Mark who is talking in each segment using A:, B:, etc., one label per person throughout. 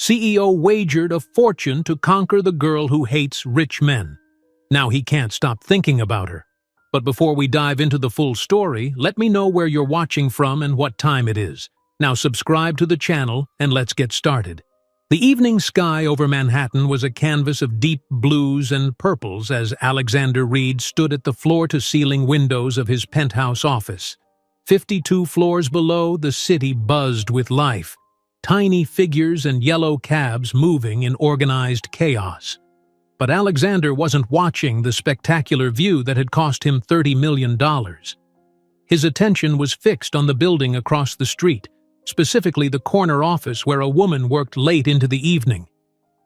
A: CEO wagered a fortune to conquer the girl who hates rich men. Now he can't stop thinking about her. But before we dive into the full story, let me know where you're watching from and what time it is. Now subscribe to the channel and let's get started. The evening sky over Manhattan was a canvas of deep blues and purples as Alexander Reed stood at the floor-to-ceiling windows of his penthouse office. 52 floors below, the city buzzed with life. Tiny figures and yellow cabs moving in organized chaos. But Alexander wasn't watching the spectacular view that had cost him $30 million. His attention was fixed on the building across the street, specifically the corner office where a woman worked late into the evening.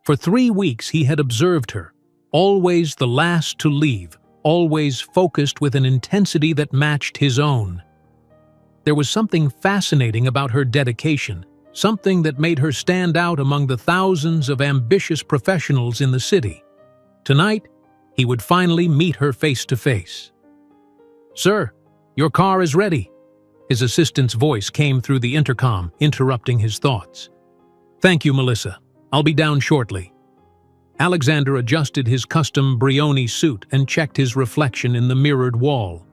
A: For 3 weeks he had observed her, always the last to leave, always focused with an intensity that matched his own. There was something fascinating about her dedication, something that made her stand out among the thousands of ambitious professionals in the city. Tonight, he would finally meet her face to face. "Sir, your car is ready." His assistant's voice came through the intercom, interrupting his thoughts. "Thank you, Melissa. I'll be down shortly." Alexander adjusted his custom Brioni suit and checked his reflection in the mirrored wall.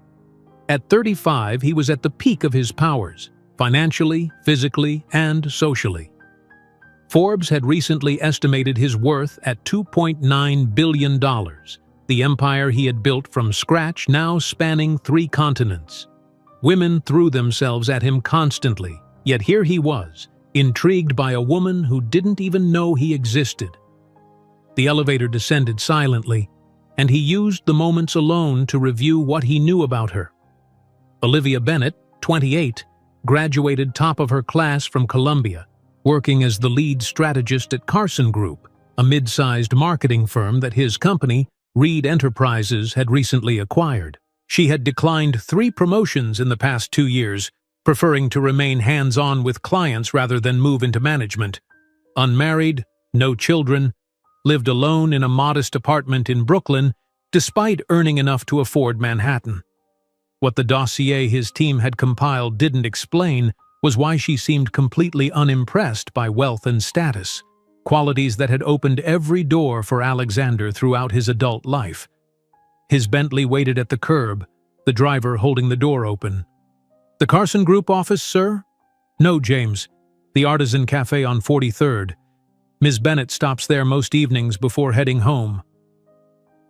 A: At 35, he was at the peak of his powers, financially, physically, and socially. Forbes had recently estimated his worth at $2.9 billion, the empire he had built from scratch now spanning 3 continents. Women threw themselves at him constantly, yet here he was, intrigued by a woman who didn't even know he existed. The elevator descended silently, and he used the moments alone to review what he knew about her. Olivia Bennett, 28, graduated top of her class from Columbia, working as the lead strategist at Carson Group, a mid-sized marketing firm that his company, Reed Enterprises, had recently acquired. She had declined 3 promotions in the past 2 years, preferring to remain hands-on with clients rather than move into management. Unmarried, no children, lived alone in a modest apartment in Brooklyn, despite earning enough to afford Manhattan. What the dossier his team had compiled didn't explain was why she seemed completely unimpressed by wealth and status, qualities that had opened every door for Alexander throughout his adult life. His Bentley waited at the curb, the driver holding the door open. "The Carson Group office, sir?" "No, James. The Artisan Cafe on 43rd. Ms. Bennett stops there most evenings before heading home."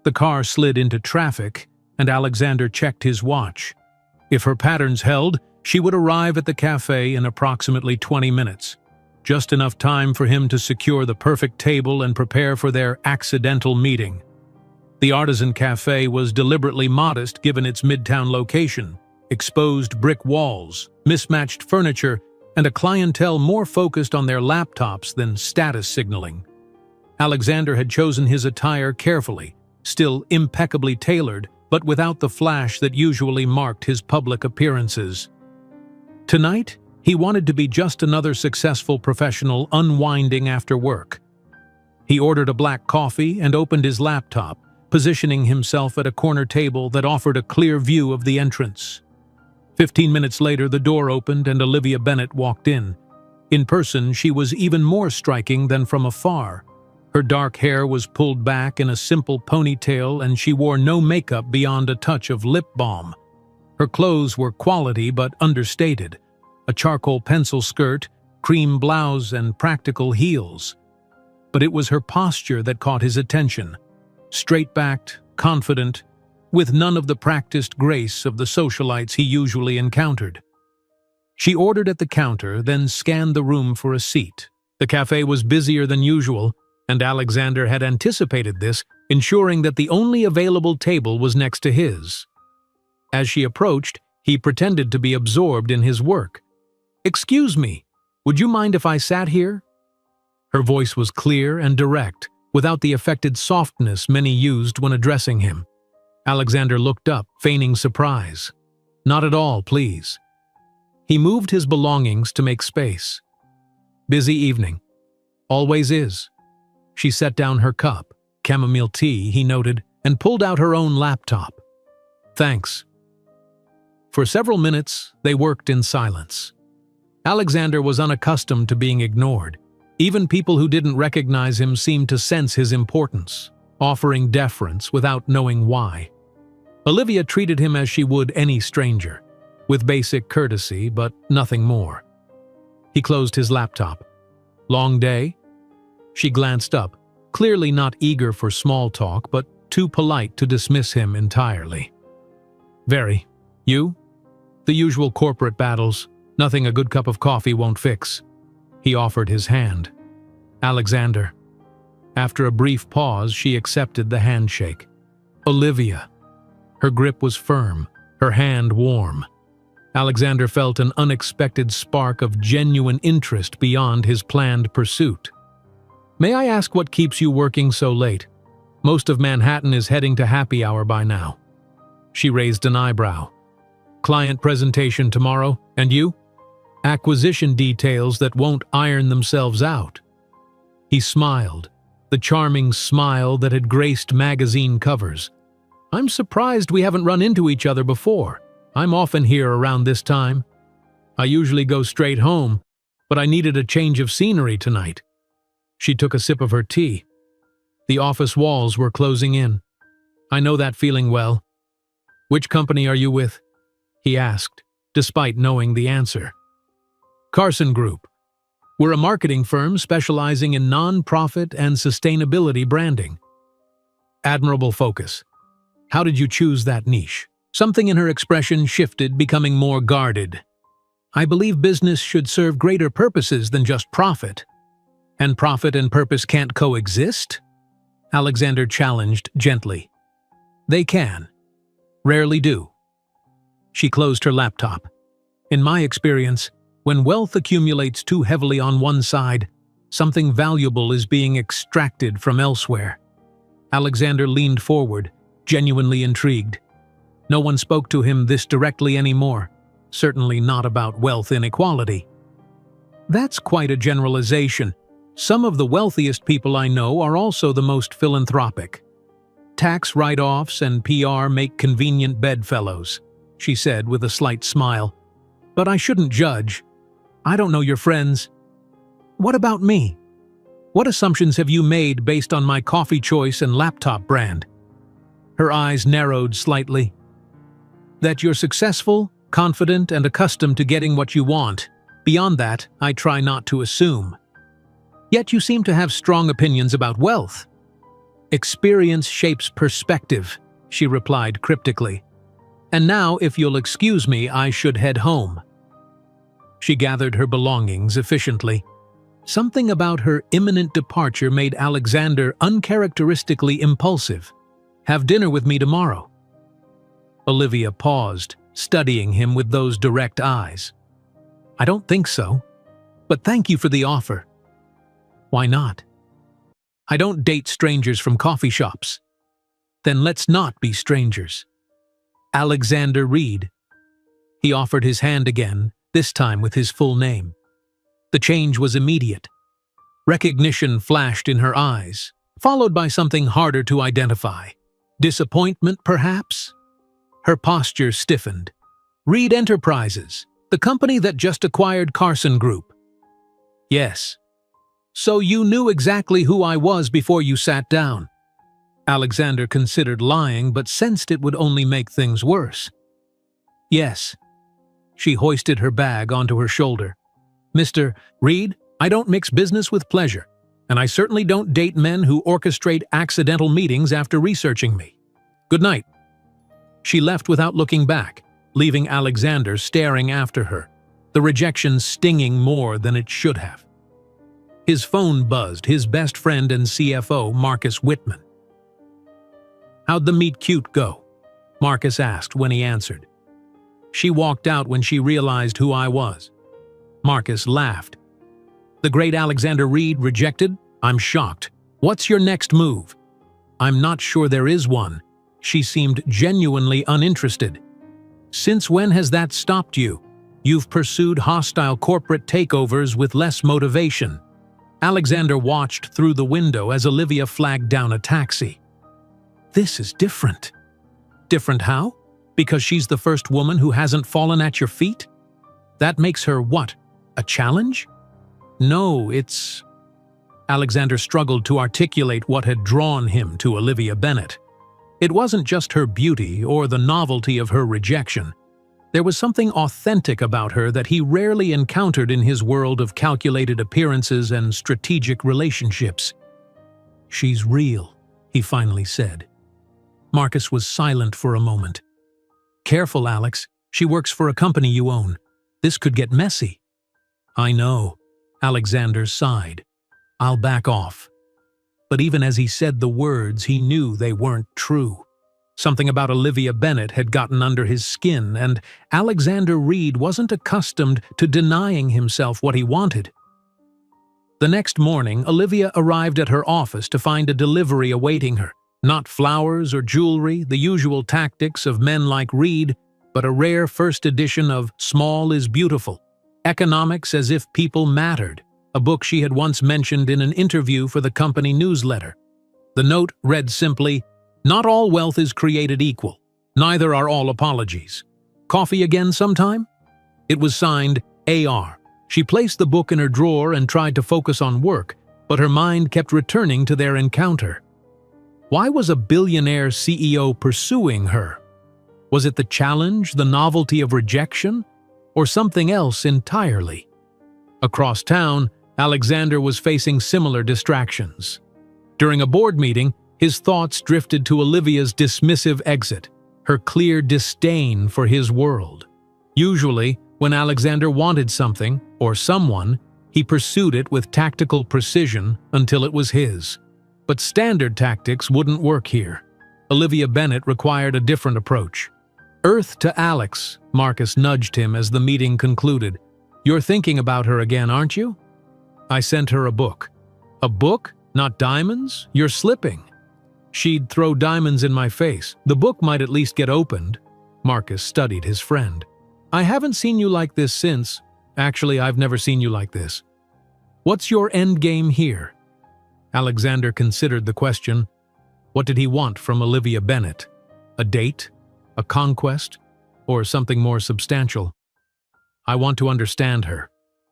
A: The car slid into traffic, and Alexander checked his watch. If her patterns held, she would arrive at the cafe in approximately 20 minutes. Just enough time for him to secure the perfect table and prepare for their accidental meeting. The Artisan Cafe was deliberately modest given its midtown location, exposed brick walls, mismatched furniture, and a clientele more focused on their laptops than status signaling. Alexander had chosen his attire carefully, still impeccably tailored, but without the flash that usually marked his public appearances. Tonight, he wanted to be just another successful professional unwinding after work. He ordered a black coffee and opened his laptop, positioning himself at a corner table that offered a clear view of the entrance. 15 minutes later, the door opened and Olivia Bennett walked in. In person, she was even more striking than from afar. Her dark hair was pulled back in a simple ponytail and she wore no makeup beyond a touch of lip balm. Her clothes were quality but understated. A charcoal pencil skirt, cream blouse, and practical heels. But it was her posture that caught his attention. Straight-backed, confident, with none of the practiced grace of the socialites he usually encountered. She ordered at the counter, then scanned the room for a seat. The cafe was busier than usual, and Alexander had anticipated this, ensuring that the only available table was next to his. As she approached, he pretended to be absorbed in his work. "Excuse me, would you mind if I sat here?" Her voice was clear and direct, without the affected softness many used when addressing him. Alexander looked up, feigning surprise. "Not at all, please." He moved his belongings to make space. "Busy evening." "Always is." She set down her cup, chamomile tea, he noted, and pulled out her own laptop. "Thanks." For several minutes, they worked in silence. Alexander was unaccustomed to being ignored. Even people who didn't recognize him seemed to sense his importance, offering deference without knowing why. Olivia treated him as she would any stranger, with basic courtesy but nothing more. He closed his laptop. Long day? She glanced up, clearly not eager for small talk but too polite to dismiss him entirely. Very. You? The usual corporate battles, nothing a good cup of coffee won't fix. He offered his hand. Alexander. After a brief pause, she accepted the handshake. Olivia. Her grip was firm, her hand warm. Alexander felt an unexpected spark of genuine interest beyond his planned pursuit. May I ask what keeps you working so late? Most of Manhattan is heading to happy hour by now. She raised an eyebrow. Client presentation tomorrow, and you? Acquisition details that won't iron themselves out. He smiled, the charming smile that had graced magazine covers. I'm surprised we haven't run into each other before. I'm often here around this time. I usually go straight home, but I needed a change of scenery tonight. She took a sip of her tea. The office walls were closing in. I know that feeling well. Which company are you with? He asked, despite knowing the answer. Carson Group. We're a marketing firm specializing in non-profit and sustainability branding. Admirable focus. How did you choose that niche? Something in her expression shifted, becoming more guarded. I believe business should serve greater purposes than just profit. And profit and purpose can't coexist? Alexander challenged gently. They can. Rarely do. She closed her laptop. In my experience, when wealth accumulates too heavily on one side, something valuable is being extracted from elsewhere. Alexander leaned forward, genuinely intrigued. No one spoke to him this directly anymore, certainly not about wealth inequality. That's quite a generalization. Some of the wealthiest people I know are also the most philanthropic. Tax write-offs and PR make convenient bedfellows, she said with a slight smile. But I shouldn't judge. I don't know your friends. What about me? What assumptions have you made based on my coffee choice and laptop brand? Her eyes narrowed slightly. That you're successful, confident, and accustomed to getting what you want. Beyond that, I try not to assume. Yet you seem to have strong opinions about wealth. Experience shapes perspective, she replied cryptically. And now, if you'll excuse me, I should head home. She gathered her belongings efficiently. Something about her imminent departure made Alexander uncharacteristically impulsive. Have dinner with me tomorrow. Olivia paused, studying him with those direct eyes. I don't think so, but thank you for the offer. Why not? I don't date strangers from coffee shops. Then let's not be strangers. Alexander Reed. He offered his hand again, this time with his full name. The change was immediate. Recognition flashed in her eyes, followed by something harder to identify. Disappointment, perhaps? Her posture stiffened. Reed Enterprises, the company that just acquired Carson Group. Yes. So you knew exactly who I was before you sat down. Alexander considered lying, but sensed it would only make things worse. Yes. She hoisted her bag onto her shoulder. Mr. Reed, I don't mix business with pleasure, and I certainly don't date men who orchestrate accidental meetings after researching me. Good night. She left without looking back, leaving Alexander staring after her, the rejection stinging more than it should have. His phone buzzed, his best friend and CFO, Marcus Whitman. How'd the meet cute go? Marcus asked when he answered. She walked out when she realized who I was. Marcus laughed. The great Alexander Reed rejected? I'm shocked. What's your next move? I'm not sure there is one. She seemed genuinely uninterested. Since when has that stopped you? You've pursued hostile corporate takeovers with less motivation. Alexander watched through the window as Olivia flagged down a taxi. This is different. Different how? Because she's the first woman who hasn't fallen at your feet? That makes her what? A challenge? No, it's Alexander struggled to articulate what had drawn him to Olivia Bennet. It wasn't just her beauty or the novelty of her rejection. There was something authentic about her that he rarely encountered in his world of calculated appearances and strategic relationships. "She's real," he finally said. Marcus was silent for a moment. "Careful, Alex. She works for a company you own. This could get messy." "I know," Alexander sighed. "I'll back off." But even as he said the words, he knew they weren't true. Something about Olivia Bennet had gotten under his skin, and Alexander Reed wasn't accustomed to denying himself what he wanted. The next morning, Olivia arrived at her office to find a delivery awaiting her. Not flowers or jewelry, the usual tactics of men like Reed, but a rare first edition of Small is Beautiful, Economics as If People Mattered, a book she had once mentioned in an interview for the company newsletter. The note read simply, "Not all wealth is created equal. Neither are all apologies. Coffee again sometime?" It was signed AR. She placed the book in her drawer and tried to focus on work, but her mind kept returning to their encounter. Why was a billionaire CEO pursuing her? Was it the challenge, the novelty of rejection, or something else entirely? Across town, Alexander was facing similar distractions. During a board meeting, his thoughts drifted to Olivia's dismissive exit, her clear disdain for his world. Usually, when Alexander wanted something, or someone, he pursued it with tactical precision until it was his. But standard tactics wouldn't work here. Olivia Bennet required a different approach. "Earth to Alex," Marcus nudged him as the meeting concluded. "You're thinking about her again, aren't you?" "I sent her a book." "A book? Not diamonds? You're slipping." "She'd throw diamonds in my face. The book might at least get opened." Marcus studied his friend. "I haven't seen you like this since. Actually, I've never seen you like this. What's your end game here?" Alexander considered the question. What did he want from Olivia Bennet? A date? A conquest? Or something more substantial? "I want to understand her,"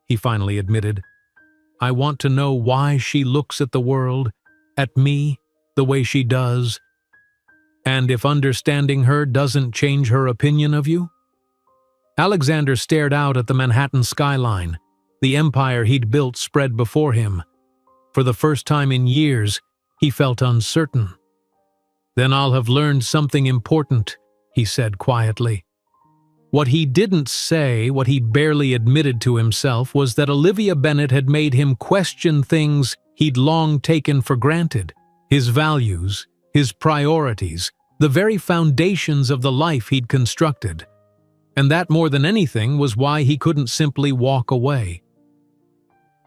A: he finally admitted. "I want to know why she looks at the world, at me, the way she does. And if understanding her doesn't change her opinion of you?" Alexander stared out at the Manhattan skyline. The empire he'd built spread before him. For the first time in years, he felt uncertain. "Then I'll have learned something important," he said quietly. What he didn't say, what he barely admitted to himself, was that Olivia Bennet had made him question things he'd long taken for granted. His values, his priorities, the very foundations of the life he'd constructed. And that, more than anything, was why he couldn't simply walk away.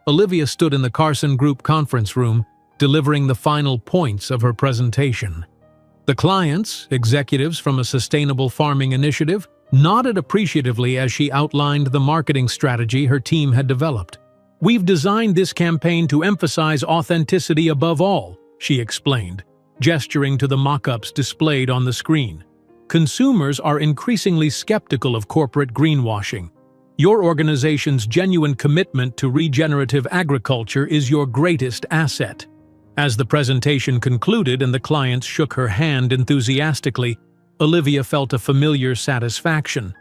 A: Olivia stood in the Carson Group conference room, delivering the final points of her presentation. The clients, executives from a sustainable farming initiative, nodded appreciatively as she outlined the marketing strategy her team had developed. "We've designed this campaign to emphasize authenticity above all," she explained, gesturing to the mock-ups displayed on the screen. "Consumers are increasingly skeptical of corporate greenwashing. Your organization's genuine commitment to regenerative agriculture is your greatest asset." As the presentation concluded and the clients shook her hand enthusiastically, Olivia felt a familiar satisfaction.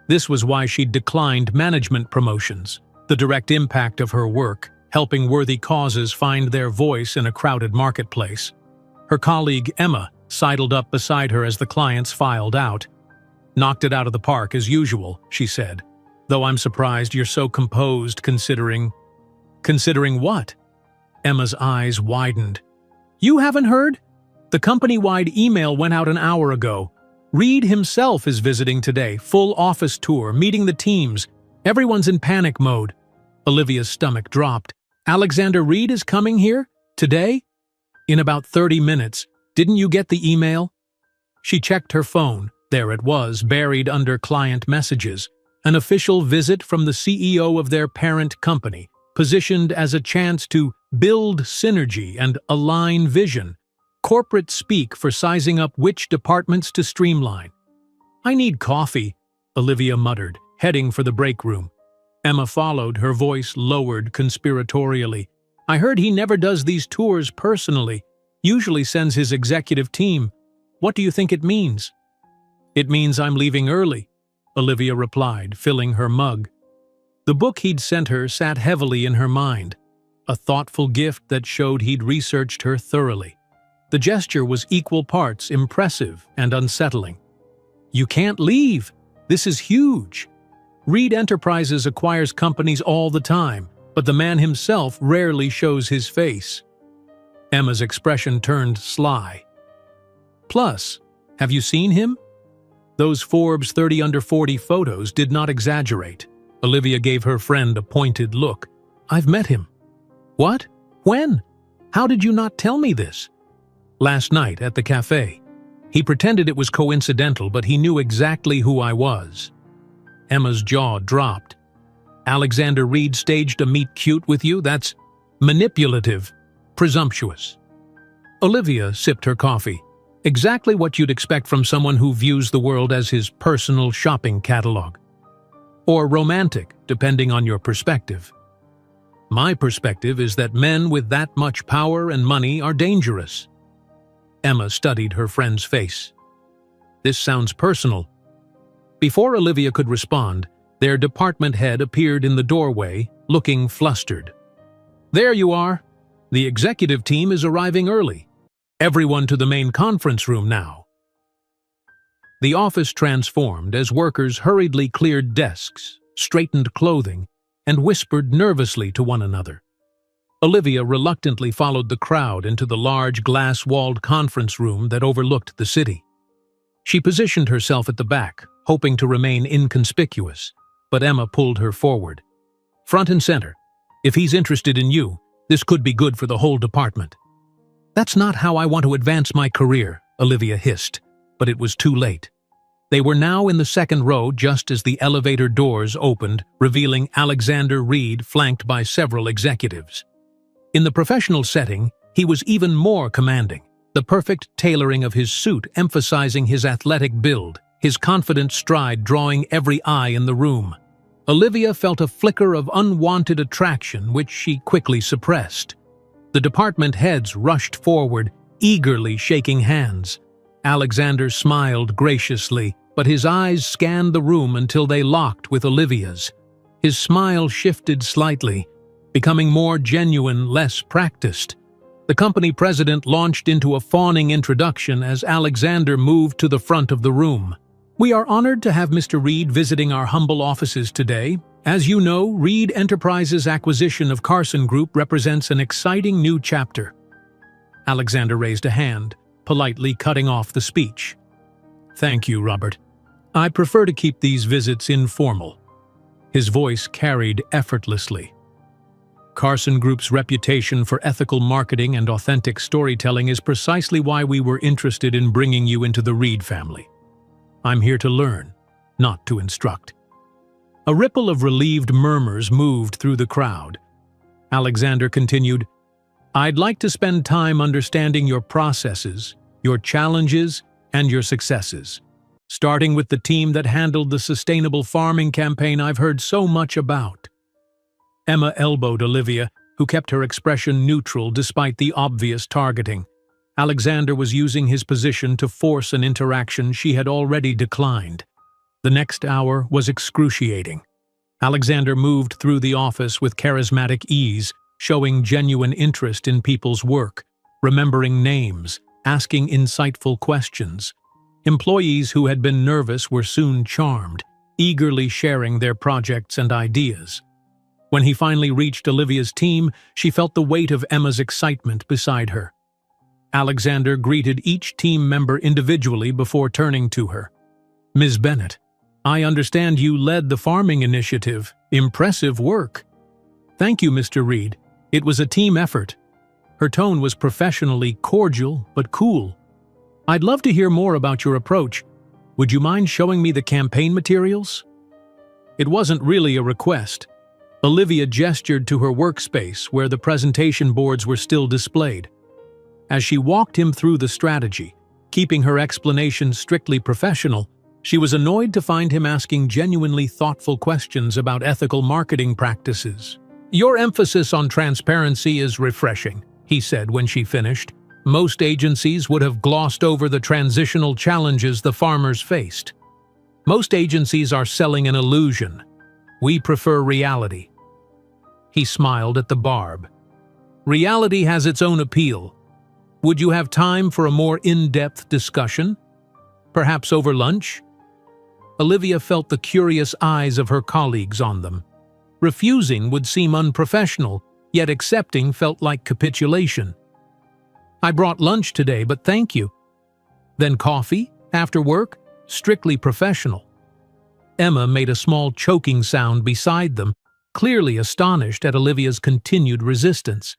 A: This was why she'd declined management promotions. The direct impact of her work, helping worthy causes find their voice in a crowded marketplace. Her colleague, Emma, sidled up beside her as the clients filed out. "Knocked it out of the park as usual," she said. "Though I'm surprised you're so composed considering..." "Considering what?" Emma's eyes widened. "You haven't heard? The company-wide email went out an hour ago. Reed himself is visiting today, full office tour, meeting the teams. Everyone's in panic mode." Olivia's stomach dropped. "Alexander Reed is coming here? Today?" "In about 30 minutes. Didn't you get the email?" She checked her phone. There it was, buried under client messages. An official visit from the CEO of their parent company, positioned as a chance to build synergy and align vision. Corporate speak for sizing up which departments to streamline. "I need coffee," Olivia muttered, heading for the break room. Emma followed, her voice lowered conspiratorially. I heard he never does these tours personally, usually sends his executive team. What do you think it means?" "It means I'm leaving early," Olivia replied, filling her mug. The book he'd sent her sat heavily in her mind, a thoughtful gift that showed he'd researched her thoroughly. The gesture was equal parts impressive and unsettling. "You can't leave. This is huge. Reed Enterprises acquires companies all the time, but the man himself rarely shows his face." Emma's expression turned sly. "Plus, have you seen him?" Those Forbes 30 under 40 photos did not exaggerate. Olivia gave her friend a pointed look. "I've met him." "What? When? How did you not tell me this?" "Last night at the cafe. He pretended it was coincidental, but he knew exactly who I was." Emma's jaw dropped. "Alexander Reed staged a meet-cute with you? That's manipulative, presumptuous." Olivia sipped her coffee. Exactly what you'd expect from someone who views the world as his personal shopping catalog. Or romantic, depending on your perspective. My perspective is that men with that much power and money are dangerous. Emma studied her friend's face. "This sounds personal." Before Olivia could respond, their department head appeared in the doorway, looking flustered. "There you are. The executive team is arriving early. Everyone to the main conference room now." The office transformed as workers hurriedly cleared desks, straightened clothing, and whispered nervously to one another. Olivia reluctantly followed the crowd into the large glass-walled conference room that overlooked the city. She positioned herself at the back, hoping to remain inconspicuous, but Emma pulled her forward. "Front and center. If he's interested in you, this could be good for the whole department." "That's not how I want to advance my career," Olivia hissed, but it was too late. They were now in the second row just as the elevator doors opened, revealing Alexander Reed flanked by several executives. In the professional setting, he was even more commanding, the perfect tailoring of his suit emphasizing his athletic build, his confident stride drawing every eye in the room. Olivia felt a flicker of unwanted attraction which she quickly suppressed. The department heads rushed forward, eagerly shaking hands. Alexander smiled graciously, but his eyes scanned the room until they locked with Olivia's. His smile shifted slightly, becoming more genuine, less practiced. The company president launched into a fawning introduction as Alexander moved to the front of the room. "We are honored to have Mr. Reed visiting our humble offices today. As you know, Reed Enterprises' acquisition of Carson Group represents an exciting new chapter." Alexander raised a hand, politely cutting off the speech. "Thank you, Robert. I prefer to keep these visits informal." His voice carried effortlessly. "Carson Group's reputation for ethical marketing and authentic storytelling is precisely why we were interested in bringing you into the Reed family. I'm here to learn, not to instruct." A ripple of relieved murmurs moved through the crowd. Alexander continued, "I'd like to spend time understanding your processes, your challenges, and your successes. Starting with the team that handled the sustainable farming campaign I've heard so much about." Emma elbowed Olivia, who kept her expression neutral despite the obvious targeting. Alexander was using his position to force an interaction she had already declined. The next hour was excruciating. Alexander moved through the office with charismatic ease, showing genuine interest in people's work, remembering names, asking insightful questions. Employees who had been nervous were soon charmed, eagerly sharing their projects and ideas. When he finally reached Olivia's team, she felt the weight of Emma's excitement beside her. Alexander greeted each team member individually before turning to her. "Ms. Bennett, I understand you led the farming initiative. Impressive work." "Thank you, Mr. Reed. It was a team effort." Her tone was professionally cordial but cool. "I'd love to hear more about your approach. Would you mind showing me the campaign materials?" It wasn't really a request. Olivia gestured to her workspace where the presentation boards were still displayed. As she walked him through the strategy, keeping her explanation strictly professional, she was annoyed to find him asking genuinely thoughtful questions about ethical marketing practices. Your emphasis on transparency is refreshing, he said when she finished. Most agencies would have glossed over the transitional challenges the farmers faced. Most agencies are selling an illusion. We prefer reality. He smiled at the barb. Reality has its own appeal. Would you have time for a more in-depth discussion? Perhaps over lunch? Olivia felt the curious eyes of her colleagues on them. Refusing would seem unprofessional, yet accepting felt like capitulation. I brought lunch today, but thank you. Then coffee? After work? Strictly professional. Emma made a small choking sound beside them, clearly astonished at Olivia's continued resistance.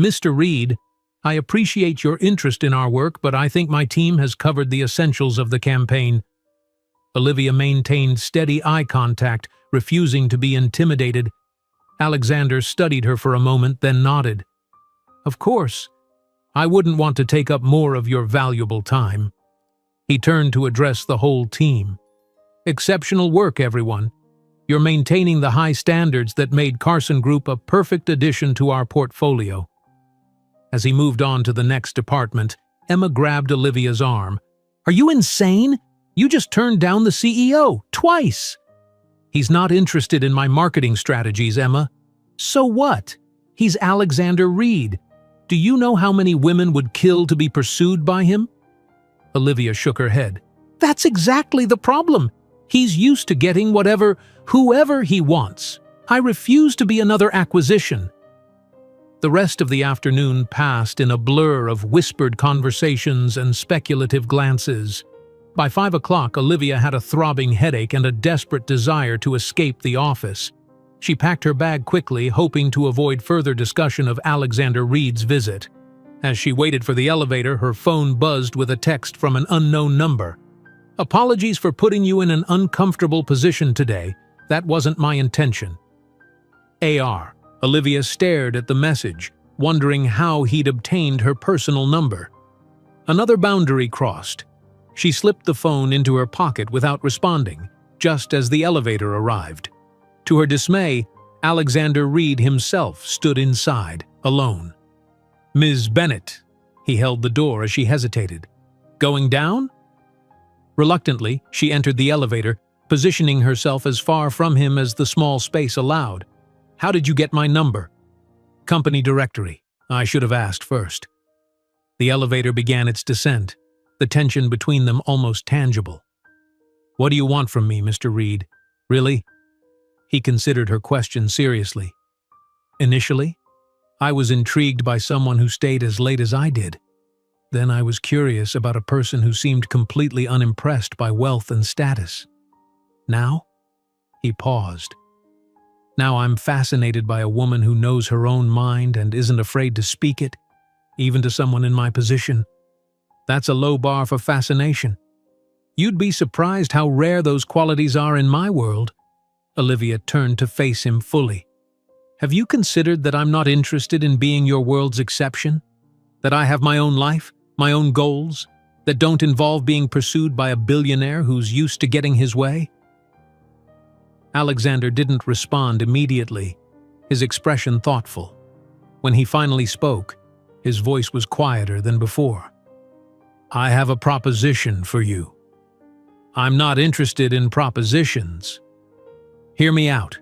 A: Mr. Reed, I appreciate your interest in our work, but I think my team has covered the essentials of the campaign. Olivia maintained steady eye contact, refusing to be intimidated. Alexander studied her for a moment, then nodded. Of course. I wouldn't want to take up more of your valuable time. He turned to address the whole team. Exceptional work, everyone. You're maintaining the high standards that made Carson Group a perfect addition to our portfolio. As he moved on to the next department, Emma grabbed Olivia's arm. Are you insane? You just turned down the CEO, twice. He's not interested in my marketing strategies, Emma. So what? He's Alexander Reed. Do you know how many women would kill to be pursued by him? Olivia shook her head. That's exactly the problem. He's used to getting whoever he wants. I refuse to be another acquisition. The rest of the afternoon passed in a blur of whispered conversations and speculative glances. By 5 o'clock, Olivia had a throbbing headache and a desperate desire to escape the office. She packed her bag quickly, hoping to avoid further discussion of Alexander Reed's visit. As she waited for the elevator, her phone buzzed with a text from an unknown number. Apologies for putting you in an uncomfortable position today. That wasn't my intention. AR. Olivia stared at the message, wondering how he'd obtained her personal number. Another boundary crossed. She slipped the phone into her pocket without responding, just as the elevator arrived. To her dismay, Alexander Reed himself stood inside, alone. Ms. Bennett. He held the door as she hesitated. Going down? Reluctantly, she entered the elevator, positioning herself as far from him as the small space allowed. How did you get my number? Company directory. I should have asked first. The elevator began its descent, the tension between them almost tangible. What do you want from me, Mr. Reed? Really? He considered her question seriously. Initially, I was intrigued by someone who stayed as late as I did. Then I was curious about a person who seemed completely unimpressed by wealth and status. Now? He paused. Now I'm fascinated by a woman who knows her own mind and isn't afraid to speak it, even to someone in my position. That's a low bar for fascination. You'd be surprised how rare those qualities are in my world. Olivia turned to face him fully. Have you considered that I'm not interested in being your world's exception? That I have my own life, my own goals, that don't involve being pursued by a billionaire who's used to getting his way? Alexander didn't respond immediately, his expression thoughtful. When he finally spoke, his voice was quieter than before. I have a proposition for you. I'm not interested in propositions. Hear me out.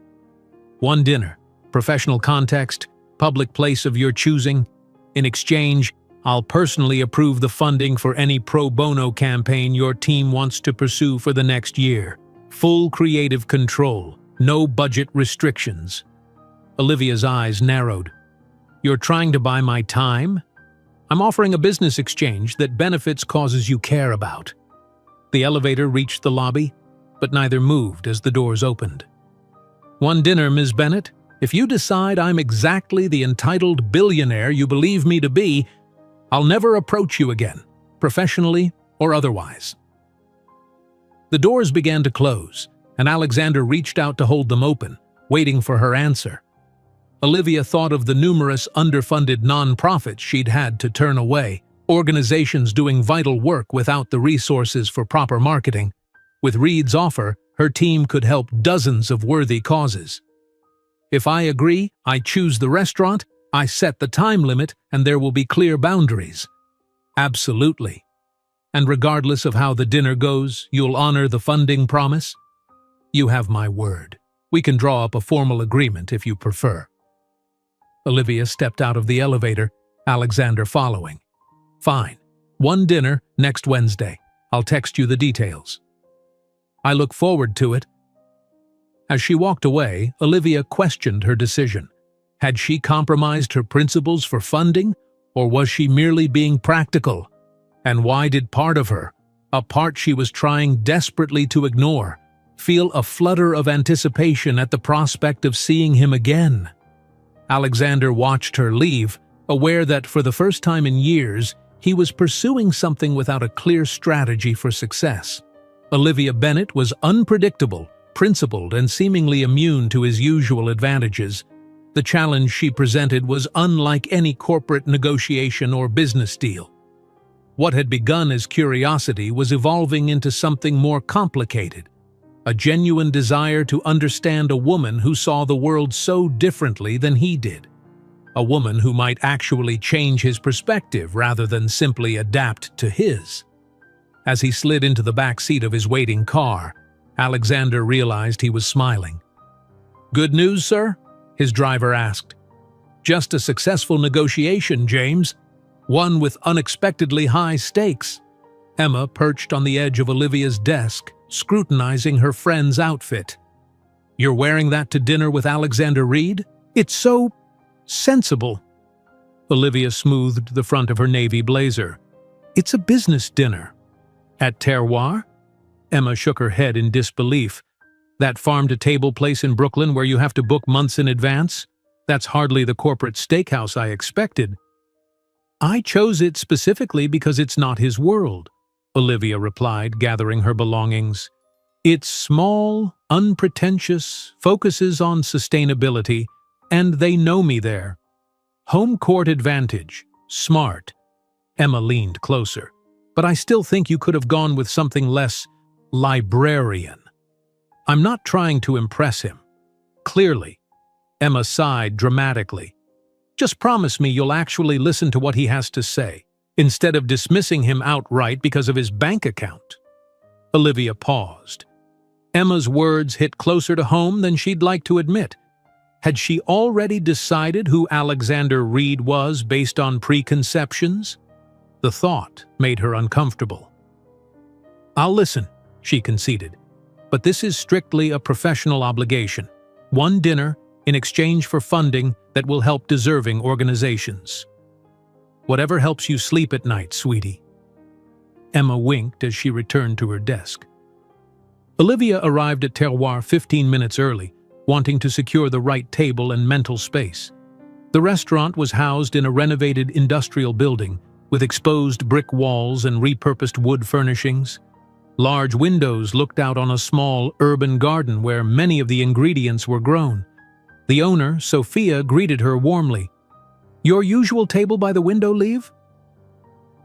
A: One dinner, professional context, public place of your choosing. In exchange, I'll personally approve the funding for any pro bono campaign your team wants to pursue for the next year. Full creative control, no budget restrictions. Olivia's eyes narrowed. You're trying to buy my time? I'm offering a business exchange that benefits causes you care about. The elevator reached the lobby, but neither moved as the doors opened. One dinner, Ms. Bennett. If you decide I'm exactly the entitled billionaire you believe me to be, I'll never approach you again, professionally or otherwise. The doors began to close, and Alexander reached out to hold them open, waiting for her answer. Olivia thought of the numerous underfunded nonprofits she'd had to turn away, organizations doing vital work without the resources for proper marketing. With Reed's offer, her team could help dozens of worthy causes. If I agree, I choose the restaurant, I set the time limit, and there will be clear boundaries. Absolutely. And regardless of how the dinner goes, you'll honor the funding promise? You have my word. We can draw up a formal agreement if you prefer. Olivia stepped out of the elevator, Alexander following. Fine. One dinner next Wednesday. I'll text you the details. I look forward to it. As she walked away, Olivia questioned her decision. Had she compromised her principles for funding, or was she merely being practical? And why did part of her, a part she was trying desperately to ignore, feel a flutter of anticipation at the prospect of seeing him again? Alexander watched her leave, aware that for the first time in years, he was pursuing something without a clear strategy for success. Olivia Bennett was unpredictable, principled, and seemingly immune to his usual advantages. The challenge she presented was unlike any corporate negotiation or business deal. What had begun as curiosity was evolving into something more complicated, a genuine desire to understand a woman who saw the world so differently than he did. A woman who might actually change his perspective rather than simply adapt to his. As he slid into the back seat of his waiting car, Alexander realized he was smiling. "Good news, sir?" his driver asked. "Just a successful negotiation, James. One with unexpectedly high stakes." Emma perched on the edge of Olivia's desk, scrutinizing her friend's outfit. "You're wearing that to dinner with Alexander Reed? It's so sensible." Olivia smoothed the front of her navy blazer. "It's a business dinner." "At Terroir?" Emma shook her head in disbelief. "That farm-to-table place in Brooklyn where you have to book months in advance? That's hardly the corporate steakhouse I expected." "I chose it specifically because it's not his world," Olivia replied, gathering her belongings. "It's small, unpretentious, focuses on sustainability, and they know me there. Home court advantage. Smart." Emma leaned closer. "But I still think you could have gone with something less librarian." "I'm not trying to impress him." "Clearly." Emma sighed dramatically. "Just promise me you'll actually listen to what he has to say, instead of dismissing him outright because of his bank account." Olivia paused. Emma's words hit closer to home than she'd like to admit. Had she already decided who Alexander Reed was based on preconceptions? The thought made her uncomfortable. "I'll listen," she conceded. "But this is strictly a professional obligation. One dinner in exchange for funding that will help deserving organizations. Whatever helps you sleep at night, sweetie." Emma winked as she returned to her desk. Olivia arrived at Terroir 15 minutes early, wanting to secure the right table and mental space. The restaurant was housed in a renovated industrial building, with exposed brick walls and repurposed wood furnishings. Large windows looked out on a small urban garden where many of the ingredients were grown. The owner, Sophia, greeted her warmly. "Your usual table by the window, Leave?"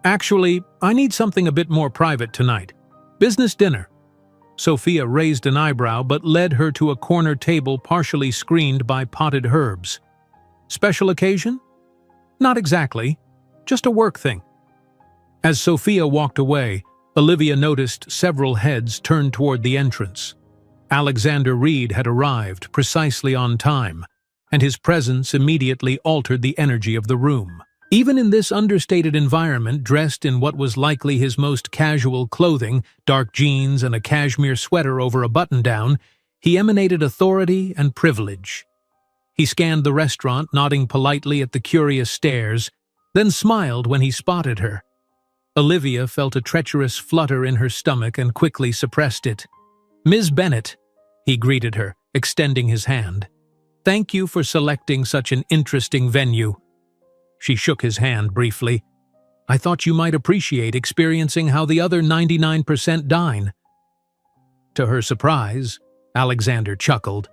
A: "Actually, I need something a bit more private tonight. Business dinner." Sophia raised an eyebrow but led her to a corner table partially screened by potted herbs. "Special occasion?" "Not exactly. Just a work thing." As Sophia walked away, Olivia noticed several heads turned toward the entrance. Alexander Reed had arrived precisely on time, and his presence immediately altered the energy of the room. Even in this understated environment, dressed in what was likely his most casual clothing, dark jeans and a cashmere sweater over a button-down, he emanated authority and privilege. He scanned the restaurant, nodding politely at the curious stares, then smiled when he spotted her. Olivia felt a treacherous flutter in her stomach and quickly suppressed it. "Ms. Bennett," he greeted her, extending his hand. "Thank you for selecting such an interesting venue." She shook his hand briefly. "I thought you might appreciate experiencing how the other 99% dine." To her surprise, Alexander chuckled.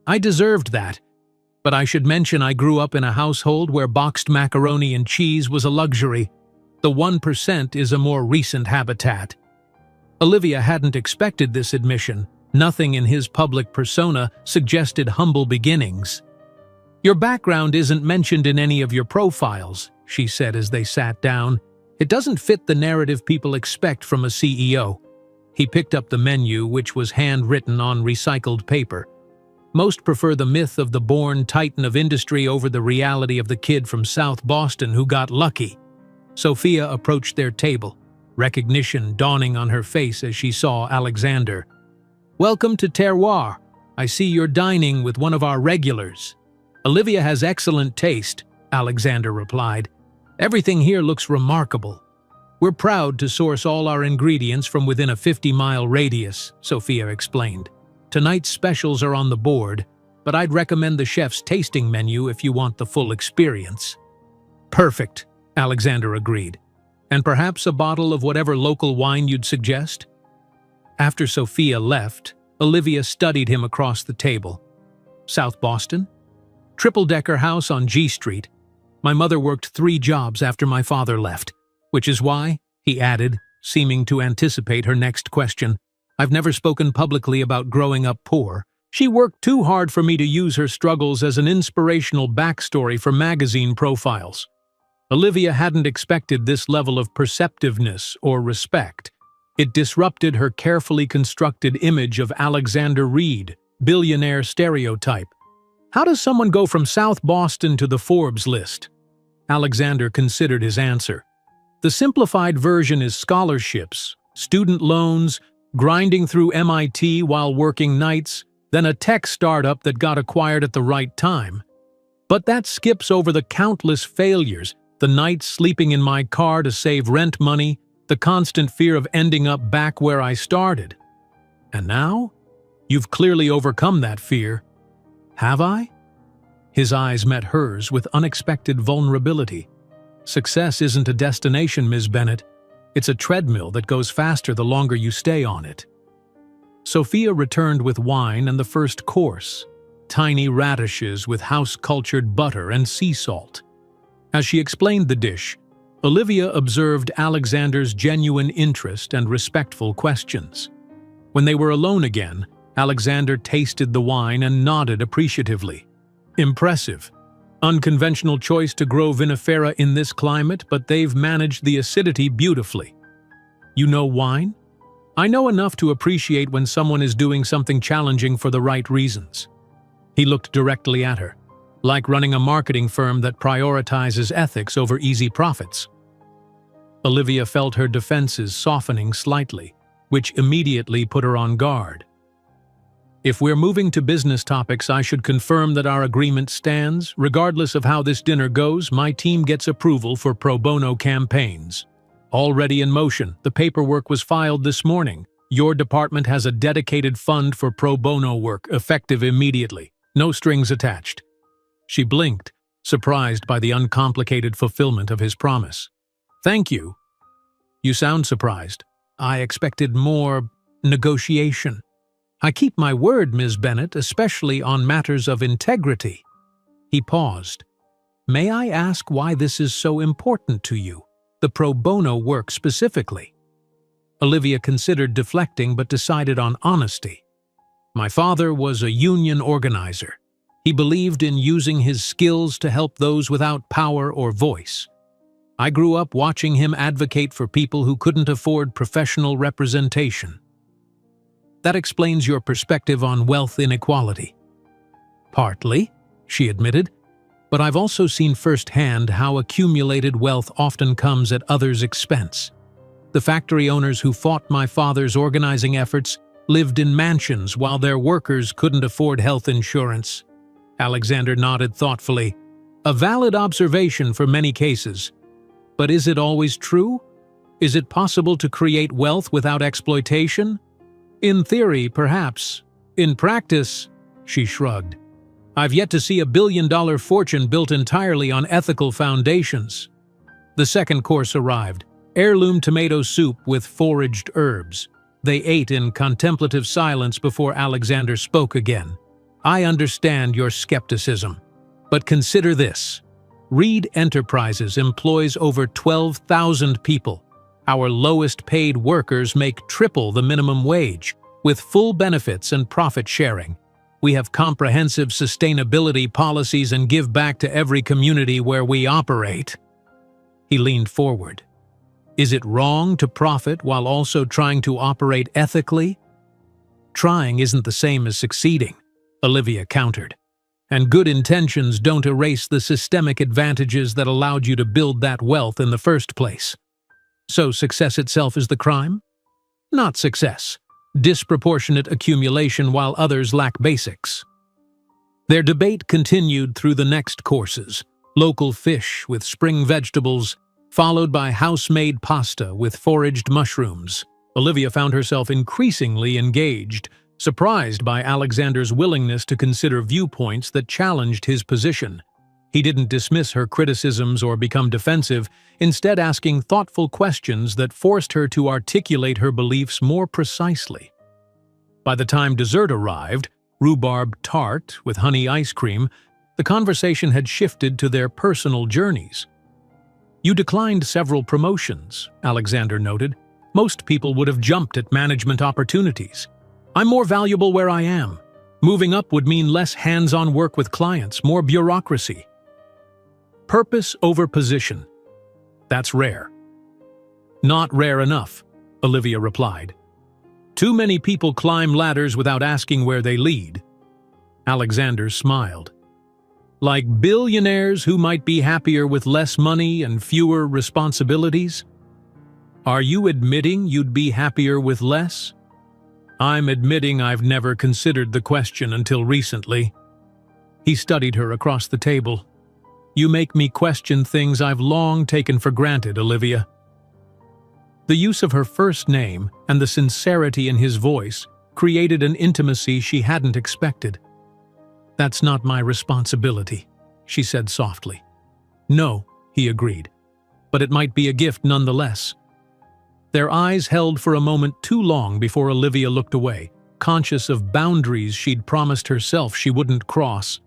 A: "I deserved that, but I should mention I grew up in a household where boxed macaroni and cheese was a luxury. The 1% is a more recent habitat." Olivia hadn't expected this admission, Nothing in his public persona suggested humble beginnings. "Your background isn't mentioned in any of your profiles," she said as they sat down. "It doesn't fit the narrative people expect from a CEO." He picked up the menu, which was handwritten on recycled paper. "Most prefer the myth of the born titan of industry over the reality of the kid from South Boston who got lucky." Sophia approached their table, recognition dawning on her face as she saw Alexander. "Welcome to Terroir. I see you're dining with one of our regulars." "Olivia has excellent taste," Alexander replied. "Everything here looks remarkable." "We're proud to source all our ingredients from within a 50-mile radius," Sophia explained. "Tonight's specials are on the board, but I'd recommend the chef's tasting menu if you want the full experience." "Perfect," Alexander agreed. "And perhaps a bottle of whatever local wine you'd suggest?" After Sophia left, Olivia studied him across the table. "South Boston? Triple-decker house on G Street. My mother worked 3 jobs after my father left, which is why," he added, seeming to anticipate her next question, "I've never spoken publicly about growing up poor. She worked too hard for me to use her struggles as an inspirational backstory for magazine profiles." Olivia hadn't expected this level of perceptiveness or respect. It disrupted her carefully constructed image of Alexander Reed, billionaire stereotype. "How does someone go from South Boston to the Forbes list?" Alexander considered his answer. "The simplified version is scholarships, student loans, grinding through MIT while working nights, then a tech startup that got acquired at the right time. But that skips over the countless failures, the nights sleeping in my car to save rent money, the constant fear of ending up back where I started. And now? You've clearly overcome that fear. Have I?" His eyes met hers with unexpected vulnerability. "Success isn't a destination, Ms. Bennett. It's a treadmill that goes faster the longer you stay on it." Sophia returned with wine and the first course, tiny radishes with house-cultured butter and sea salt. As she explained the dish, Olivia observed Alexander's genuine interest and respectful questions. When they were alone again, Alexander tasted the wine and nodded appreciatively. "Impressive. Unconventional choice to grow vinifera in this climate, but they've managed the acidity beautifully." "You know wine?" "I know enough to appreciate when someone is doing something challenging for the right reasons." He looked directly at her, like running a marketing firm that prioritizes ethics over easy profits. Olivia felt her defenses softening slightly, which immediately put her on guard. "If we're moving to business topics, I should confirm that our agreement stands. Regardless of how this dinner goes, my team gets approval for pro bono campaigns. Already in motion, the paperwork was filed this morning. Your department has a dedicated fund for pro bono work, effective immediately. No strings attached." She blinked, surprised by the uncomplicated fulfillment of his promise. "Thank you." "You sound surprised. I expected more negotiation." "I keep my word, Ms. Bennett, especially on matters of integrity." He paused. "May I ask why this is so important to you, the pro bono work specifically?" Olivia considered deflecting but decided on honesty. "My father was a union organizer. He believed in using his skills to help those without power or voice. I grew up watching him advocate for people who couldn't afford professional representation." "That explains your perspective on wealth inequality." "Partly," she admitted, "but I've also seen firsthand how accumulated wealth often comes at others' expense. The factory owners who fought my father's organizing efforts lived in mansions while their workers couldn't afford health insurance." Alexander nodded thoughtfully. "A valid observation for many cases. But is it always true? Is it possible to create wealth without exploitation? In theory, perhaps. In practice," she shrugged, "I've yet to see a billion-dollar fortune built entirely on ethical foundations." The second course arrived, heirloom tomato soup with foraged herbs. They ate in contemplative silence before Alexander spoke again. "I understand your skepticism, but consider this. Reed Enterprises employs over 12,000 people. Our lowest-paid workers make triple the minimum wage. with full benefits and profit sharing. We have comprehensive sustainability policies and give back to every community where we operate." He leaned forward. "Is it wrong to profit while also trying to operate ethically?" "Trying isn't the same as succeeding," Olivia countered. "And good intentions don't erase the systemic advantages that allowed you to build that wealth in the first place." "So success itself is the crime?" "Not success. Disproportionate accumulation while others lack basics." Their debate continued through the next courses: local fish with spring vegetables, followed by house-made pasta with foraged mushrooms. Olivia found herself increasingly engaged, surprised by Alexander's willingness to consider viewpoints that challenged his position. He didn't dismiss her criticisms or become defensive, instead asking thoughtful questions that forced her to articulate her beliefs more precisely. By the time dessert arrived, rhubarb tart with honey ice cream, the conversation had shifted to their personal journeys. "You declined several promotions," Alexander noted. "Most people would have jumped at management opportunities. I'm more valuable where I am. Moving up would mean less hands-on work with clients, more bureaucracy." "Purpose over position. That's rare." "Not rare enough," Olivia replied. "Too many people climb ladders without asking where they lead." Alexander smiled. "Like billionaires who might be happier with less money and fewer responsibilities?" "Are you admitting you'd be happier with less?" "I'm admitting I've never considered the question until recently." He studied her across the table. "You make me question things I've long taken for granted, Olivia." The use of her first name and the sincerity in his voice created an intimacy she hadn't expected. "That's not my responsibility," she said softly. "No," he agreed, "but it might be a gift nonetheless." Their eyes held for a moment too long before Olivia looked away, conscious of boundaries she'd promised herself she wouldn't cross.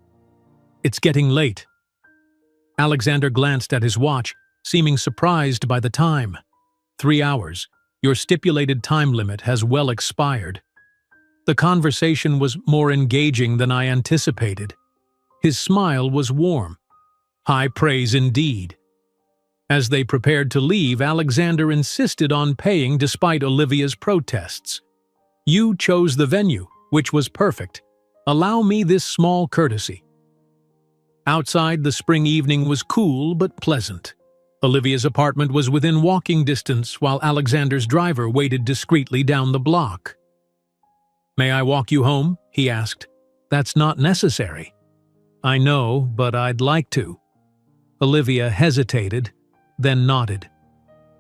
A: "It's getting late." Alexander glanced at his watch, seeming surprised by the time. 3 hours. Your stipulated time limit has well expired." The conversation was more engaging than I anticipated. His smile was warm. High praise indeed. As they prepared to leave, Alexander insisted on paying despite Olivia's protests. "You chose the venue, which was perfect. Allow me this small courtesy." Outside, the spring evening was cool but pleasant. Olivia's apartment was within walking distance, while Alexander's driver waited discreetly down the block. "May I walk you home?" he asked. "That's not necessary." "I know, but I'd like to." Olivia hesitated, then nodded.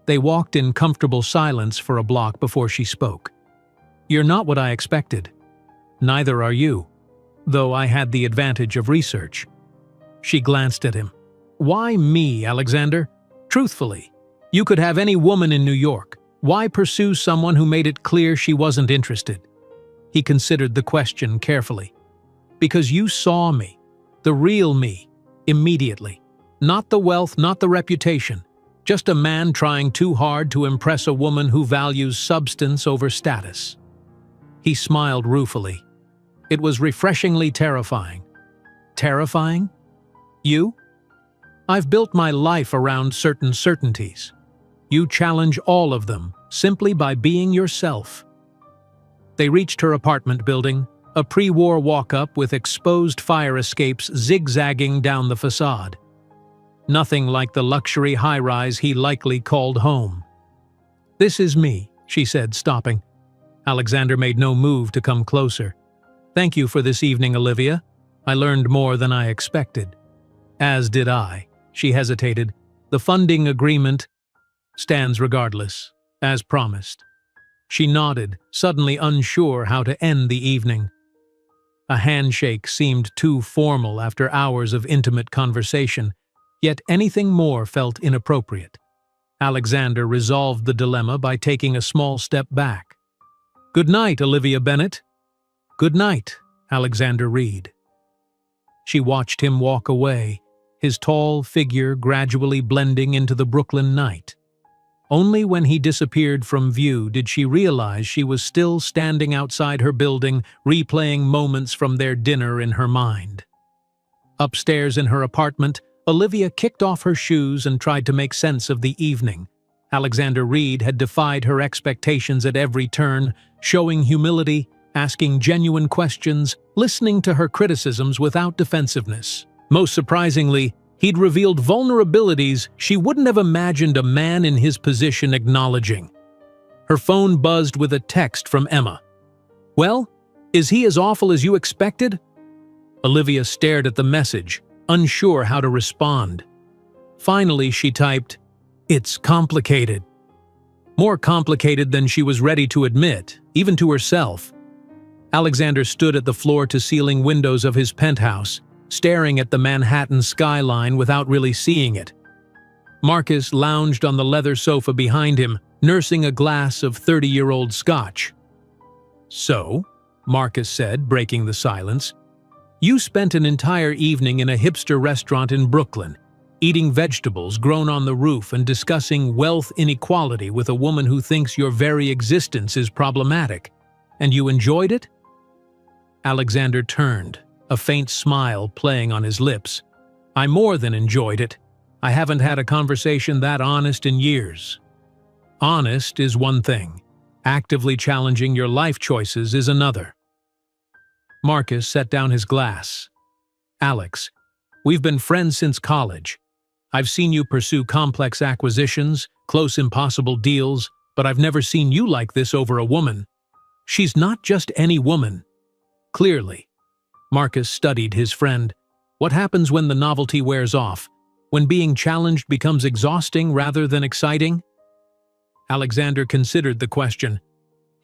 A: They walked in comfortable silence for a block before she spoke. "You're not what I expected. Neither are you, though I had the advantage of research." She glanced at him. "Why me, Alexander? Truthfully, you could have any woman in New York. Why pursue someone who made it clear she wasn't interested?" He considered the question carefully. "Because you saw me, the real me, immediately. Not the wealth, not the reputation. Just a man trying too hard to impress a woman who values substance over status." He smiled ruefully. It was refreshingly terrifying. "Terrifying? You? I've built my life around certain certainties. You challenge all of them simply by being yourself." They reached her apartment building, a pre-war walk-up with exposed fire escapes zigzagging down the facade. Nothing like the luxury high-rise he likely called home. "This is me," she said, stopping. Alexander made no move to come closer. "Thank you for this evening, Olivia. I learned more than I expected." "As did I." She hesitated. "The funding agreement stands regardless, as promised." She nodded, suddenly unsure how to end the evening. A handshake seemed too formal after hours of intimate conversation, yet anything more felt inappropriate. Alexander resolved the dilemma by taking a small step back. "Good night, Olivia Bennett." "Good night, Alexander Reed." She watched him walk away, his tall figure gradually blending into the Brooklyn night. Only when he disappeared from view did she realize she was still standing outside her building, replaying moments from their dinner in her mind. Upstairs in her apartment, Olivia kicked off her shoes and tried to make sense of the evening. Alexander Reed had defied her expectations at every turn, showing humility, asking genuine questions, listening to her criticisms without defensiveness. Most surprisingly, he'd revealed vulnerabilities she wouldn't have imagined a man in his position acknowledging. Her phone buzzed with a text from Emma. "Well, is he as awful as you expected?" Olivia stared at the message, unsure how to respond. Finally, she typed, "It's complicated." More complicated than she was ready to admit, even to herself. Alexander stood at the floor-to-ceiling windows of his penthouse, staring at the Manhattan skyline without really seeing it. Marcus lounged on the leather sofa behind him, nursing a glass of 30-year-old scotch. "So," Marcus said, breaking the silence, "you spent an entire evening in a hipster restaurant in Brooklyn, eating vegetables grown on the roof and discussing wealth inequality with a woman who thinks your very existence is problematic. And you enjoyed it?" Alexander turned, a faint smile playing on his lips. "I more than enjoyed it. I haven't had a conversation that honest in years." Honest is one thing. Actively challenging your life choices is another. Marcus set down his glass. "Alex, we've been friends since college. I've seen you pursue complex acquisitions, close impossible deals, but I've never seen you like this over a woman. She's not just any woman." Clearly. Marcus studied his friend. What happens when the novelty wears off? When being challenged becomes exhausting rather than exciting? Alexander considered the question.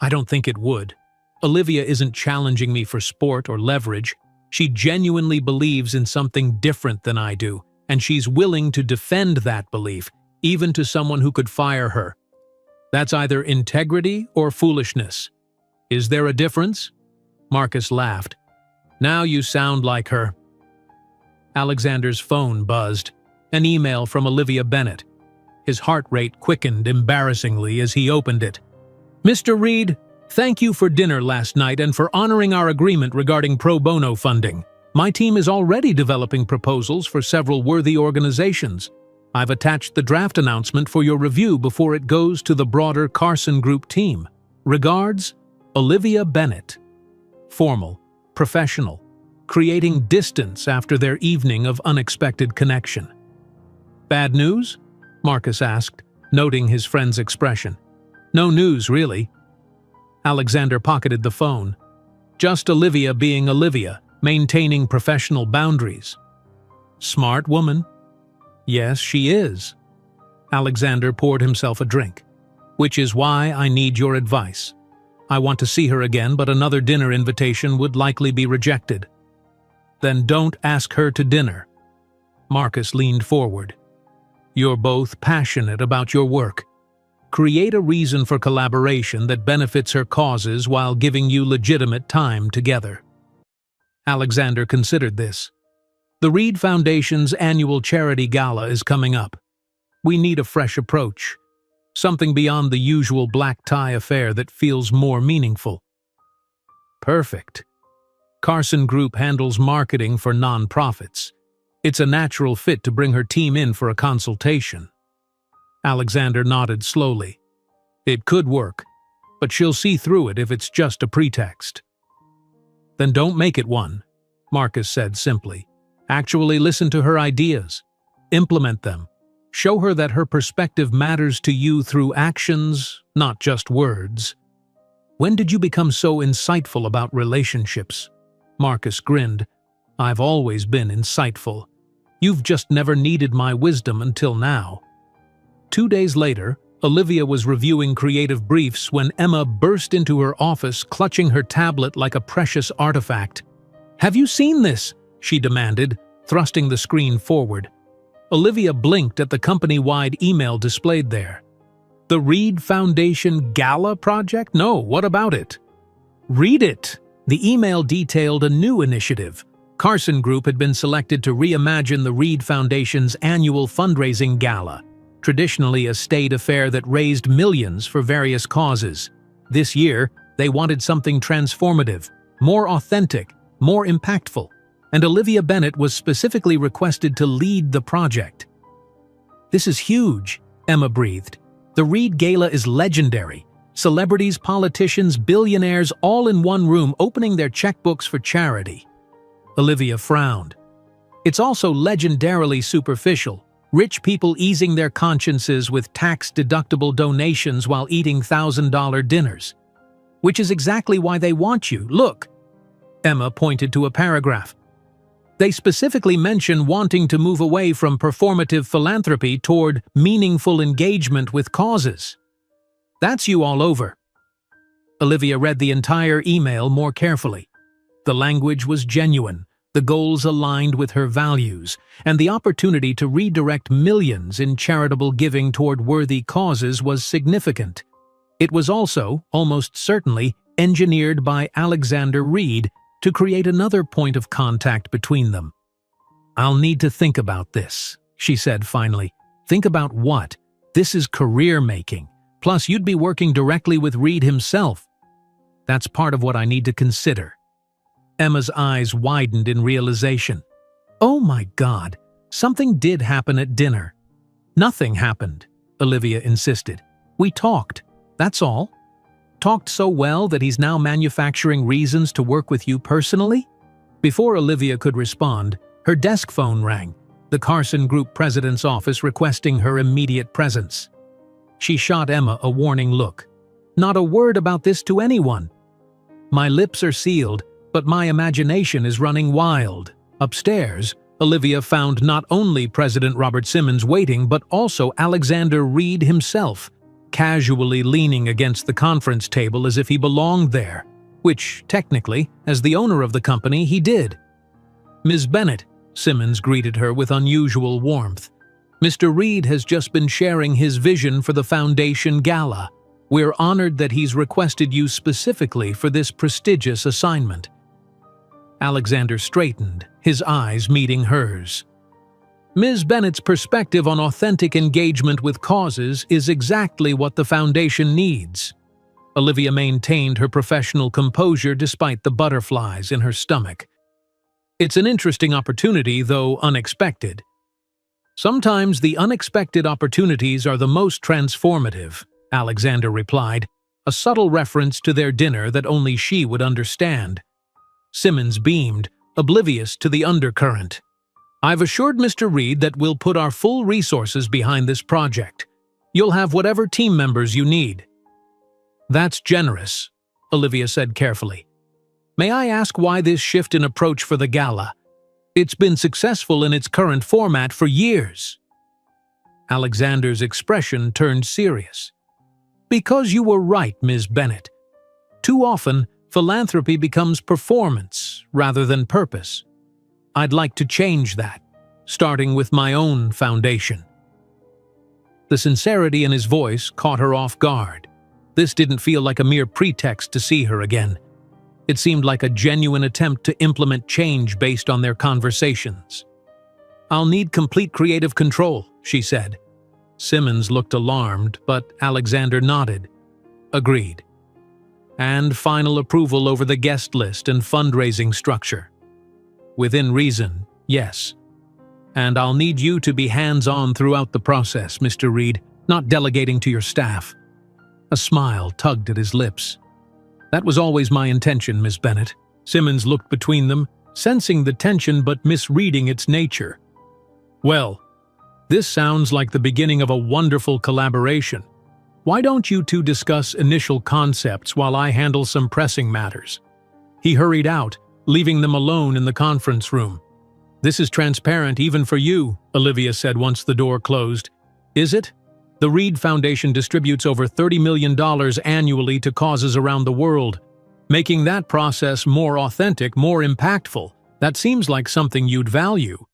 A: "I don't think it would. Olivia isn't challenging me for sport or leverage. She genuinely believes in something different than I do, and she's willing to defend that belief, even to someone who could fire her. That's either integrity or foolishness. Is there a difference?" Marcus laughed. "Now you sound like her." Alexander's phone buzzed. An email from Olivia Bennett. His heart rate quickened embarrassingly as he opened it. "Mr. Reed, thank you for dinner last night and for honoring our agreement regarding pro bono funding. My team is already developing proposals for several worthy organizations. I've attached the draft announcement for your review before it goes to the broader Carson Group team. Regards, Olivia Bennett." Formal, professional, creating distance after their evening of unexpected connection. "Bad news?" Marcus asked, noting his friend's expression. "No news, really." Alexander pocketed the phone. Just Olivia being Olivia, maintaining professional boundaries. Smart woman. Yes, she is. Alexander poured himself a drink. "Which is why I need your advice. I want to see her again, but another dinner invitation would likely be rejected." "Then don't ask her to dinner." Marcus leaned forward. "You're both passionate about your work. Create a reason for collaboration that benefits her causes while giving you legitimate time together." Alexander considered this. "The Reed Foundation's annual charity gala is coming up. We need a fresh approach. Something beyond the usual black tie affair that feels more meaningful." Perfect. Carson Group handles marketing for non-profits. It's a natural fit to bring her team in for a consultation. Alexander nodded slowly. "It could work, but she'll see through it if it's just a pretext." "Then don't make it one," Marcus said simply. "Actually listen to her ideas. Implement them. Show her that her perspective matters to you through actions, not just words." "When did you become so insightful about relationships?" Marcus grinned. "I've always been insightful. You've just never needed my wisdom until now." 2 days later, Olivia was reviewing creative briefs when Emma burst into her office clutching her tablet like a precious artifact. "Have you seen this?" she demanded, thrusting the screen forward. Olivia blinked at the company-wide email displayed there. "The Reed Foundation Gala project? No, what about it?" "Read it." The email detailed a new initiative. Carson Group had been selected to reimagine the Reed Foundation's annual fundraising gala, traditionally a state affair that raised millions for various causes. This year, they wanted something transformative, more authentic, more impactful, and Olivia Bennet was specifically requested to lead the project. "This is huge," Emma breathed. "The Reed Gala is legendary. Celebrities, politicians, billionaires all in one room opening their checkbooks for charity." Olivia frowned. "It's also legendarily superficial. Rich people easing their consciences with tax-deductible donations while eating $1,000 dinners. Which is exactly why they want you. Look." Emma pointed to a paragraph. "They specifically mention wanting to move away from performative philanthropy toward meaningful engagement with causes. That's you all over." Olivia read the entire email more carefully. The language was genuine, the goals aligned with her values, and the opportunity to redirect millions in charitable giving toward worthy causes was significant. It was also, almost certainly, engineered by Alexander Reed to create another point of contact between them. "I'll need to think about this," she said finally. "Think about what? This is career-making. Plus, you'd be working directly with Reed himself. That's part of what I need to consider." Emma's eyes widened in realization. "Oh my God, something did happen at dinner." "Nothing happened," Olivia insisted. "We talked, that's all." "Talked so well that he's now manufacturing reasons to work with you personally?" Before Olivia could respond, her desk phone rang, the Carson Group president's office requesting her immediate presence. She shot Emma a warning look. "Not a word about this to anyone." "My lips are sealed, but my imagination is running wild." Upstairs, Olivia found not only President Robert Simmons waiting but also Alexander Reed himself, casually leaning against the conference table as if he belonged there, which, technically, as the owner of the company, he did. "Ms. Bennet," Simmons greeted her with unusual warmth. "Mr. Reed has just been sharing his vision for the Foundation Gala. We're honored that he's requested you specifically for this prestigious assignment." Alexander straightened, his eyes meeting hers. "Ms. Bennet's perspective on authentic engagement with causes is exactly what the Foundation needs." Olivia maintained her professional composure despite the butterflies in her stomach. "It's an interesting opportunity, though unexpected." "Sometimes the unexpected opportunities are the most transformative," Alexander replied, a subtle reference to their dinner that only she would understand. Simmons beamed, oblivious to the undercurrent. "I've assured Mr. Reed that we'll put our full resources behind this project. You'll have whatever team members you need." "That's generous," Olivia said carefully. "May I ask why this shift in approach for the gala? It's been successful in its current format for years." Alexander's expression turned serious. "Because you were right, Ms. Bennet. Too often, philanthropy becomes performance rather than purpose. I'd like to change that, starting with my own foundation." The sincerity in his voice caught her off guard. This didn't feel like a mere pretext to see her again. It seemed like a genuine attempt to implement change based on their conversations. "I'll need complete creative control," she said. Simmons looked alarmed, but Alexander nodded. "Agreed. And final approval over the guest list and fundraising structure." "Within reason, yes. And I'll need you to be hands-on throughout the process, Mr. Reed, not delegating to your staff." A smile tugged at his lips. "That was always my intention, Miss Bennet." Simmons looked between them, sensing the tension but misreading its nature. "Well, this sounds like the beginning of a wonderful collaboration. Why don't you two discuss initial concepts while I handle some pressing matters?" He hurried out, leaving them alone in the conference room. "This is transparent even for you," Olivia said once the door closed. "Is it? The Reed Foundation distributes over $30 million annually to causes around the world. Making that process more authentic, more impactful, that seems like something you'd value.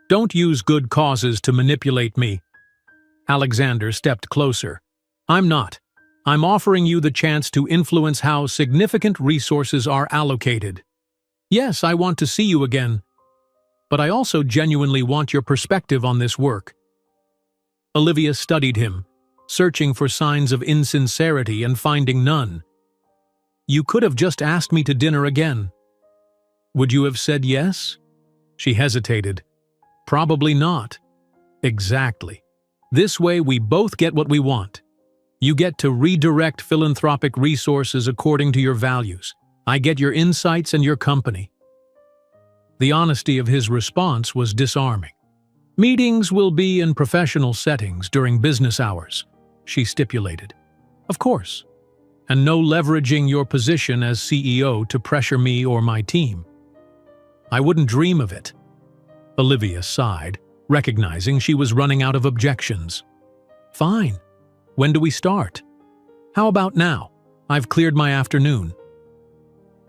A: Don't use good causes to manipulate me." Alexander stepped closer. "I'm not. I'm offering you the chance to influence how significant resources are allocated. Yes, I want to see you again, but I also genuinely want your perspective on this work." Olivia studied him, searching for signs of insincerity and finding none. "You could have just asked me to dinner again." "Would you have said yes?" She hesitated. "Probably not." "Exactly. This way we both get what we want. You get to redirect philanthropic resources according to your values. I get your insights and your company." The honesty of his response was disarming. "Meetings will be in professional settings during business hours," she stipulated. "Of course. And no leveraging your position as CEO to pressure me or my team." "I wouldn't dream of it." Olivia sighed, recognizing she was running out of objections. "Fine. When do we start?" "How about now? I've cleared my afternoon."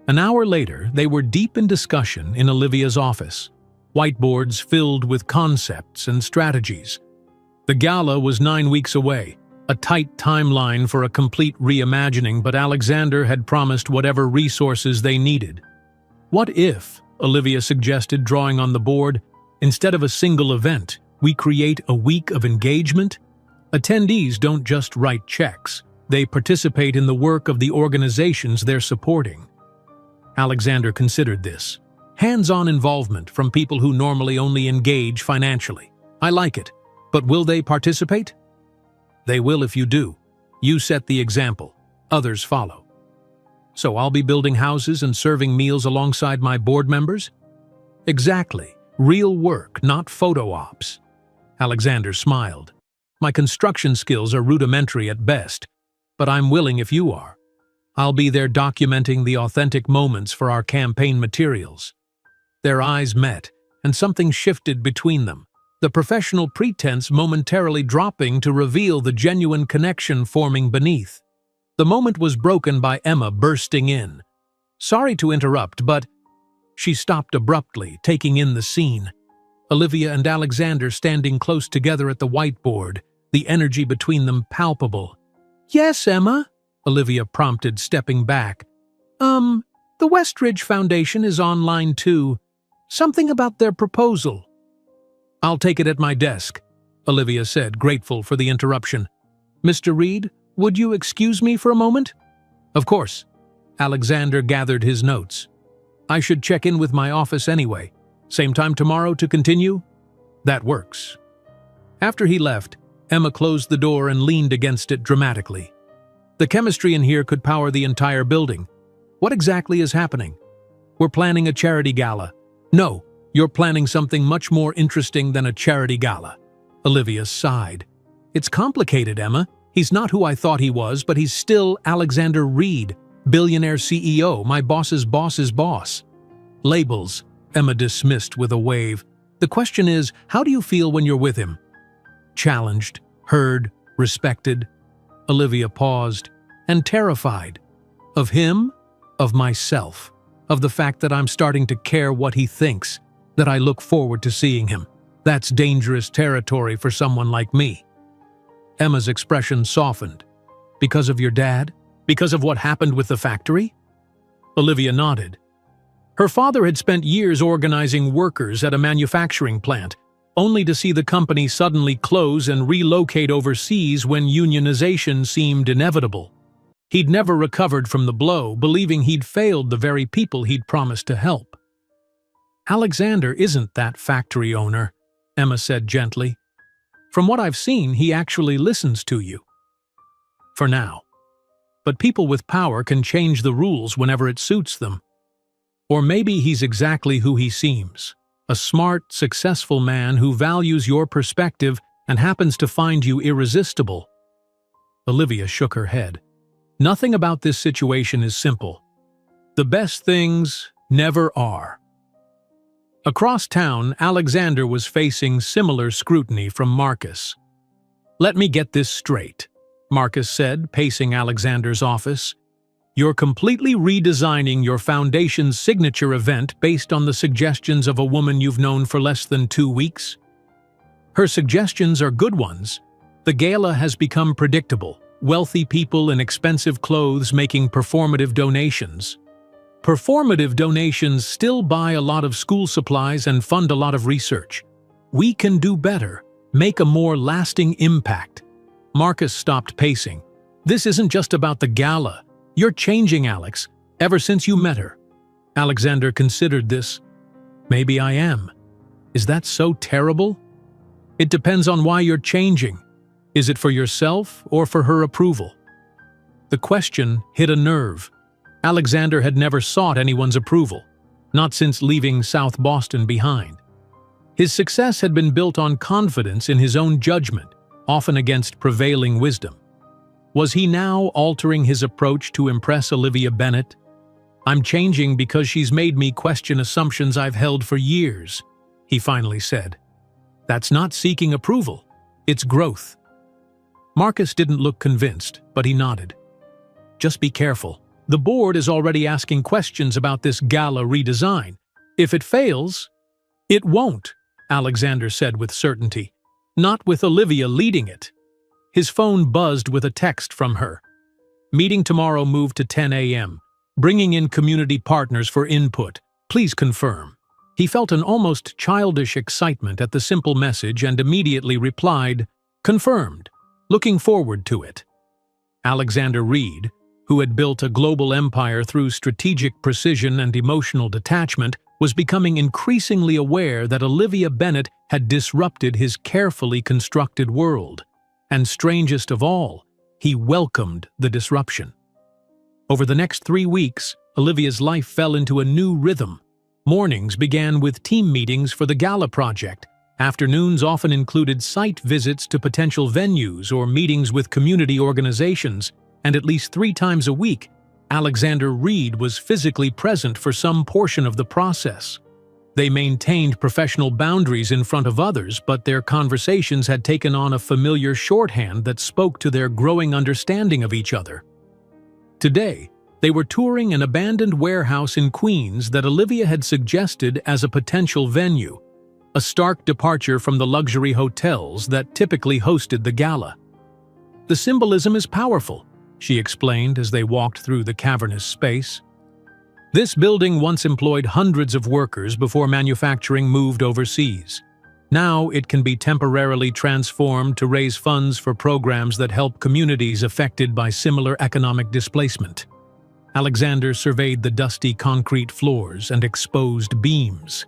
A: An hour later, they were deep in discussion in Olivia's office, whiteboards filled with concepts and strategies. The gala was 9 weeks away, a tight timeline for a complete reimagining, but Alexander had promised whatever resources they needed. "What if," Olivia suggested, drawing on the board, "instead of a single event, we create a week of engagement? Attendees don't just write checks, they participate in the work of the organizations they're supporting." Alexander considered this. Hands-on involvement from people who normally only engage financially. "I like it, but will they participate?" "They will if you do. You set the example. Others follow." "So I'll be building houses and serving meals alongside my board members?" "Exactly. Real work, not photo ops." Alexander smiled. "My construction skills are rudimentary at best, but I'm willing if you are. I'll be there documenting the authentic moments for our campaign materials." Their eyes met, and something shifted between them, the professional pretense momentarily dropping to reveal the genuine connection forming beneath. The moment was broken by Emma bursting in. "Sorry to interrupt, but—" She stopped abruptly, taking in the scene. Olivia and Alexander standing close together at the whiteboard, the energy between them palpable. "Yes, Emma?" Olivia prompted, stepping back. The Westridge Foundation is online too. Something about their proposal." "I'll take it at my desk," Olivia said, grateful for the interruption. "Mr. Reed, would you excuse me for a moment?" "Of course." Alexander gathered his notes. "I should check in with my office anyway. Same time tomorrow to continue?" "That works." After he left, Emma closed the door and leaned against it dramatically. "The chemistry in here could power the entire building. What exactly is happening?" "We're planning a charity gala." "No, you're planning something much more interesting than a charity gala." Olivia sighed. "It's complicated, Emma. He's not who I thought he was, but he's still Alexander Reed, billionaire CEO, my boss's boss's boss." "Labels," Emma dismissed with a wave. "The question is, how do you feel when you're with him?" "Challenged, heard, respected." Olivia paused, and terrified. Of him, of myself, of the fact that I'm starting to care what he thinks, that I look forward to seeing him. That's dangerous territory for someone like me. Emma's expression softened. "Because of your dad? Because of what happened with the factory?" Olivia nodded. Her father had spent years organizing workers at a manufacturing plant, only to see the company suddenly close and relocate overseas when unionization seemed inevitable. He'd never recovered from the blow, believing he'd failed the very people he'd promised to help. "Alexander isn't that factory owner," Emma said gently. "From what I've seen, he actually listens to you." "For now. But people with power can change the rules whenever it suits them. Or maybe he's exactly who he seems. A smart, successful man who values your perspective and happens to find you irresistible." Olivia shook her head. "Nothing about this situation is simple. The best things never are." Across town, Alexander was facing similar scrutiny from Marcus. "Let me get this straight," Marcus said, pacing Alexander's office. "You're completely redesigning your foundation's signature event based on the suggestions of a woman you've known for less than 2 weeks? Her suggestions are good ones. The gala has become predictable. Wealthy people in expensive clothes making performative donations. Performative donations still buy a lot of school supplies and fund a lot of research. We can do better. Make a more lasting impact. Marcus stopped pacing. This isn't just about the gala. You're changing, Alex, ever since you met her. Alexander considered this. Maybe I am. Is that so terrible? It depends on why you're changing. Is it for yourself or for her approval? The question hit a nerve. Alexander had never sought anyone's approval, not since leaving South Boston behind. His success had been built on confidence in his own judgment, often against prevailing wisdom. Was he now altering his approach to impress Olivia Bennet? I'm changing because she's made me question assumptions I've held for years, he finally said. That's not seeking approval, it's growth. Marcus didn't look convinced, but he nodded. Just be careful. The board is already asking questions about this gala redesign. If it fails, it won't, Alexander said with certainty. Not with Olivia leading it. His phone buzzed with a text from her. Meeting tomorrow moved to 10 a.m. Bringing in community partners for input. Please confirm. He felt an almost childish excitement at the simple message and immediately replied, confirmed, looking forward to it. Alexander Reed, who had built a global empire through strategic precision and emotional detachment, was becoming increasingly aware that Olivia Bennet had disrupted his carefully constructed world. And strangest of all, he welcomed the disruption. Over the next 3 weeks, Olivia's life fell into a new rhythm. Mornings began with team meetings for the gala project. Afternoons often included site visits to potential venues or meetings with community organizations, and at least 3 times a week, Alexander Reed was physically present for some portion of the process. They maintained professional boundaries in front of others, but their conversations had taken on a familiar shorthand that spoke to their growing understanding of each other. Today, they were touring an abandoned warehouse in Queens that Olivia had suggested as a potential venue, a stark departure from the luxury hotels that typically hosted the gala. The symbolism is powerful, she explained as they walked through the cavernous space. This building once employed hundreds of workers before manufacturing moved overseas. Now it can be temporarily transformed to raise funds for programs that help communities affected by similar economic displacement. Alexander surveyed the dusty concrete floors and exposed beams.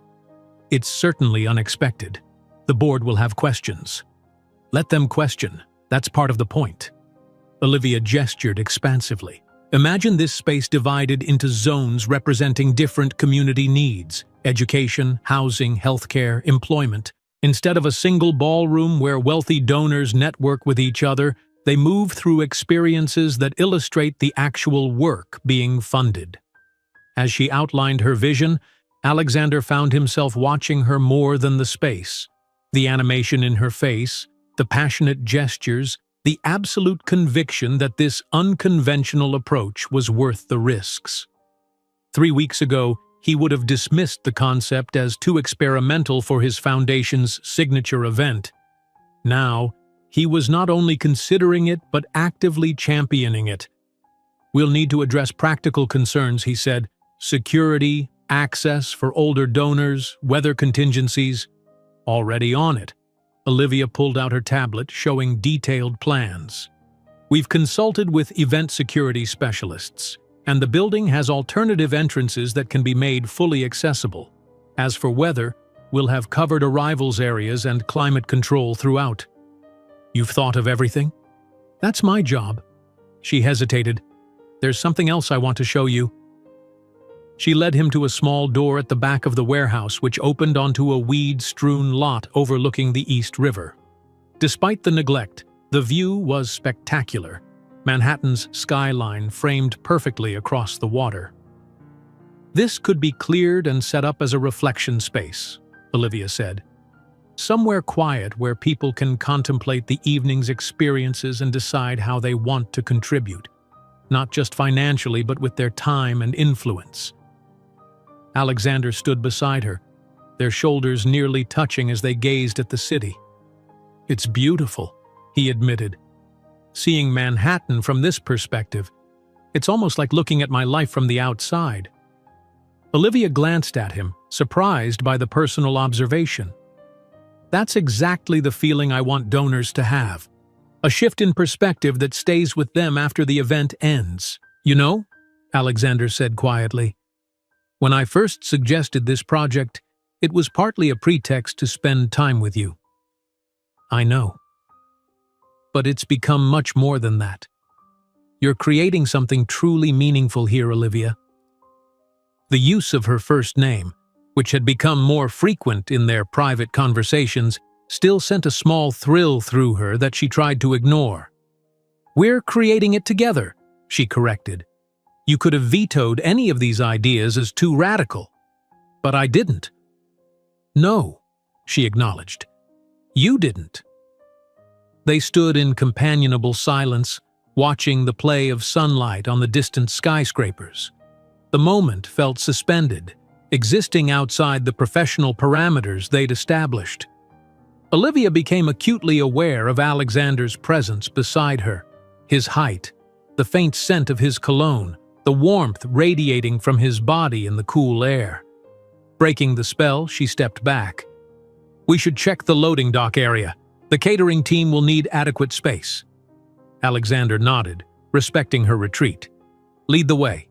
A: It's certainly unexpected. The board will have questions. Let them question. That's part of the point. Olivia gestured expansively. Imagine this space divided into zones representing different community needs: education, housing, healthcare, employment. Instead of a single ballroom where wealthy donors network with each other, they move through experiences that illustrate the actual work being funded. As she outlined her vision, Alexander found himself watching her more than the space. The animation in her face, the passionate gestures, the absolute conviction that this unconventional approach was worth the risks. 3 weeks ago, he would have dismissed the concept as too experimental for his foundation's signature event. Now, he was not only considering it but actively championing it. We'll need to address practical concerns, he said. Security, access for older donors, weather contingencies. Already on it. Olivia pulled out her tablet showing detailed plans. We've consulted with event security specialists, and the building has alternative entrances that can be made fully accessible. As for weather, we'll have covered arrivals areas and climate control throughout. You've thought of everything? That's my job. She hesitated. There's something else I want to show you. She led him to a small door at the back of the warehouse which opened onto a weed-strewn lot overlooking the East River. Despite the neglect, the view was spectacular. Manhattan's skyline framed perfectly across the water. This could be cleared and set up as a reflection space, Olivia said. Somewhere quiet where people can contemplate the evening's experiences and decide how they want to contribute, not just financially but with their time and influence. Alexander stood beside her, their shoulders nearly touching as they gazed at the city. It's beautiful, he admitted. Seeing Manhattan from this perspective, it's almost like looking at my life from the outside. Olivia glanced at him, surprised by the personal observation. That's exactly the feeling I want donors to have. A shift in perspective that stays with them after the event ends. You know, Alexander said quietly, when I first suggested this project, it was partly a pretext to spend time with you. I know. But it's become much more than that. You're creating something truly meaningful here, Olivia. The use of her first name, which had become more frequent in their private conversations, still sent a small thrill through her that she tried to ignore. We're creating it together, she corrected. You could have vetoed any of these ideas as too radical. But I didn't. No, she acknowledged. You didn't. They stood in companionable silence, watching the play of sunlight on the distant skyscrapers. The moment felt suspended, existing outside the professional parameters they'd established. Olivia became acutely aware of Alexander's presence beside her, his height, the faint scent of his cologne, the warmth radiating from his body in the cool air. Breaking the spell, she stepped back. We should check the loading dock area. The catering team will need adequate space. Alexander nodded, respecting her retreat. Lead the way.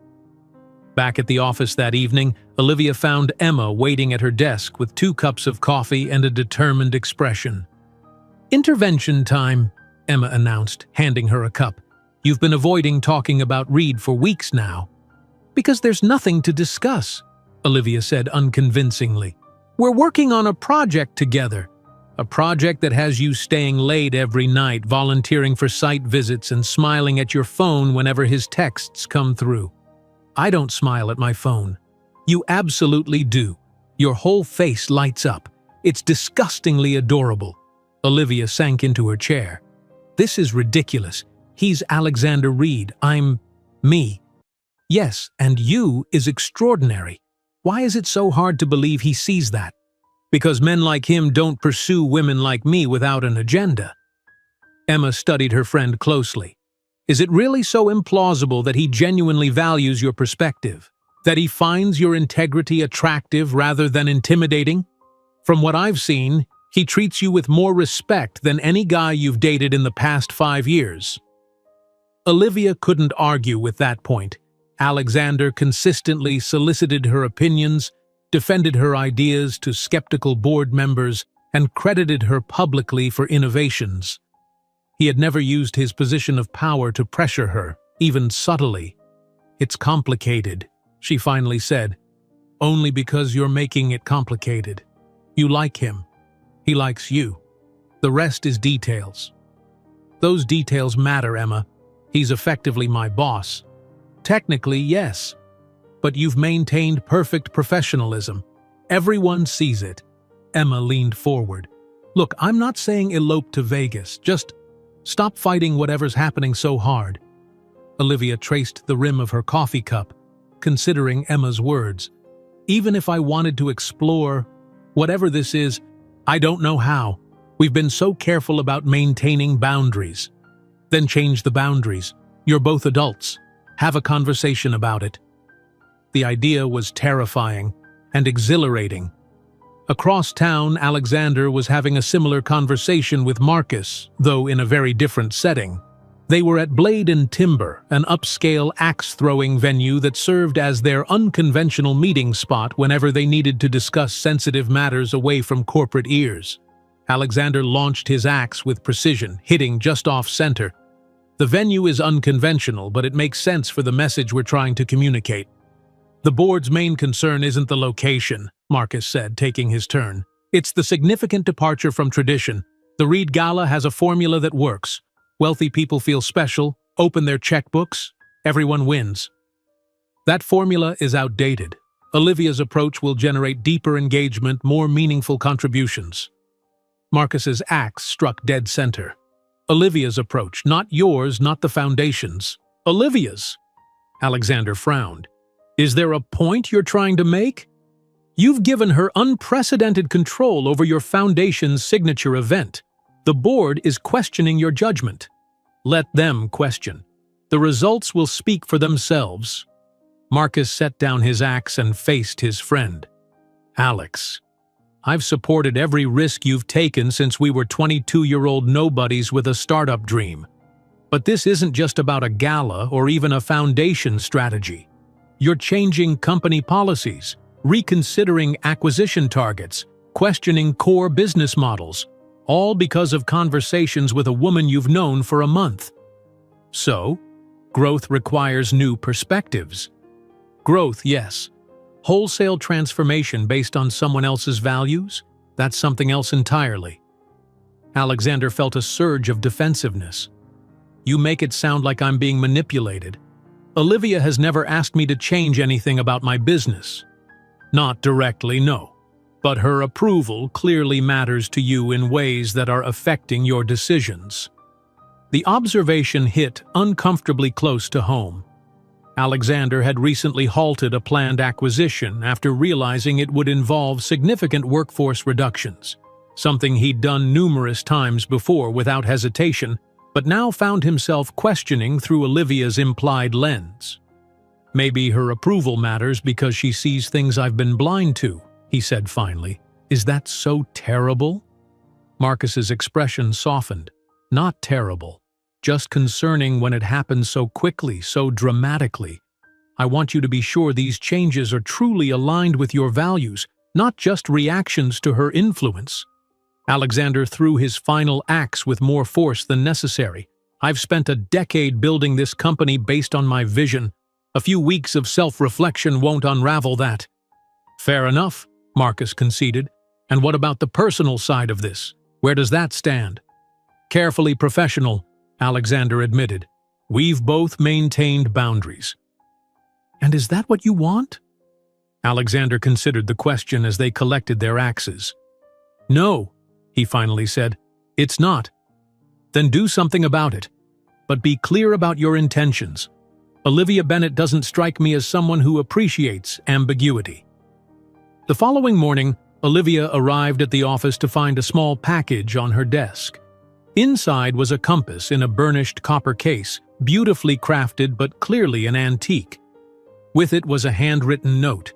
A: Back at the office that evening, Olivia found Emma waiting at her desk with 2 cups of coffee and a determined expression. Intervention time, Emma announced, handing her a cup. You've been avoiding talking about Reed for weeks now. Because there's nothing to discuss, Olivia said unconvincingly. We're working on a project together. A project that has you staying late every night, volunteering for site visits and smiling at your phone whenever his texts come through. I don't smile at my phone. You absolutely do. Your whole face lights up. It's disgustingly adorable. Olivia sank into her chair. This is ridiculous. He's Alexander Reed. I'm me. Yes, and you is extraordinary. Why is it so hard to believe he sees that? Because men like him don't pursue women like me without an agenda. Emma studied her friend closely. Is it really so implausible that he genuinely values your perspective? That he finds your integrity attractive rather than intimidating? From what I've seen, he treats you with more respect than any guy you've dated in the past 5 years. Olivia couldn't argue with that point. Alexander consistently solicited her opinions, defended her ideas to skeptical board members, and credited her publicly for innovations. He had never used his position of power to pressure her, even subtly. It's complicated, she finally said. Only because you're making it complicated. You like him. He likes you. The rest is details. Those details matter, Emma. He's effectively my boss. Technically, yes. But you've maintained perfect professionalism. Everyone sees it. Emma leaned forward. Look, I'm not saying elope to Vegas. Just stop fighting whatever's happening so hard. Olivia traced the rim of her coffee cup, considering Emma's words. Even if I wanted to explore whatever this is, I don't know how. We've been so careful about maintaining boundaries. Then change the boundaries. You're both adults. Have a conversation about it. The idea was terrifying and exhilarating. Across town, Alexander was having a similar conversation with Marcus, though in a very different setting. They were at Blade and Timber, an upscale axe-throwing venue that served as their unconventional meeting spot whenever they needed to discuss sensitive matters away from corporate ears. Alexander launched his axe with precision, hitting just off-center. The venue is unconventional, but it makes sense for the message we're trying to communicate. The board's main concern isn't the location, Marcus said, taking his turn. It's the significant departure from tradition. The Reed Gala has a formula that works. Wealthy people feel special, open their checkbooks, everyone wins. That formula is outdated. Olivia's approach will generate deeper engagement, more meaningful contributions. Marcus's axe struck dead center. Olivia's approach, not yours, not the foundation's. Olivia's. Alexander frowned. Is there a point you're trying to make? You've given her unprecedented control over your foundation's signature event. The board is questioning your judgment. Let them question. The results will speak for themselves. Marcus set down his axe and faced his friend. Alex, I've supported every risk you've taken since we were 22-year-old nobodies with a startup dream. But this isn't just about a gala or even a foundation strategy. You're changing company policies, reconsidering acquisition targets, questioning core business models, all because of conversations with a woman you've known for a month. So, growth requires new perspectives. Growth, yes. Wholesale transformation based on someone else's values? That's something else entirely. Alexander felt a surge of defensiveness. You make it sound like I'm being manipulated. Olivia has never asked me to change anything about my business. Not directly, no. But her approval clearly matters to you in ways that are affecting your decisions. The observation hit uncomfortably close to home. Alexander had recently halted a planned acquisition after realizing it would involve significant workforce reductions, something he'd done numerous times before without hesitation, but now found himself questioning through Olivia's implied lens. Maybe her approval matters because she sees things I've been blind to, he said finally. Is that so terrible? Marcus's expression softened. Not terrible. Just concerning when it happens so quickly, so dramatically. I want you to be sure these changes are truly aligned with your values, not just reactions to her influence. Alexander threw his final axe with more force than necessary. I've spent a decade building this company based on my vision. A few weeks of self-reflection won't unravel that. Fair enough, Marcus conceded. And what about the personal side of this? Where does that stand? Carefully professional, Alexander admitted. We've both maintained boundaries. And is that what you want? Alexander considered the question as they collected their axes. No, he finally said. It's not. Then do something about it. But be clear about your intentions. Olivia Bennett doesn't strike me as someone who appreciates ambiguity. The following morning, Olivia arrived at the office to find a small package on her desk. Inside was a compass in a burnished copper case, beautifully crafted but clearly an antique. With it was a handwritten note.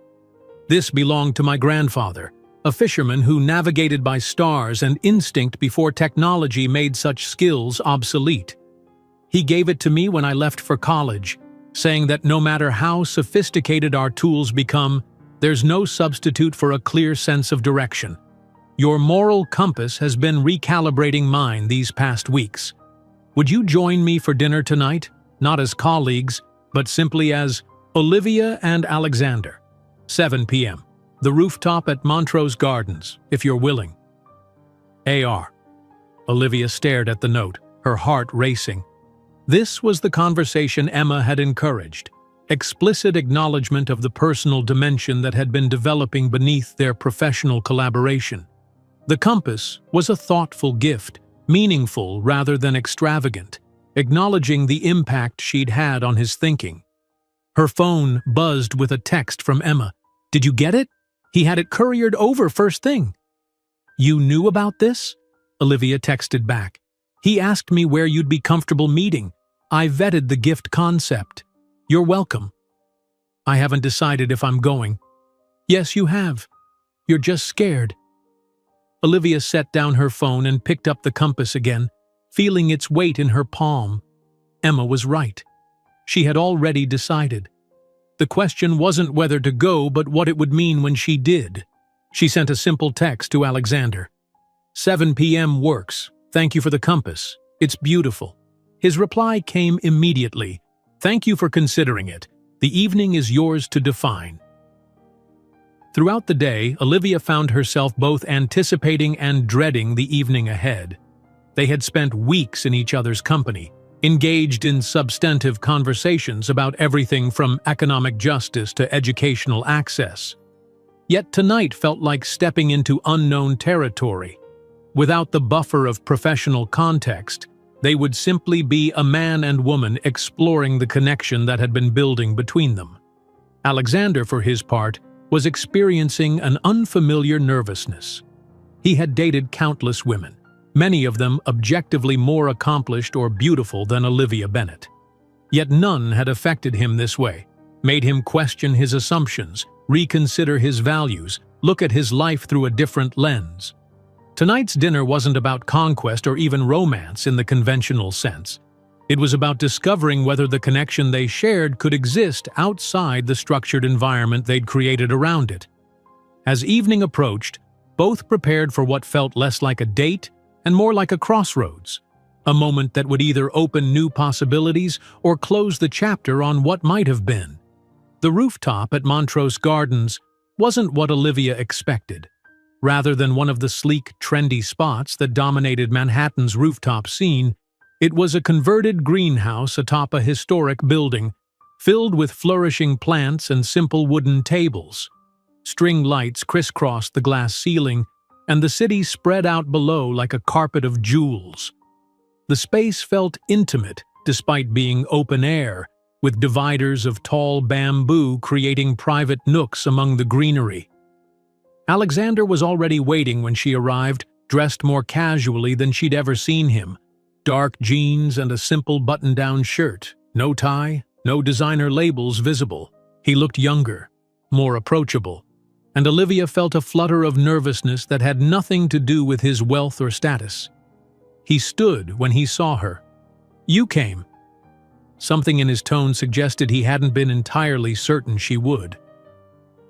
A: This belonged to my grandfather, a fisherman who navigated by stars and instinct before technology made such skills obsolete. He gave it to me when I left for college, saying that no matter how sophisticated our tools become, there's no substitute for a clear sense of direction. Your moral compass has been recalibrating mine these past weeks. Would you join me for dinner tonight? Not as colleagues, but simply as Olivia and Alexander. 7 p.m. The rooftop at Montrose Gardens, if you're willing. A.R. Olivia stared at the note, her heart racing. This was the conversation Emma had encouraged. Explicit acknowledgement of the personal dimension that had been developing beneath their professional collaboration. The compass was a thoughtful gift, meaningful rather than extravagant, acknowledging the impact she'd had on his thinking. Her phone buzzed with a text from Emma. Did you get it? He had it couriered over first thing. You knew about this? Olivia texted back. He asked me where you'd be comfortable meeting. I vetted the gift concept. You're welcome. I haven't decided if I'm going. Yes, you have. You're just scared. Olivia set down her phone and picked up the compass again, feeling its weight in her palm. Emma was right. She had already decided. The question wasn't whether to go, but what it would mean when she did. She sent a simple text to Alexander. 7 p.m. works. Thank you for the compass. It's beautiful. His reply came immediately. Thank you for considering it. The evening is yours to define. Throughout the day, Olivia found herself both anticipating and dreading the evening ahead. They had spent weeks in each other's company, engaged in substantive conversations about everything from economic justice to educational access. Yet tonight felt like stepping into unknown territory. Without the buffer of professional context, they would simply be a man and woman exploring the connection that had been building between them. Alexander, for his part, was experiencing an unfamiliar nervousness. He had dated countless women, many of them objectively more accomplished or beautiful than Olivia Bennett. Yet none had affected him this way, made him question his assumptions, reconsider his values, look at his life through a different lens. Tonight's dinner wasn't about conquest or even romance in the conventional sense. It was about discovering whether the connection they shared could exist outside the structured environment they'd created around it. As evening approached, both prepared for what felt less like a date and more like a crossroads, a moment that would either open new possibilities or close the chapter on what might have been. The rooftop at Montrose Gardens wasn't what Olivia expected. Rather than one of the sleek, trendy spots that dominated Manhattan's rooftop scene, it was a converted greenhouse atop a historic building, filled with flourishing plants and simple wooden tables. String lights crisscrossed the glass ceiling, and the city spread out below like a carpet of jewels. The space felt intimate despite being open air, with dividers of tall bamboo creating private nooks among the greenery. Alexander was already waiting when she arrived, dressed more casually than she'd ever seen him. Dark jeans and a simple button-down shirt, no tie, no designer labels visible. He looked younger, more approachable, and Olivia felt a flutter of nervousness that had nothing to do with his wealth or status. He stood when he saw her. "You came." Something in his tone suggested he hadn't been entirely certain she would.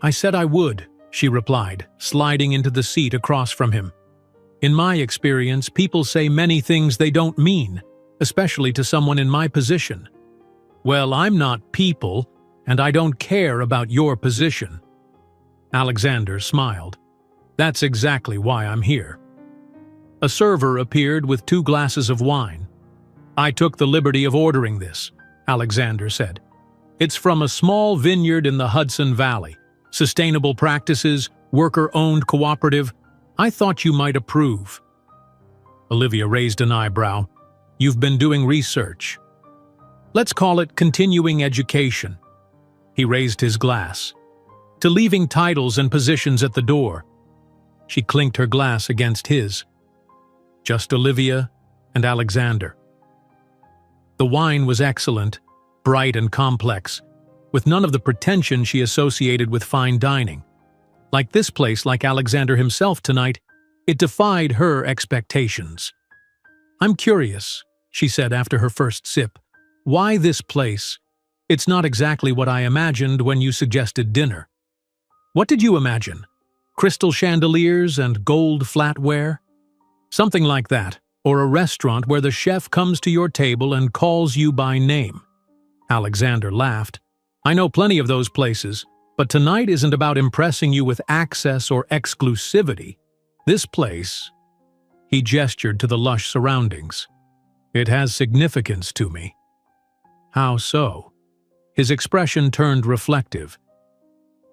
A: "I said I would," she replied, sliding into the seat across from him. "In my experience, people say many things they don't mean, especially to someone in my position." "Well, I'm not people, and I don't care about your position." Alexander smiled. "That's exactly why I'm here." A server appeared with 2 glasses of wine. "I took the liberty of ordering this," Alexander said. "It's from a small vineyard in the Hudson Valley. Sustainable practices, worker-owned cooperative. I thought you might approve." Olivia raised an eyebrow. "You've been doing research." "Let's call it continuing education." He raised his glass. "To leaving titles and positions at the door." She clinked her glass against his. Just Olivia and Alexander. The wine was excellent, bright and complex, with none of the pretension she associated with fine dining. Like this place, like Alexander himself tonight, it defied her expectations. "I'm curious," she said after her first sip. "Why this place? It's not exactly what I imagined when you suggested dinner." "What did you imagine? Crystal chandeliers and gold flatware?" "Something like that, or a restaurant where the chef comes to your table and calls you by name." Alexander laughed. "I know plenty of those places, but tonight isn't about impressing you with access or exclusivity. This place," he gestured to the lush surroundings, "it has significance to me." "How so?" His expression turned reflective.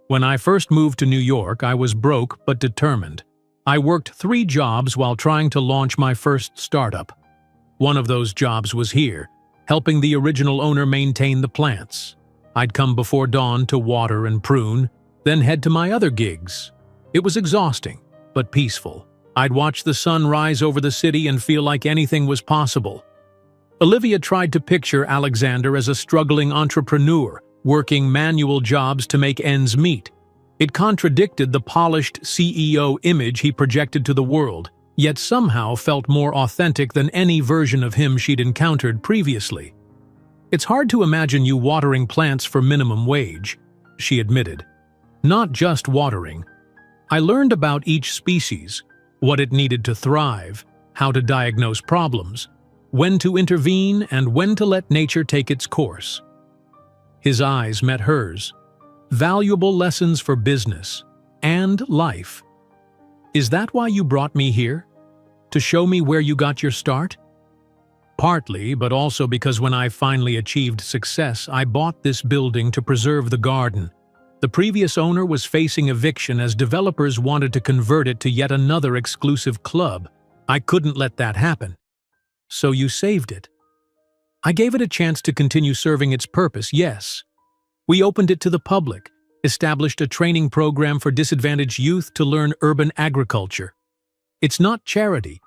A: "When I first moved to New York, I was broke but determined. I worked 3 jobs while trying to launch my first startup. One of those jobs was here, helping the original owner maintain the plants. I'd come before dawn to water and prune, then head to my other gigs. It was exhausting, but peaceful. I'd watch the sun rise over the city and feel like anything was possible." Olivia tried to picture Alexander as a struggling entrepreneur, working manual jobs to make ends meet. It contradicted the polished CEO image he projected to the world, yet somehow felt more authentic than any version of him she'd encountered previously. "It's hard to imagine you watering plants for minimum wage," she admitted. "Not just watering. I learned about each species, what it needed to thrive, how to diagnose problems, when to intervene and when to let nature take its course." His eyes met hers. "Valuable lessons for business and life. Is that why you brought me here? To show me where you got your start?" "Partly, but also because when I finally achieved success, I bought this building to preserve the garden. The previous owner was facing eviction as developers wanted to convert it to yet another exclusive club. I couldn't let that happen." "So you saved it?" "I gave it a chance to continue serving its purpose, yes. We opened it to the public, established a training program for disadvantaged youth to learn urban agriculture. It's not charity.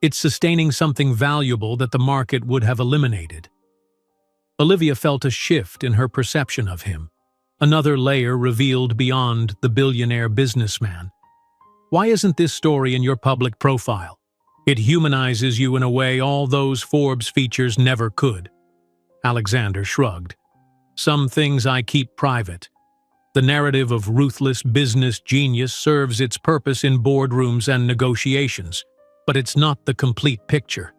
A: It's sustaining something valuable that the market would have eliminated." Olivia felt a shift in her perception of him, Another layer revealed beyond the billionaire businessman. Why isn't this story in your public profile? It humanizes you in a way all those Forbes features never could. Alexander shrugged. Some things I keep private. The narrative of ruthless business genius serves its purpose in boardrooms and negotiations, but it's not the complete picture.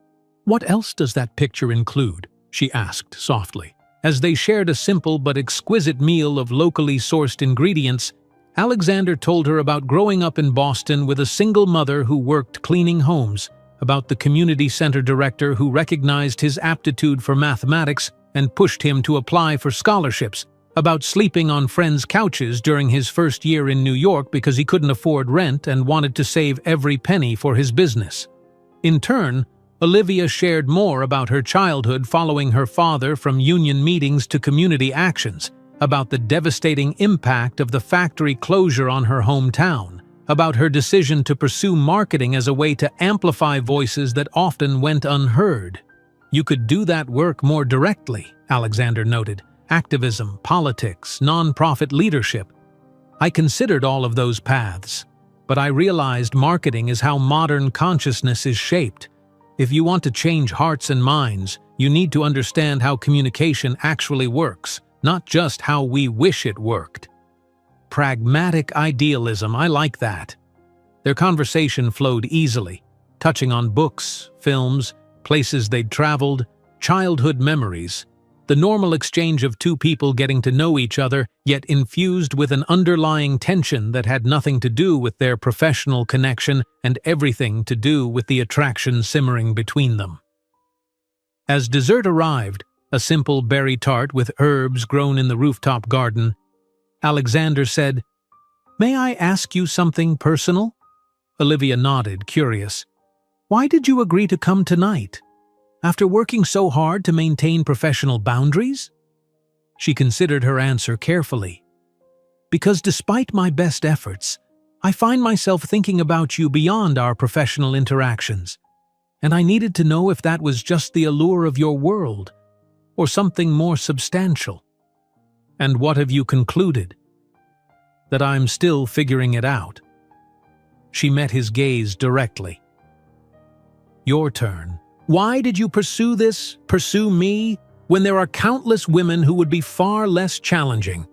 A: What else does that picture include? She asked softly. As they shared a simple but exquisite meal of locally sourced ingredients, Alexander told her about growing up in Boston with a single mother who worked cleaning homes, about the community center director who recognized his aptitude for mathematics and pushed him to apply for scholarships, about sleeping on friends' couches during his first year in New York because he couldn't afford rent and wanted to save every penny for his business. In turn, Olivia shared more about her childhood following her father from union meetings to community actions, about the devastating impact of the factory closure on her hometown, about her decision to pursue marketing as a way to amplify voices that often went unheard. You could do that work more directly, Alexander noted. Activism, politics, nonprofit leadership. I considered all of those paths, but I realized marketing is how modern consciousness is shaped. If you want to change hearts and minds, you need to understand how communication actually works, not just how we wish it worked. Pragmatic idealism, I like that. Their conversation flowed easily, touching on books, films, places they'd traveled, childhood memories. The normal exchange of two people getting to know each other, yet infused with an underlying tension that had nothing to do with their professional connection and everything to do with the attraction simmering between them. As dessert arrived, a simple berry tart with herbs grown in the rooftop garden, Alexander said, "May I ask you something personal?" Olivia nodded, curious. "Why did you agree to come tonight? After working so hard to maintain professional boundaries?" She considered her answer carefully. "Because despite my best efforts, I find myself thinking about you beyond our professional interactions, and I needed to know if that was just the allure of your world, or something more substantial." "And what have you concluded?" "That I'm still figuring it out." She met his gaze directly. "Your turn. Why did you pursue me, when there are countless women who would be far less challenging?"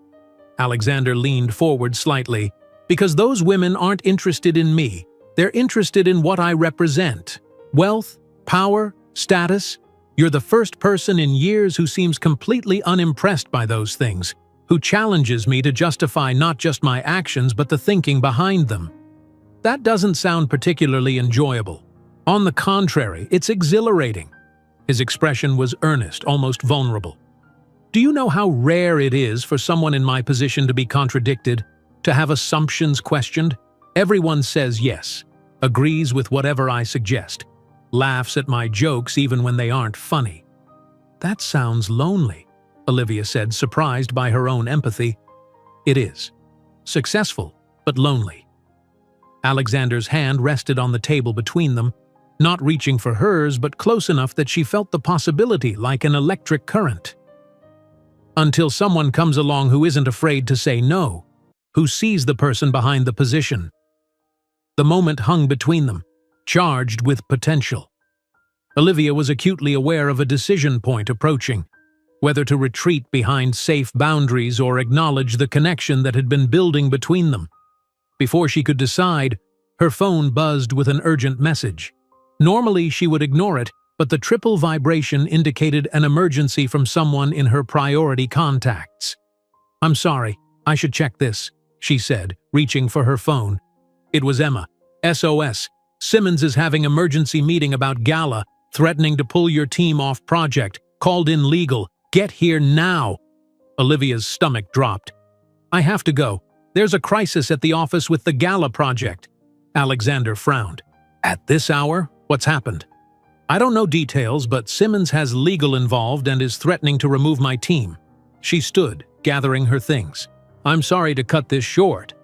A: Alexander leaned forward slightly. "Because those women aren't interested in me. They're interested in what I represent. Wealth, power, status. You're the first person in years who seems completely unimpressed by those things, who challenges me to justify not just my actions but the thinking behind them. That doesn't sound particularly enjoyable. On the contrary, it's exhilarating." His expression was earnest, almost vulnerable. "Do you know how rare it is for someone in my position to be contradicted, to have assumptions questioned? Everyone says yes, agrees with whatever I suggest, laughs at my jokes even when they aren't funny." "That sounds lonely," Olivia said, surprised by her own empathy. "It is. Successful, but lonely." Alexander's hand rested on the table between them, not reaching for hers but close enough that she felt the possibility like an electric current. "Until someone comes along who isn't afraid to say no, who sees the person behind the position." The moment hung between them, charged with potential. Olivia was acutely aware of a decision point approaching, whether to retreat behind safe boundaries or acknowledge the connection that had been building between them. Before she could decide, her phone buzzed with an urgent message. Normally, she would ignore it, but the triple vibration indicated an emergency from someone in her priority contacts. "I'm sorry, I should check this," she said, reaching for her phone. It was Emma. "SOS. Simmons is having emergency meeting about gala, threatening to pull your team off project, called in legal. Get here now." Olivia's stomach dropped. "I have to go. There's a crisis at the office with the gala project." Alexander frowned. "At this hour? What's happened?" "I don't know details, but Simmons has legal involved and is threatening to remove my team." She stood, gathering her things. "I'm sorry to cut this short."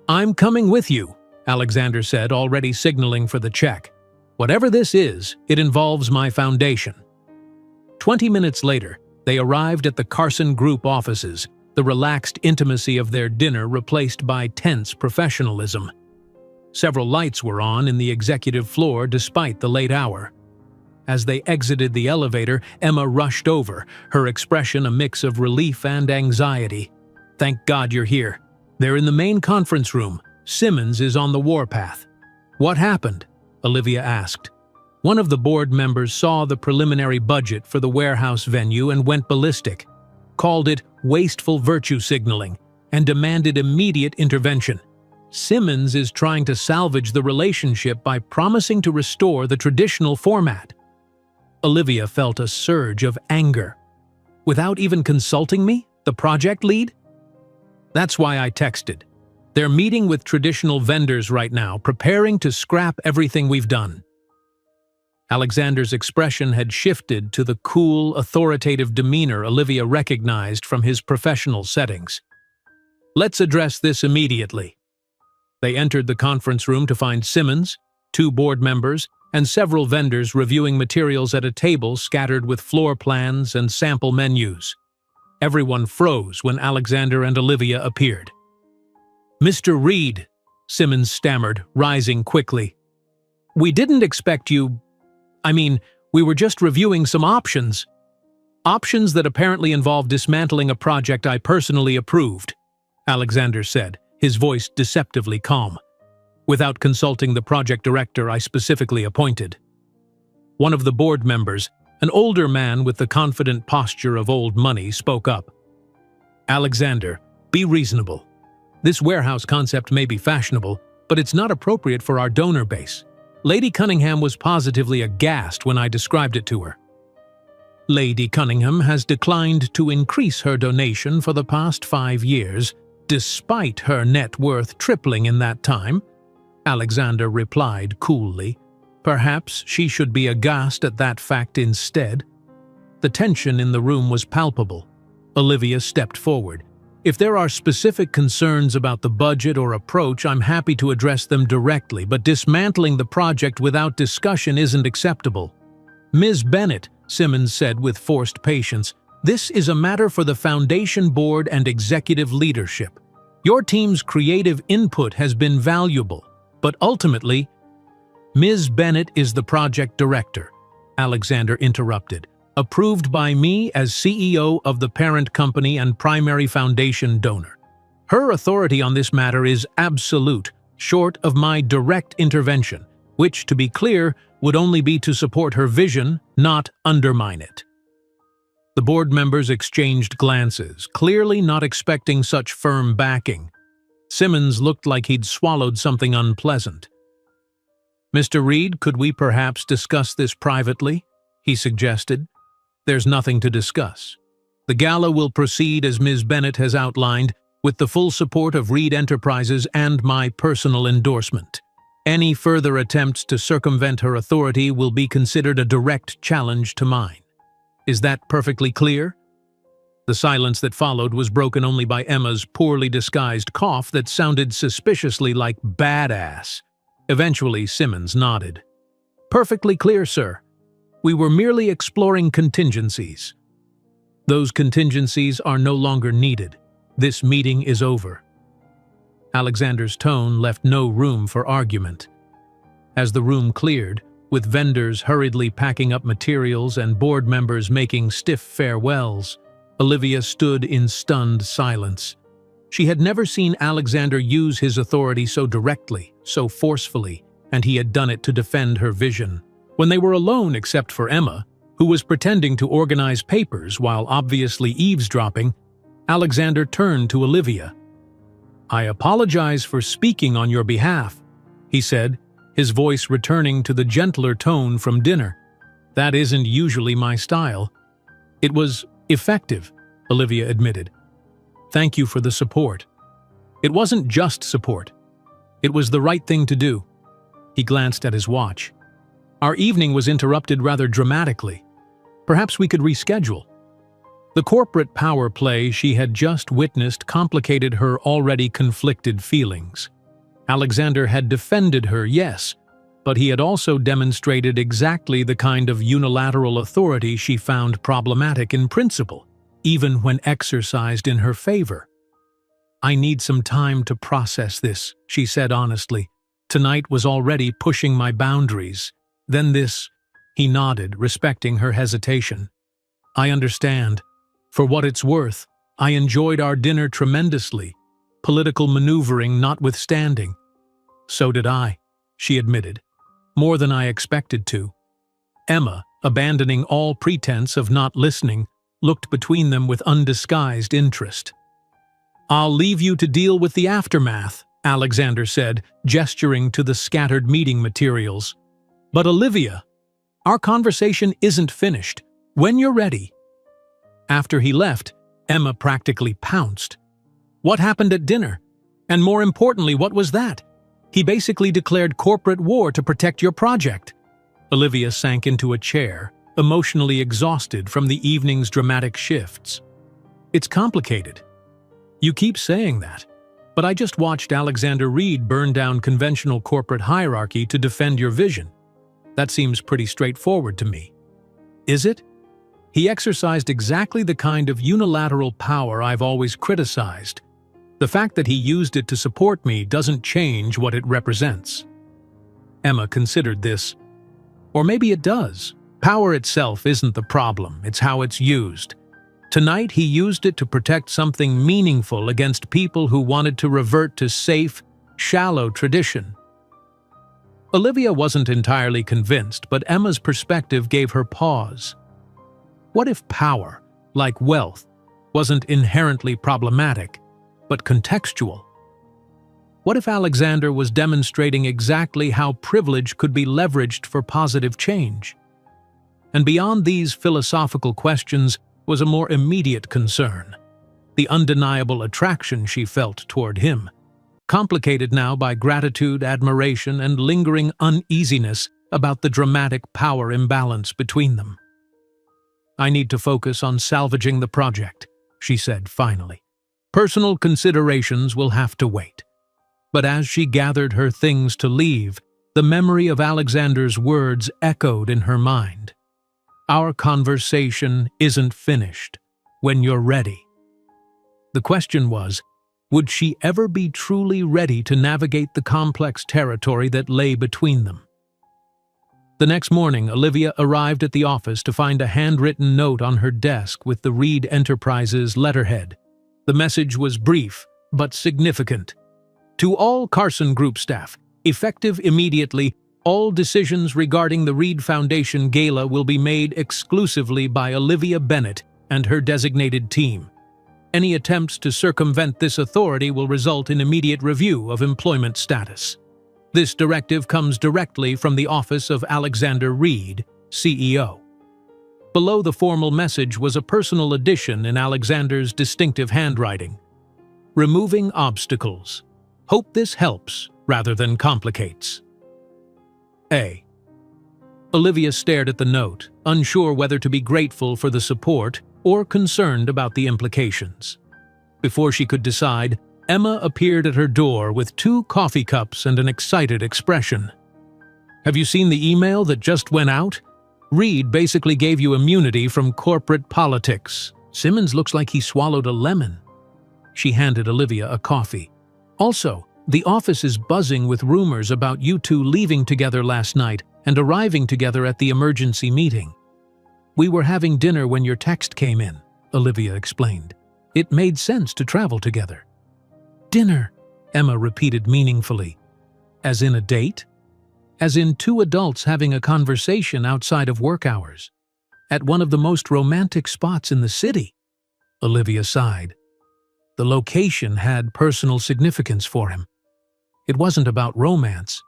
A: "I'm coming with you," Alexander said, already signaling for the check. "Whatever this is, it involves my foundation." 20 minutes later, they arrived at the Carson Group offices, the relaxed intimacy of their dinner replaced by tense professionalism. Several lights were on in the executive floor despite the late hour. As they exited the elevator, Emma rushed over, her expression a mix of relief and anxiety. "Thank God you're here. They're in the main conference room. Simmons is on the warpath." "What happened?" Olivia asked. One of the board members saw the preliminary budget for the warehouse venue and went ballistic, called it wasteful virtue signaling, and demanded immediate intervention. Simmons is trying to salvage the relationship by promising to restore the traditional format. Olivia felt a surge of anger. "Without even consulting me, the project lead?" "That's why I texted. They're meeting with traditional vendors right now, preparing to scrap everything we've done." Alexander's expression had shifted to the cool, authoritative demeanor Olivia recognized from his professional settings. "Let's address this immediately." They entered the conference room to find Simmons, 2 board members, and several vendors reviewing materials at a table scattered with floor plans and sample menus. Everyone froze when Alexander and Olivia appeared. "Mr. Reed," Simmons stammered, rising quickly. "We didn't expect you. We were just reviewing some options." "Options that apparently involve dismantling a project I personally approved," Alexander said, his voice deceptively calm. "Without consulting the project director I specifically appointed." One of the board members, an older man with the confident posture of old money, spoke up. "Alexander, be reasonable. This warehouse concept may be fashionable, but it's not appropriate for our donor base. Lady Cunningham was positively aghast when I described it to her." "Lady Cunningham has declined to increase her donation for the past 5 years, despite her net worth tripling in that time," Alexander replied coolly. "Perhaps she should be aghast at that fact instead." The tension in the room was palpable. Olivia stepped forward. "If there are specific concerns about the budget or approach, I'm happy to address them directly, but dismantling the project without discussion isn't acceptable." "Ms. Bennett," Simmons said with forced patience, "this is a matter for the foundation board and executive leadership. Your team's creative input has been valuable, but ultimately—" "Ms. Bennett is the project director," Alexander interrupted. "Approved by me as CEO of the parent company and primary foundation donor. Her authority on this matter is absolute, short of my direct intervention, which, to be clear, would only be to support her vision, not undermine it." The board members exchanged glances, clearly not expecting such firm backing. Simmons looked like he'd swallowed something unpleasant. "Mr. Reed, could we perhaps discuss this privately?" he suggested. "There's nothing to discuss. The gala will proceed as Ms. Bennett has outlined, with the full support of Reed Enterprises and my personal endorsement. Any further attempts to circumvent her authority will be considered a direct challenge to mine. Is that perfectly clear?" The silence that followed was broken only by Emma's poorly disguised cough that sounded suspiciously like badass. Eventually, Simmons nodded. "Perfectly clear, sir. We were merely exploring contingencies." "Those contingencies are no longer needed. This meeting is over." Alexander's tone left no room for argument. As the room cleared, with vendors hurriedly packing up materials and board members making stiff farewells, Olivia stood in stunned silence. She had never seen Alexander use his authority so directly, so forcefully, and he had done it to defend her vision. When they were alone except for Emma, who was pretending to organize papers while obviously eavesdropping, Alexander turned to Olivia. "I apologize for speaking on your behalf," he said, his voice returning to the gentler tone from dinner. "That isn't usually my style." "It was effective," Olivia admitted. "Thank you for the support." "It wasn't just support. It was the right thing to do." He glanced at his watch. "Our evening was interrupted rather dramatically. Perhaps we could reschedule." The corporate power play she had just witnessed complicated her already conflicted feelings. Alexander had defended her, yes, but he had also demonstrated exactly the kind of unilateral authority she found problematic in principle. even when exercised in her favor. "I need some time to process this," she said honestly. "Tonight was already pushing my boundaries. Then this—" He nodded, respecting her hesitation. "I understand. For what it's worth, I enjoyed our dinner tremendously, political maneuvering notwithstanding." "So did I," she admitted. "More than I expected to." Emma, abandoning all pretense of not listening, looked between them with undisguised interest. "I'll leave you to deal with the aftermath," Alexander said, gesturing to the scattered meeting materials. "But Olivia, our conversation isn't finished. When you're ready." After he left, Emma practically pounced. "What happened at dinner? And more importantly, what was that? He basically declared corporate war to protect your project." Olivia sank into a chair, emotionally exhausted from the evening's dramatic shifts. "It's complicated. You keep saying that, but I just watched Alexander Reed burn down conventional corporate hierarchy to defend your vision. That seems pretty straightforward to me." "Is it? He exercised exactly the kind of unilateral power I've always criticized. The fact that he used it to support me doesn't change what it represents." Emma considered this. "Or maybe it does. Power itself isn't the problem, it's how it's used. Tonight he used it to protect something meaningful against people who wanted to revert to safe, shallow tradition." Olivia wasn't entirely convinced, but Emma's perspective gave her pause. What if power, like wealth, wasn't inherently problematic, but contextual? What if Alexander was demonstrating exactly how privilege could be leveraged for positive change? And beyond these philosophical questions was a more immediate concern: the undeniable attraction she felt toward him, complicated now by gratitude, admiration, and lingering uneasiness about the dramatic power imbalance between them. "I need to focus on salvaging the project," she said finally. "Personal considerations will have to wait." But as she gathered her things to leave, the memory of Alexander's words echoed in her mind. "Our conversation isn't finished. When you're ready." The question was, would she ever be truly ready to navigate the complex territory that lay between them? The next morning, Olivia arrived at the office to find a handwritten note on her desk with the Reed Enterprises letterhead. The message was brief, but significant. "To all Carson Group staff, effective immediately, all decisions regarding the Reed Foundation Gala will be made exclusively by Olivia Bennett and her designated team. Any attempts to circumvent this authority will result in immediate review of employment status. This directive comes directly from the office of Alexander Reed, CEO." Below the formal message was a personal addition in Alexander's distinctive handwriting. "Removing obstacles. Hope this helps rather than complicates. A." Olivia stared at the note, unsure whether to be grateful for the support or concerned about the implications. Before she could decide, Emma appeared at her door with 2 coffee cups and an excited expression. "Have you seen the email that just went out? Reed basically gave you immunity from corporate politics. Simmons looks like he swallowed a lemon." She handed Olivia a coffee. "Also, the office is buzzing with rumors about you two leaving together last night and arriving together at the emergency meeting. We were having dinner when your text came in," Olivia explained. "It made sense to travel together." "Dinner," Emma repeated meaningfully. "As in a date?" "As in 2 adults having a conversation outside of work hours. At one of the most romantic spots in the city." Olivia sighed. The location had personal significance for him. It wasn't about romance.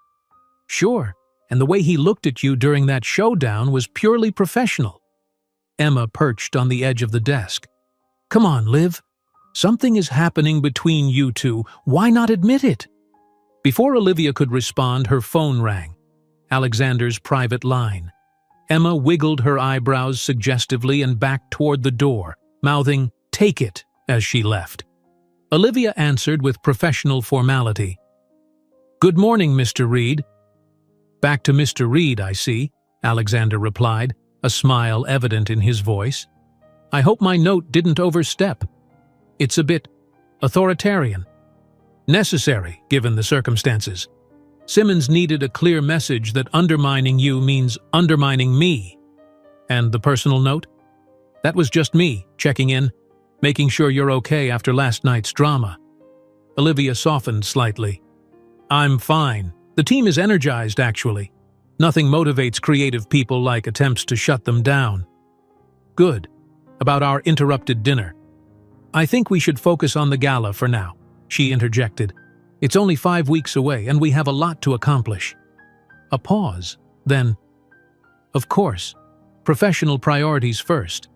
A: "Sure, and the way he looked at you during that showdown was purely professional." Emma perched on the edge of the desk. "Come on, Liv. Something is happening between you two. Why not admit it?" Before Olivia could respond, her phone rang. Alexander's private line. Emma wiggled her eyebrows suggestively and backed toward the door, mouthing, "Take it," as she left. Olivia answered with professional formality. "Good morning, Mr. Reed." "Back to Mr. Reed, I see," Alexander replied, a smile evident in his voice. I hope my note didn't overstep. It's a bit authoritarian. Necessary, given the circumstances. Simmons needed a clear message that undermining you means undermining me. And the personal note? That was just me, checking in, making sure you're okay after last night's drama. Olivia softened slightly. I'm fine. The team is energized, actually. Nothing motivates creative people like attempts to shut them down. Good. About our interrupted dinner. I think we should focus on the gala for now, she interjected. It's only 5 weeks away and we have a lot to accomplish. A pause, then, of course, professional priorities first.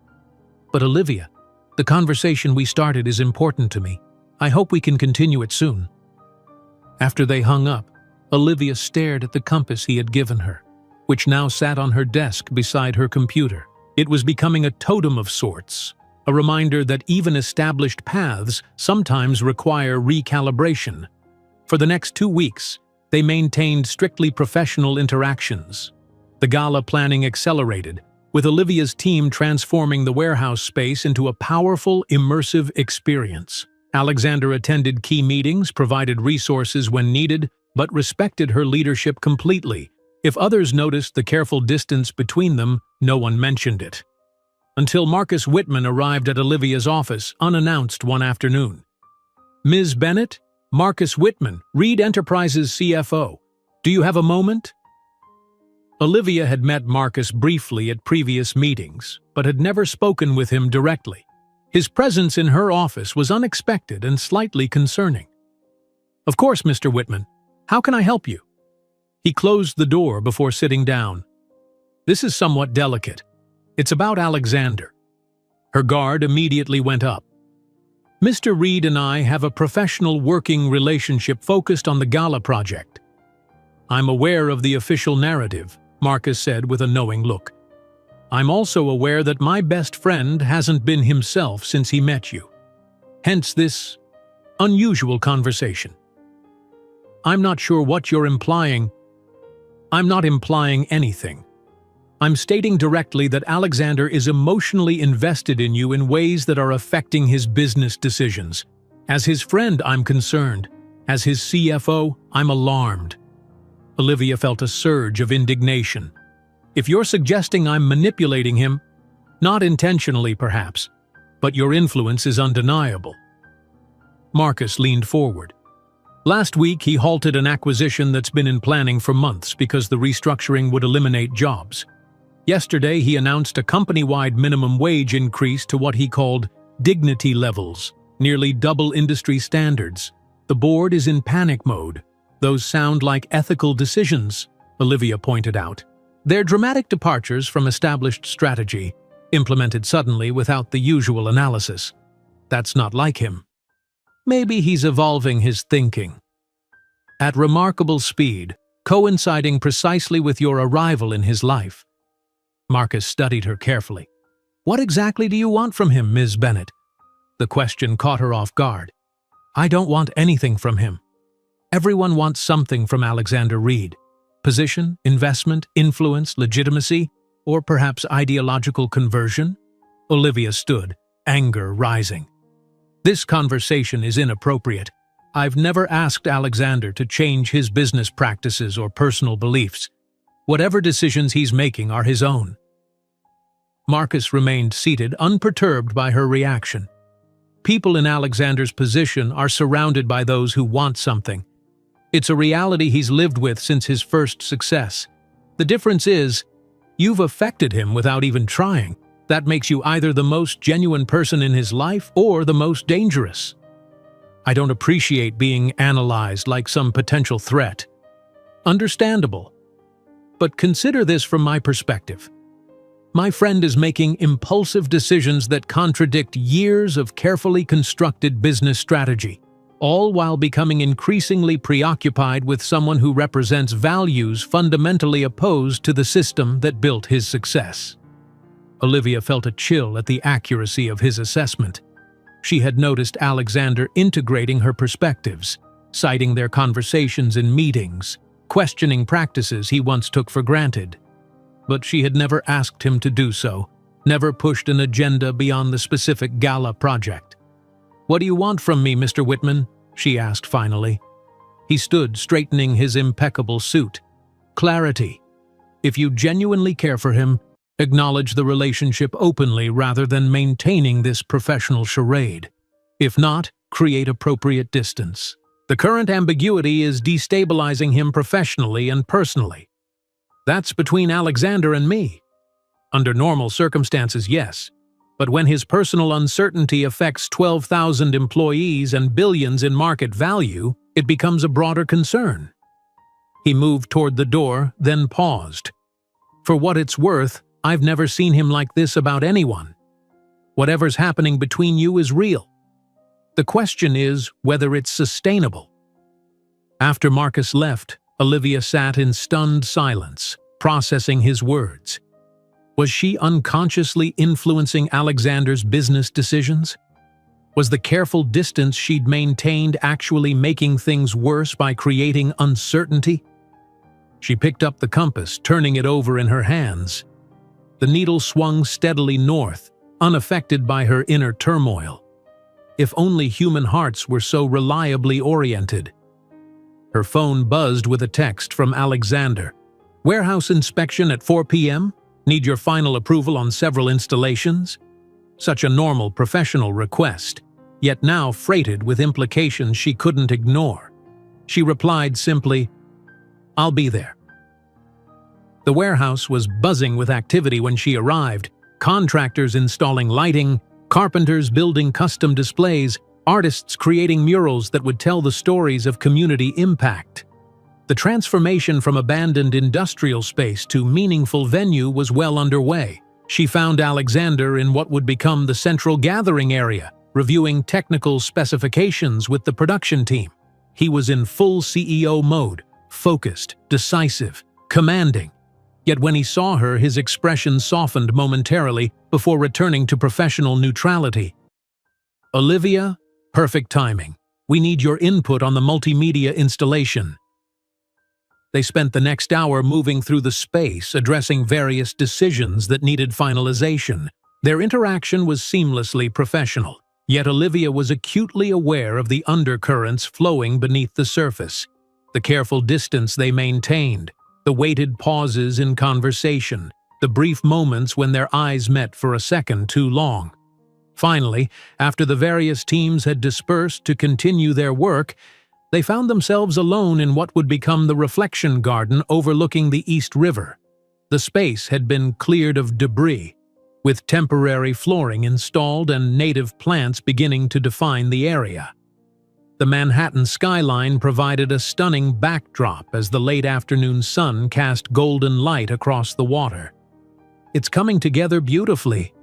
A: But Olivia, the conversation we started is important to me. I hope we can continue it soon. After they hung up, Olivia stared at the compass he had given her, which now sat on her desk beside her computer. It was becoming a totem of sorts, a reminder that even established paths sometimes require recalibration. For the next 2 weeks, they maintained strictly professional interactions. The gala planning accelerated, with Olivia's team transforming the warehouse space into a powerful, immersive experience. Alexander attended key meetings, provided resources when needed, but respected her leadership completely. If others noticed the careful distance between them, no one mentioned it. Until Marcus Whitman arrived at Olivia's office, unannounced one afternoon. Ms. Bennett, Marcus Whitman, Reed Enterprises CFO. Do you have a moment? Olivia had met Marcus briefly at previous meetings, but had never spoken with him directly. His presence in her office was unexpected and slightly concerning. Of course, Mr. Whitman. How can I help you? He closed the door before sitting down. This is somewhat delicate. It's about Alexander. Her guard immediately went up. Mr. Reed and I have a professional working relationship focused on the gala project. I'm aware of the official narrative, Marcus said with a knowing look. I'm also aware that my best friend hasn't been himself since he met you. Hence this unusual conversation. I'm not sure what you're implying. I'm not implying anything. I'm stating directly that Alexander is emotionally invested in you in ways that are affecting his business decisions. As his friend, I'm concerned. As his CFO, I'm alarmed. Olivia felt a surge of indignation. If you're suggesting I'm manipulating him, not intentionally perhaps, but your influence is undeniable. Marcus leaned forward. Last week, he halted an acquisition that's been in planning for months because the restructuring would eliminate jobs. Yesterday, he announced a company-wide minimum wage increase to what he called dignity levels, nearly double industry standards. The board is in panic mode. Those sound like ethical decisions, Olivia pointed out. They're dramatic departures from established strategy, implemented suddenly without the usual analysis. That's not like him. Maybe he's evolving his thinking. At remarkable speed, coinciding precisely with your arrival in his life. Marcus studied her carefully. What exactly do you want from him, Ms. Bennett? The question caught her off guard. I don't want anything from him. Everyone wants something from Alexander Reed. Position, investment, influence, legitimacy, or perhaps ideological conversion? Olivia stood, anger rising. This conversation is inappropriate. I've never asked Alexander to change his business practices or personal beliefs. Whatever decisions he's making are his own. Marcus remained seated, unperturbed by her reaction. People in Alexander's position are surrounded by those who want something. It's a reality he's lived with since his first success. The difference is, you've affected him without even trying. That makes you either the most genuine person in his life or the most dangerous. I don't appreciate being analyzed like some potential threat. Understandable. But consider this from my perspective. My friend is making impulsive decisions that contradict years of carefully constructed business strategy, all while becoming increasingly preoccupied with someone who represents values fundamentally opposed to the system that built his success. Olivia felt a chill at the accuracy of his assessment. She had noticed Alexander integrating her perspectives, citing their conversations in meetings, questioning practices he once took for granted. But she had never asked him to do so, never pushed an agenda beyond the specific gala project. "What do you want from me, Mr. Whitman?" she asked finally. He stood, straightening his impeccable suit. "Clarity. If you genuinely care for him, acknowledge the relationship openly rather than maintaining this professional charade. If not, create appropriate distance. The current ambiguity is destabilizing him professionally and personally. That's between Alexander and me. Under normal circumstances, yes. But when his personal uncertainty affects 12,000 employees and billions in market value, it becomes a broader concern." He moved toward the door, then paused. "For what it's worth, I've never seen him like this about anyone. Whatever's happening between you is real. The question is whether it's sustainable." After Marcus left, Olivia sat in stunned silence, processing his words. Was she unconsciously influencing Alexander's business decisions? Was the careful distance she'd maintained actually making things worse by creating uncertainty? She picked up the compass, turning it over in her hands. The needle swung steadily north, unaffected by her inner turmoil. If only human hearts were so reliably oriented. Her phone buzzed with a text from Alexander. "Warehouse inspection at 4 p.m.? Need your final approval on several installations?" Such a normal professional request, yet now freighted with implications she couldn't ignore. She replied simply, "I'll be there." The warehouse was buzzing with activity when she arrived. Contractors installing lighting, carpenters building custom displays, artists creating murals that would tell the stories of community impact. The transformation from abandoned industrial space to meaningful venue was well underway. She found Alexander in what would become the central gathering area, reviewing technical specifications with the production team. He was in full CEO mode, focused, decisive, commanding. Yet when he saw her, his expression softened momentarily before returning to professional neutrality. "Olivia, perfect timing. We need your input on the multimedia installation." They spent the next hour moving through the space, addressing various decisions that needed finalization. Their interaction was seamlessly professional, yet Olivia was acutely aware of the undercurrents flowing beneath the surface. The careful distance they maintained, the weighted pauses in conversation, the brief moments when their eyes met for a second too long. Finally, after the various teams had dispersed to continue their work, they found themselves alone in what would become the reflection garden overlooking the East River. The space had been cleared of debris, with temporary flooring installed and native plants beginning to define the area. The Manhattan skyline provided a stunning backdrop as the late afternoon sun cast golden light across the water. "It's coming together beautifully,"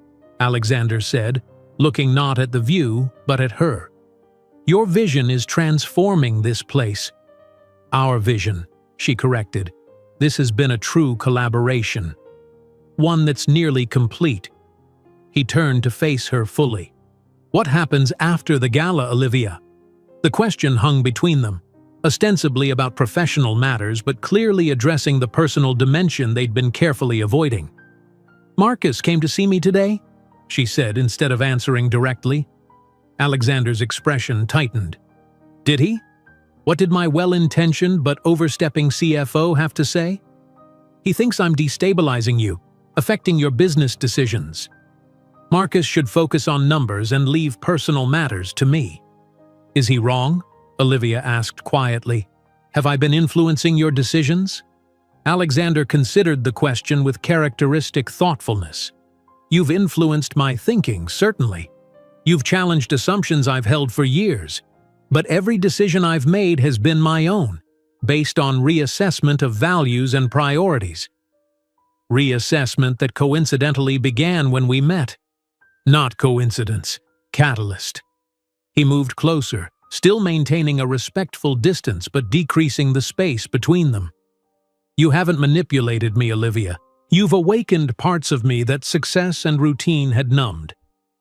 A: Alexander said, looking not at the view, but at her. "Your vision is transforming this place." "Our vision," she corrected. "This has been a true collaboration. One that's nearly complete." He turned to face her fully. "What happens after the gala, Olivia?" The question hung between them, ostensibly about professional matters but clearly addressing the personal dimension they'd been carefully avoiding. "Marcus came to see me today," she said instead of answering directly. Alexander's expression tightened. "Did he? What did my well-intentioned but overstepping CFO have to say?" "He thinks I'm destabilizing you, affecting your business decisions. Marcus should focus on numbers and leave personal matters to me." "Is he wrong?" Olivia asked quietly. "Have I been influencing your decisions?" Alexander considered the question with characteristic thoughtfulness. "You've influenced my thinking, certainly. You've challenged assumptions I've held for years. But every decision I've made has been my own, based on reassessment of values and priorities. Reassessment that coincidentally began when we met. Not coincidence, catalyst." He moved closer, still maintaining a respectful distance but decreasing the space between them. "You haven't manipulated me, Olivia. You've awakened parts of me that success and routine had numbed.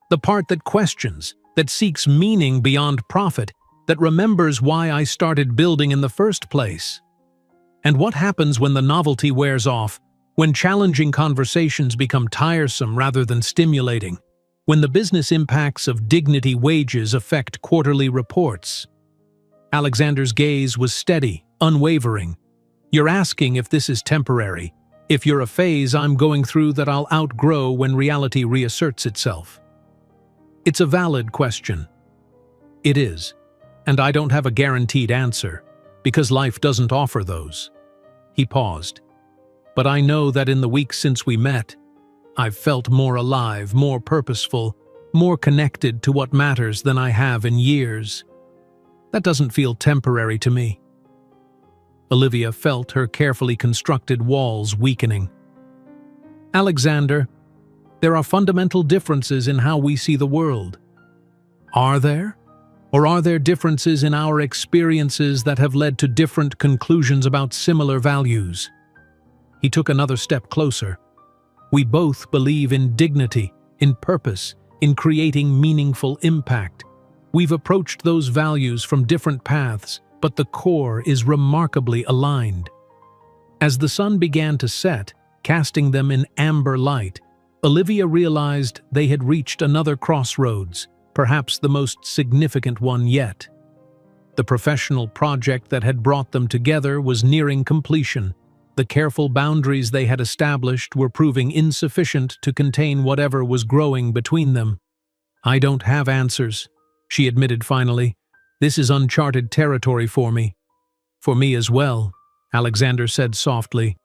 A: The part that questions, that seeks meaning beyond profit, that remembers why I started building in the first place. And what happens when the novelty wears off? When challenging conversations become tiresome rather than stimulating, when the business impacts of dignity wages affect quarterly reports. Alexander's gaze was steady, unwavering. You're asking if this is temporary, if you're a phase I'm going through that I'll outgrow when reality reasserts itself. It's a valid question. It is, and I don't have a guaranteed answer, because life doesn't offer those. He paused. But I know that in the weeks since we met, I've felt more alive, more purposeful, more connected to what matters than I have in years. That doesn't feel temporary to me. Olivia felt her carefully constructed walls weakening. Alexander, there are fundamental differences in how we see the world. Are there? Or are there differences in our experiences that have led to different conclusions about similar values? He took another step closer. We both believe in dignity, in purpose, in creating meaningful impact. We've approached those values from different paths, but the core is remarkably aligned. As the sun began to set, casting them in amber light, Olivia realized they had reached another crossroads, perhaps the most significant one yet. The professional project that had brought them together was nearing completion. The careful boundaries they had established were proving insufficient to contain whatever was growing between them. I don't have answers, she admitted finally. This is uncharted territory for me. For me as well, Alexander said softly.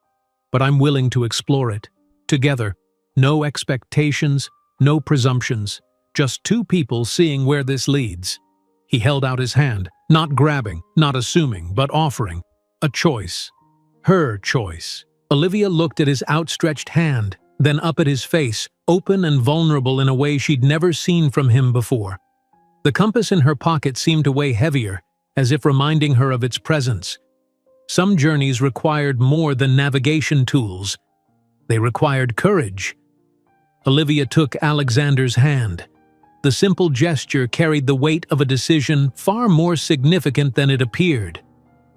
A: But I'm willing to explore it. Together. No expectations, no presumptions. Just two people seeing where this leads. He held out his hand, not grabbing, not assuming, but offering. A choice. Her choice. Olivia looked at his outstretched hand, then up at his face, open and vulnerable in a way she'd never seen from him before. The compass in her pocket seemed to weigh heavier, as if reminding her of its presence. Some journeys required more than navigation tools. They required courage. Olivia took Alexander's hand. The simple gesture carried the weight of a decision far more significant than it appeared.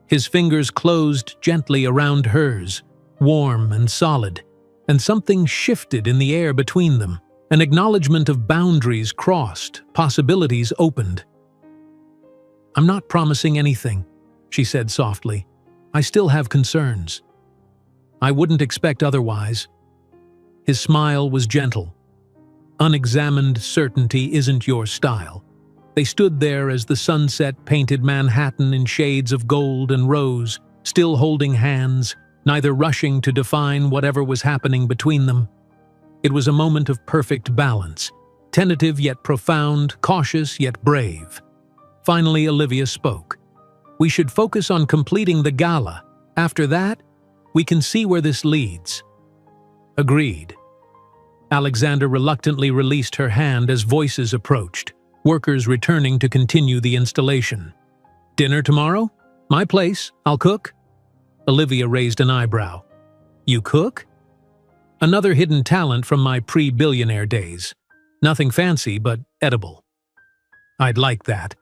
A: His fingers closed gently around hers, warm and solid, and something shifted in the air between them. An acknowledgement of boundaries crossed, possibilities opened. I'm not promising anything, she said softly. I still have concerns. I wouldn't expect otherwise. His smile was gentle. Unexamined certainty isn't your style. They stood there as the sunset painted Manhattan in shades of gold and rose, still holding hands, neither rushing to define whatever was happening between them. It was a moment of perfect balance, tentative yet profound, cautious yet brave. Finally, Olivia spoke. We should focus on completing the gala. After that, we can see where this leads. Agreed. Alexander reluctantly released her hand as voices approached, workers returning to continue the installation. Dinner tomorrow? My place. I'll cook. Olivia raised an eyebrow. You cook? Another hidden talent from my pre-billionaire days. Nothing fancy, but edible. I'd like that.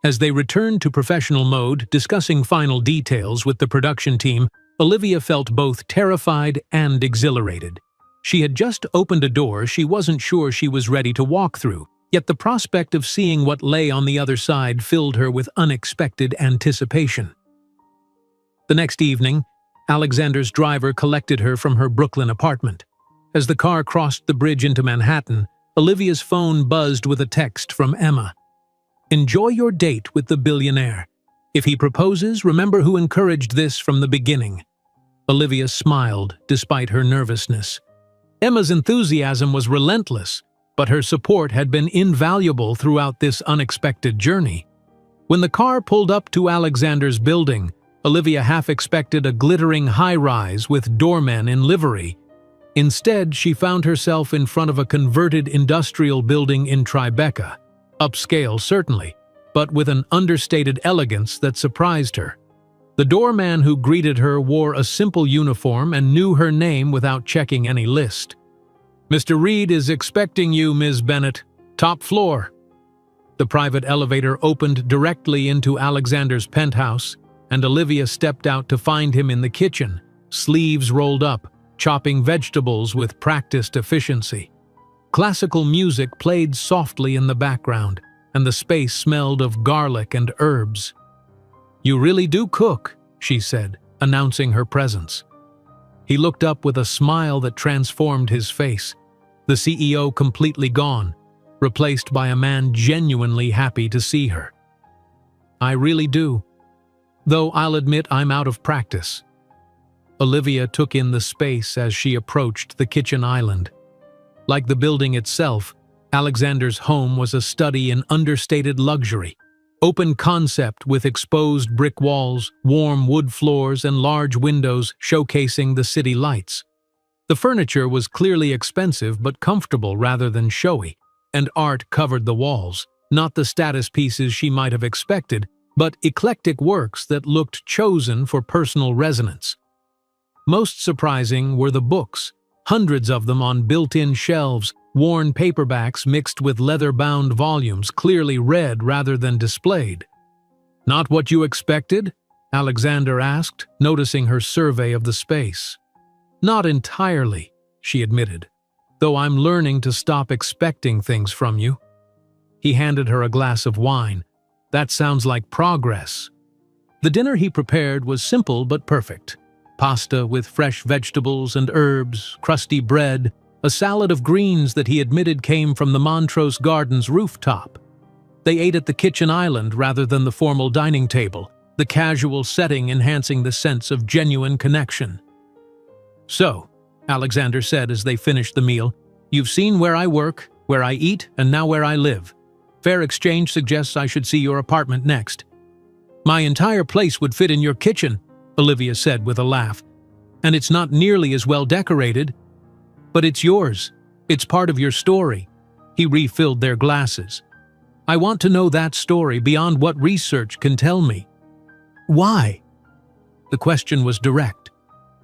A: As they returned to professional mode, discussing final details with the production team, Olivia felt both terrified and exhilarated. She had just opened a door she wasn't sure she was ready to walk through, yet the prospect of seeing what lay on the other side filled her with unexpected anticipation. The next evening, Alexander's driver collected her from her Brooklyn apartment. As the car crossed the bridge into Manhattan, Olivia's phone buzzed with a text from Emma. Enjoy your date with the billionaire. If he proposes, remember who encouraged this from the beginning. Olivia smiled, despite her nervousness. Emma's enthusiasm was relentless, but her support had been invaluable throughout this unexpected journey. When the car pulled up to Alexander's building, Olivia half expected a glittering high-rise with doormen in livery. Instead, she found herself in front of a converted industrial building in Tribeca. Upscale, certainly, but with an understated elegance that surprised her. The doorman who greeted her wore a simple uniform and knew her name without checking any list. Mr. Reed is expecting you, Ms. Bennett. Top floor. The private elevator opened directly into Alexander's penthouse, and Olivia stepped out to find him in the kitchen, sleeves rolled up, chopping vegetables with practiced efficiency. Classical music played softly in the background, and the space smelled of garlic and herbs. "You really do cook," she said, announcing her presence. He looked up with a smile that transformed his face, the CEO completely gone, replaced by a man genuinely happy to see her. "I really do. Though I'll admit I'm out of practice." Olivia took in the space as she approached the kitchen island. Like the building itself, Alexander's home was a study in understated luxury. Open concept with exposed brick walls, warm wood floors, and large windows showcasing the city lights. The furniture was clearly expensive but comfortable rather than showy, and art covered the walls, not the status pieces she might have expected, but eclectic works that looked chosen for personal resonance. Most surprising were the books, hundreds of them on built-in shelves, worn paperbacks mixed with leather-bound volumes clearly read rather than displayed. "Not what you expected?" Alexander asked, noticing her survey of the space. "Not entirely," she admitted, "though I'm learning to stop expecting things from you." He handed her a glass of wine. "That sounds like progress." The dinner he prepared was simple but perfect. Pasta with fresh vegetables and herbs, crusty bread, a salad of greens that he admitted came from the Montrose Gardens rooftop. They ate at the kitchen island rather than the formal dining table, the casual setting enhancing the sense of genuine connection. "So," Alexander said as they finished the meal, "you've seen where I work, where I eat, and now where I live. Fair exchange suggests I should see your apartment next." "My entire place would fit in your kitchen," Olivia said with a laugh. "And it's not nearly as well decorated. But it's yours. It's part of your story." He refilled their glasses. "I want to know that story beyond what research can tell me." "Why?" The question was direct,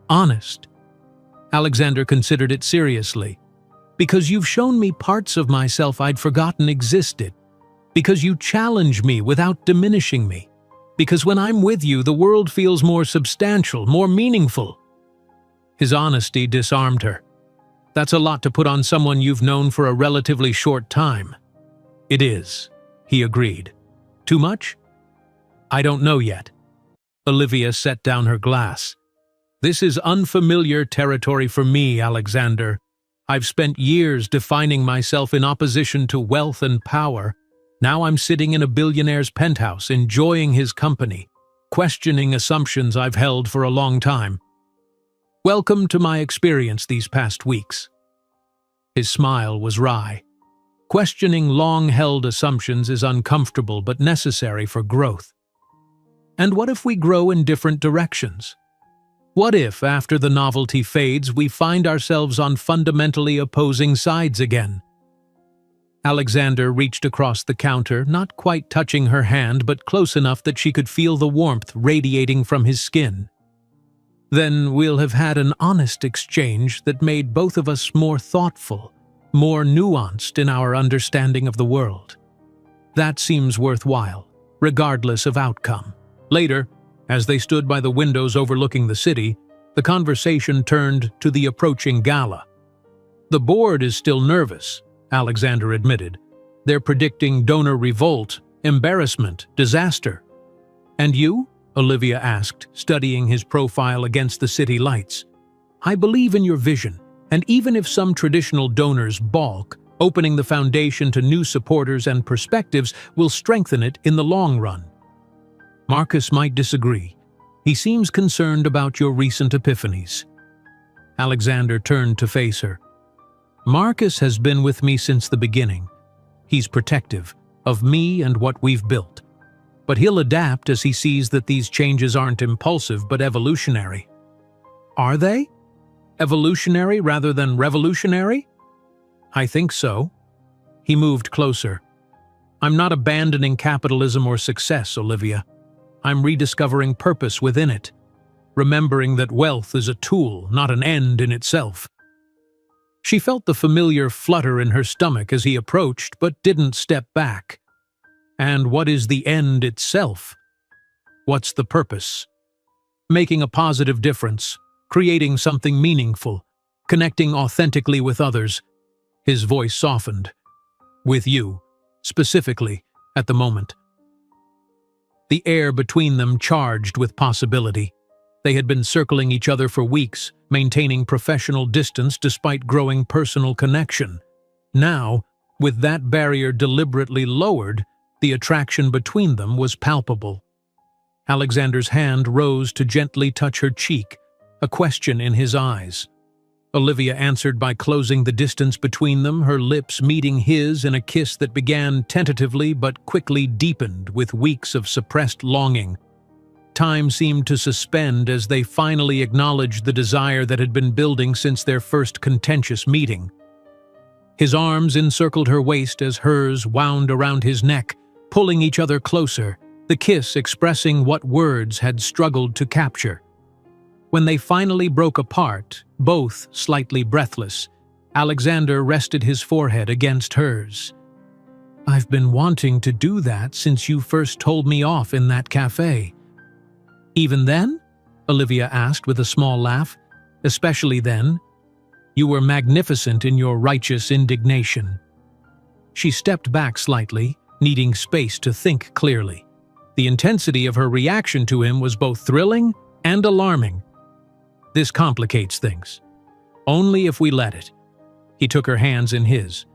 A: honest. Alexander considered it seriously. "Because you've shown me parts of myself I'd forgotten existed. Because you challenge me without diminishing me. Because when I'm with you, the world feels more substantial, more meaningful." His honesty disarmed her. "That's a lot to put on someone you've known for a relatively short time." "It is," he agreed. "Too much?" "I don't know yet." Olivia set down her glass. "This is unfamiliar territory for me, Alexander. I've spent years defining myself in opposition to wealth and power. Now I'm sitting in a billionaire's penthouse, enjoying his company, questioning assumptions I've held for a long time. Welcome to my experience these past weeks." His smile was wry. Questioning long-held assumptions is uncomfortable but necessary for growth. And what if we grow in different directions? What if, after the novelty fades, we find ourselves on fundamentally opposing sides again? Alexander reached across the counter, not quite touching her hand, but close enough that she could feel the warmth radiating from his skin. "Then we'll have had an honest exchange that made both of us more thoughtful, more nuanced in our understanding of the world. That seems worthwhile, regardless of outcome." Later, as they stood by the windows overlooking the city, the conversation turned to the approaching gala. "The board is still nervous," Alexander admitted. "They're predicting donor revolt, embarrassment, disaster." "And you?" Olivia asked, studying his profile against the city lights. "I believe in your vision, and even if some traditional donors balk, opening the foundation to new supporters and perspectives will strengthen it in the long run." "Marcus might disagree. He seems concerned about your recent epiphanies." Alexander turned to face her. "Marcus has been with me since the beginning. He's protective of me and what we've built. But he'll adapt as he sees that these changes aren't impulsive but evolutionary." "Are they? Evolutionary rather than revolutionary?" "I think so." He moved closer. "I'm not abandoning capitalism or success, Olivia. I'm rediscovering purpose within it, remembering that wealth is a tool, not an end in itself." She felt the familiar flutter in her stomach as he approached, but didn't step back. "And what is the end itself? What's the purpose?" "Making a positive difference, creating something meaningful, connecting authentically with others. His voice softened. With you, specifically, at the moment. The air between them charged with possibility. They had been circling each other for weeks, maintaining professional distance despite growing personal connection. Now, with that barrier deliberately lowered, the attraction between them was palpable. Alexander's hand rose to gently touch her cheek, a question in his eyes. Olivia answered by closing the distance between them, her lips meeting his in a kiss that began tentatively but quickly deepened with weeks of suppressed longing. Time seemed to suspend as they finally acknowledged the desire that had been building since their first contentious meeting. His arms encircled her waist as hers wound around his neck, pulling each other closer, the kiss expressing what words had struggled to capture. When they finally broke apart, both slightly breathless, Alexander rested his forehead against hers. "I've been wanting to do that since you first told me off in that cafe." "Even then?" Olivia asked with a small laugh. "Especially then? You were magnificent in your righteous indignation." She stepped back slightly, needing space to think clearly. The intensity of her reaction to him was both thrilling and alarming. "This complicates things. Only if we let it." He took her hands in his.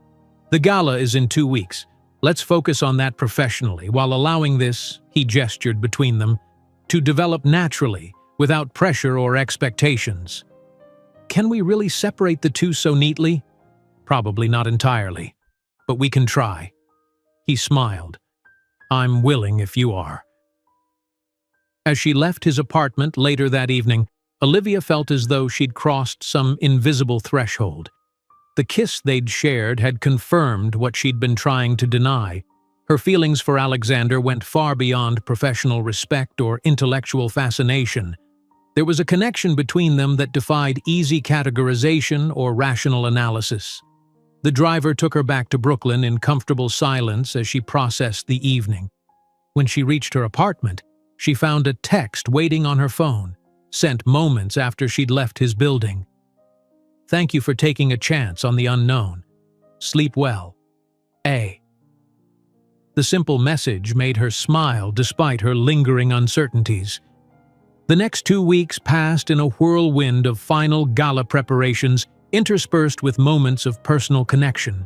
A: "The gala is in 2 weeks. Let's focus on that professionally, while allowing this," he gestured between them, "to develop naturally, without pressure or expectations." "Can we really separate the two so neatly?" "Probably not entirely, but we can try." He smiled. "I'm willing if you are." As she left his apartment later that evening, Olivia felt as though she'd crossed some invisible threshold. The kiss they'd shared had confirmed what she'd been trying to deny. Her feelings for Alexander went far beyond professional respect or intellectual fascination. There was a connection between them that defied easy categorization or rational analysis. The driver took her back to Brooklyn in comfortable silence as she processed the evening. When she reached her apartment, she found a text waiting on her phone, sent moments after she'd left his building. "Thank you for taking a chance on the unknown. Sleep well. A." The simple message made her smile despite her lingering uncertainties. The next 2 weeks passed in a whirlwind of final gala preparations, interspersed with moments of personal connection.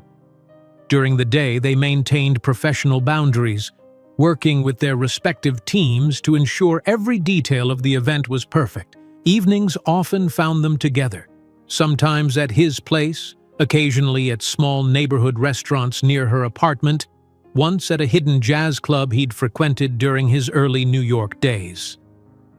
A: During the day, they maintained professional boundaries, working with their respective teams to ensure every detail of the event was perfect. Evenings often found them together, sometimes at his place, occasionally at small neighborhood restaurants near her apartment, once at a hidden jazz club he'd frequented during his early New York days.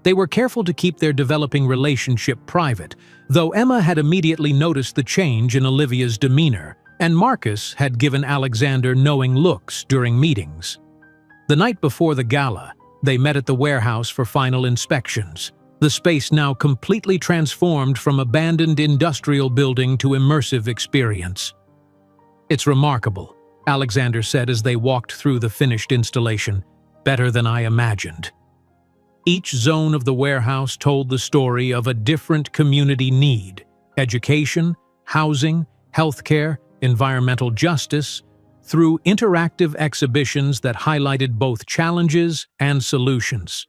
A: They were careful to keep their developing relationship private, though Emma had immediately noticed the change in Olivia's demeanor, and Marcus had given Alexander knowing looks during meetings. The night before the gala, they met at the warehouse for final inspections, the space now completely transformed from abandoned industrial building to immersive experience. "It's remarkable," Alexander said as they walked through the finished installation. "Better than I imagined." Each zone of the warehouse told the story of a different community need: education, housing, healthcare, environmental justice, through interactive exhibitions that highlighted both challenges and solutions.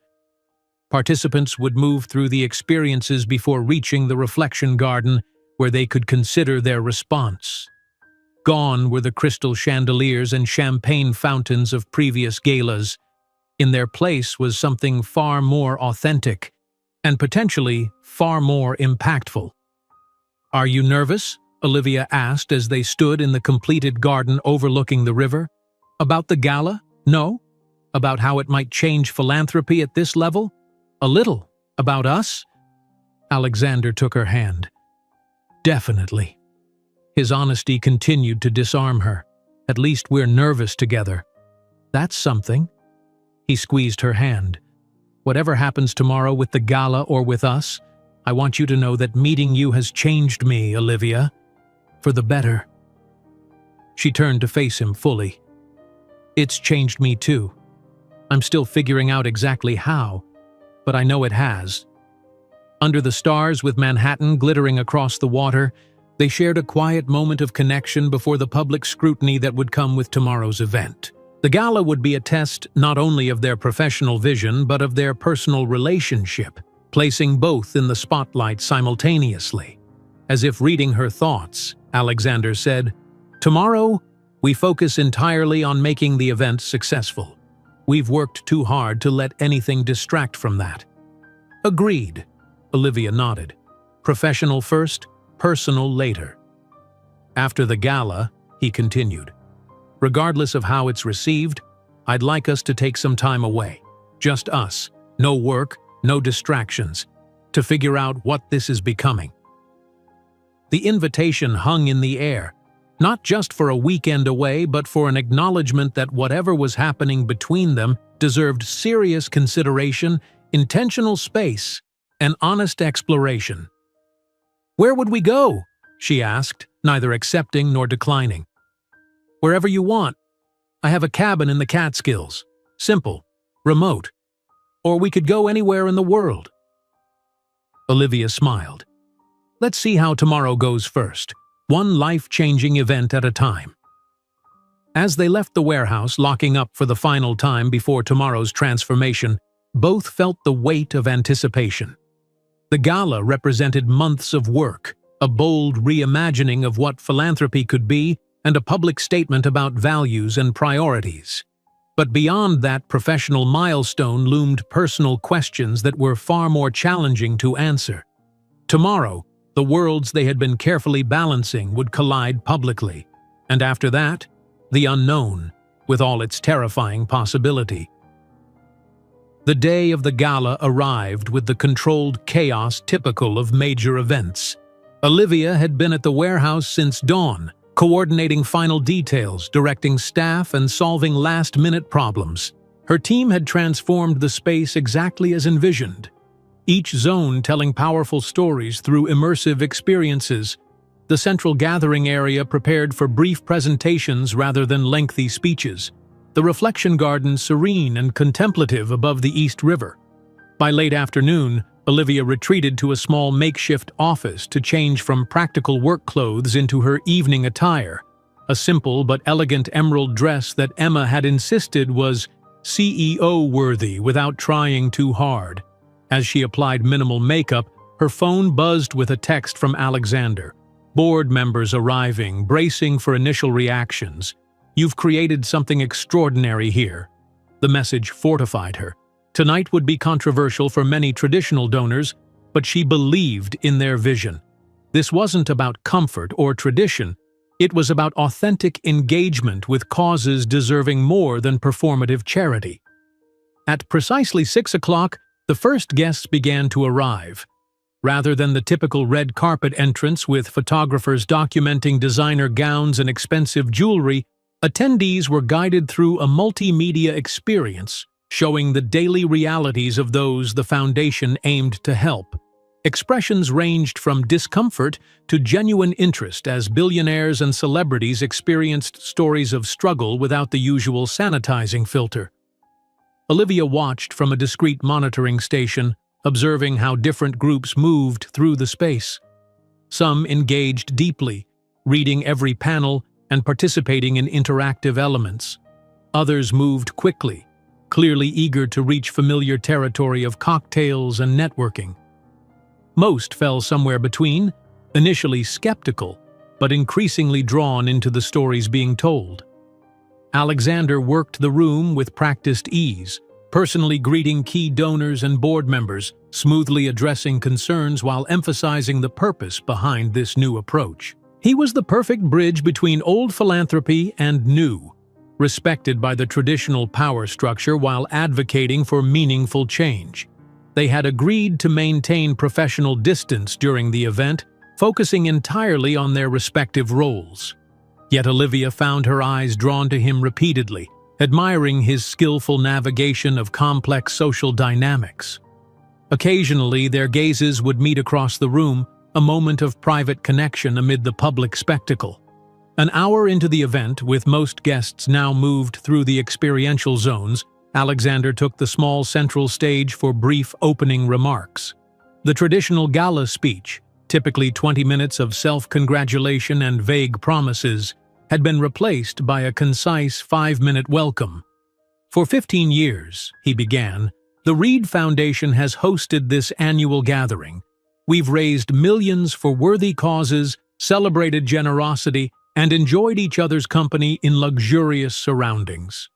A: Participants would move through the experiences before reaching the reflection garden, where they could consider their response. Gone were the crystal chandeliers and champagne fountains of previous galas. In their place was something far more authentic, and potentially far more impactful. "Are you nervous?" Olivia asked as they stood in the completed garden overlooking the river. "About the gala? No? About how it might change philanthropy at this level? A little. About us?" Alexander took her hand. "Definitely." His honesty continued to disarm her. "At least we're nervous together. That's something." He squeezed her hand. "Whatever happens tomorrow with the gala or with us, I want you to know that meeting you has changed me, Olivia. For the better." She turned to face him fully. "It's changed me too. I'm still figuring out exactly how, but I know it has." Under the stars with Manhattan glittering across the water, they shared a quiet moment of connection before the public scrutiny that would come with tomorrow's event. The gala would be a test not only of their professional vision but of their personal relationship, placing both in the spotlight simultaneously. As if reading her thoughts, Alexander said, "Tomorrow, we focus entirely on making the event successful. We've worked too hard to let anything distract from that." "Agreed," Olivia nodded. "Professional first, personal later." After the gala, he continued, "Regardless of how it's received, I'd like us to take some time away. Just us, no work, no distractions, to figure out what this is becoming." The invitation hung in the air, not just for a weekend away, but for an acknowledgement that whatever was happening between them deserved serious consideration, intentional space, and honest exploration. "Where would we go?" she asked, neither accepting nor declining. "Wherever you want. I have a cabin in the Catskills. Simple, remote. Or we could go anywhere in the world." Olivia smiled. "Let's see how tomorrow goes first, one life-changing event at a time." As they left the warehouse, locking up for the final time before tomorrow's transformation, both felt the weight of anticipation. The gala represented months of work, a bold reimagining of what philanthropy could be, and a public statement about values and priorities. But beyond that professional milestone loomed personal questions that were far more challenging to answer. Tomorrow, the worlds they had been carefully balancing would collide publicly, and after that, the unknown, with all its terrifying possibility. The day of the gala arrived with the controlled chaos typical of major events. Olivia had been at the warehouse since dawn, coordinating final details, directing staff, and solving last-minute problems. Her team had transformed the space exactly as envisioned, each zone telling powerful stories through immersive experiences. The central gathering area prepared for brief presentations rather than lengthy speeches. The reflection garden serene and contemplative above the East River. By late afternoon, Olivia retreated to a small makeshift office to change from practical work clothes into her evening attire, a simple but elegant emerald dress that Emma had insisted was CEO-worthy without trying too hard. As she applied minimal makeup, her phone buzzed with a text from Alexander. Board members arriving, bracing for initial reactions. "You've created something extraordinary here." The message fortified her. Tonight would be controversial for many traditional donors, but she believed in their vision. This wasn't about comfort or tradition. It was about authentic engagement with causes deserving more than performative charity. At precisely 6 o'clock, the first guests began to arrive. Rather than the typical red carpet entrance with photographers documenting designer gowns and expensive jewelry, attendees were guided through a multimedia experience, showing the daily realities of those the foundation aimed to help. Expressions ranged from discomfort to genuine interest as billionaires and celebrities experienced stories of struggle without the usual sanitizing filter. Olivia watched from a discreet monitoring station, observing how different groups moved through the space. Some engaged deeply, reading every panel and participating in interactive elements. Others moved quickly, clearly eager to reach familiar territory of cocktails and networking. Most fell somewhere between, initially skeptical, but increasingly drawn into the stories being told. Alexander worked the room with practiced ease, personally greeting key donors and board members, smoothly addressing concerns while emphasizing the purpose behind this new approach. He was the perfect bridge between old philanthropy and new, respected by the traditional power structure while advocating for meaningful change. They had agreed to maintain professional distance during the event, focusing entirely on their respective roles. Yet Olivia found her eyes drawn to him repeatedly, admiring his skillful navigation of complex social dynamics. Occasionally, their gazes would meet across the room, a moment of private connection amid the public spectacle. An hour into the event, with most guests now moved through the experiential zones, Alexander took the small central stage for brief opening remarks. The traditional gala speech, typically 20 minutes of self-congratulation and vague promises, had been replaced by a concise 5-minute welcome. For 15 years, he began, the Reed Foundation has hosted this annual gathering. We've raised millions for worthy causes, celebrated generosity, and enjoyed each other's company in luxurious surroundings.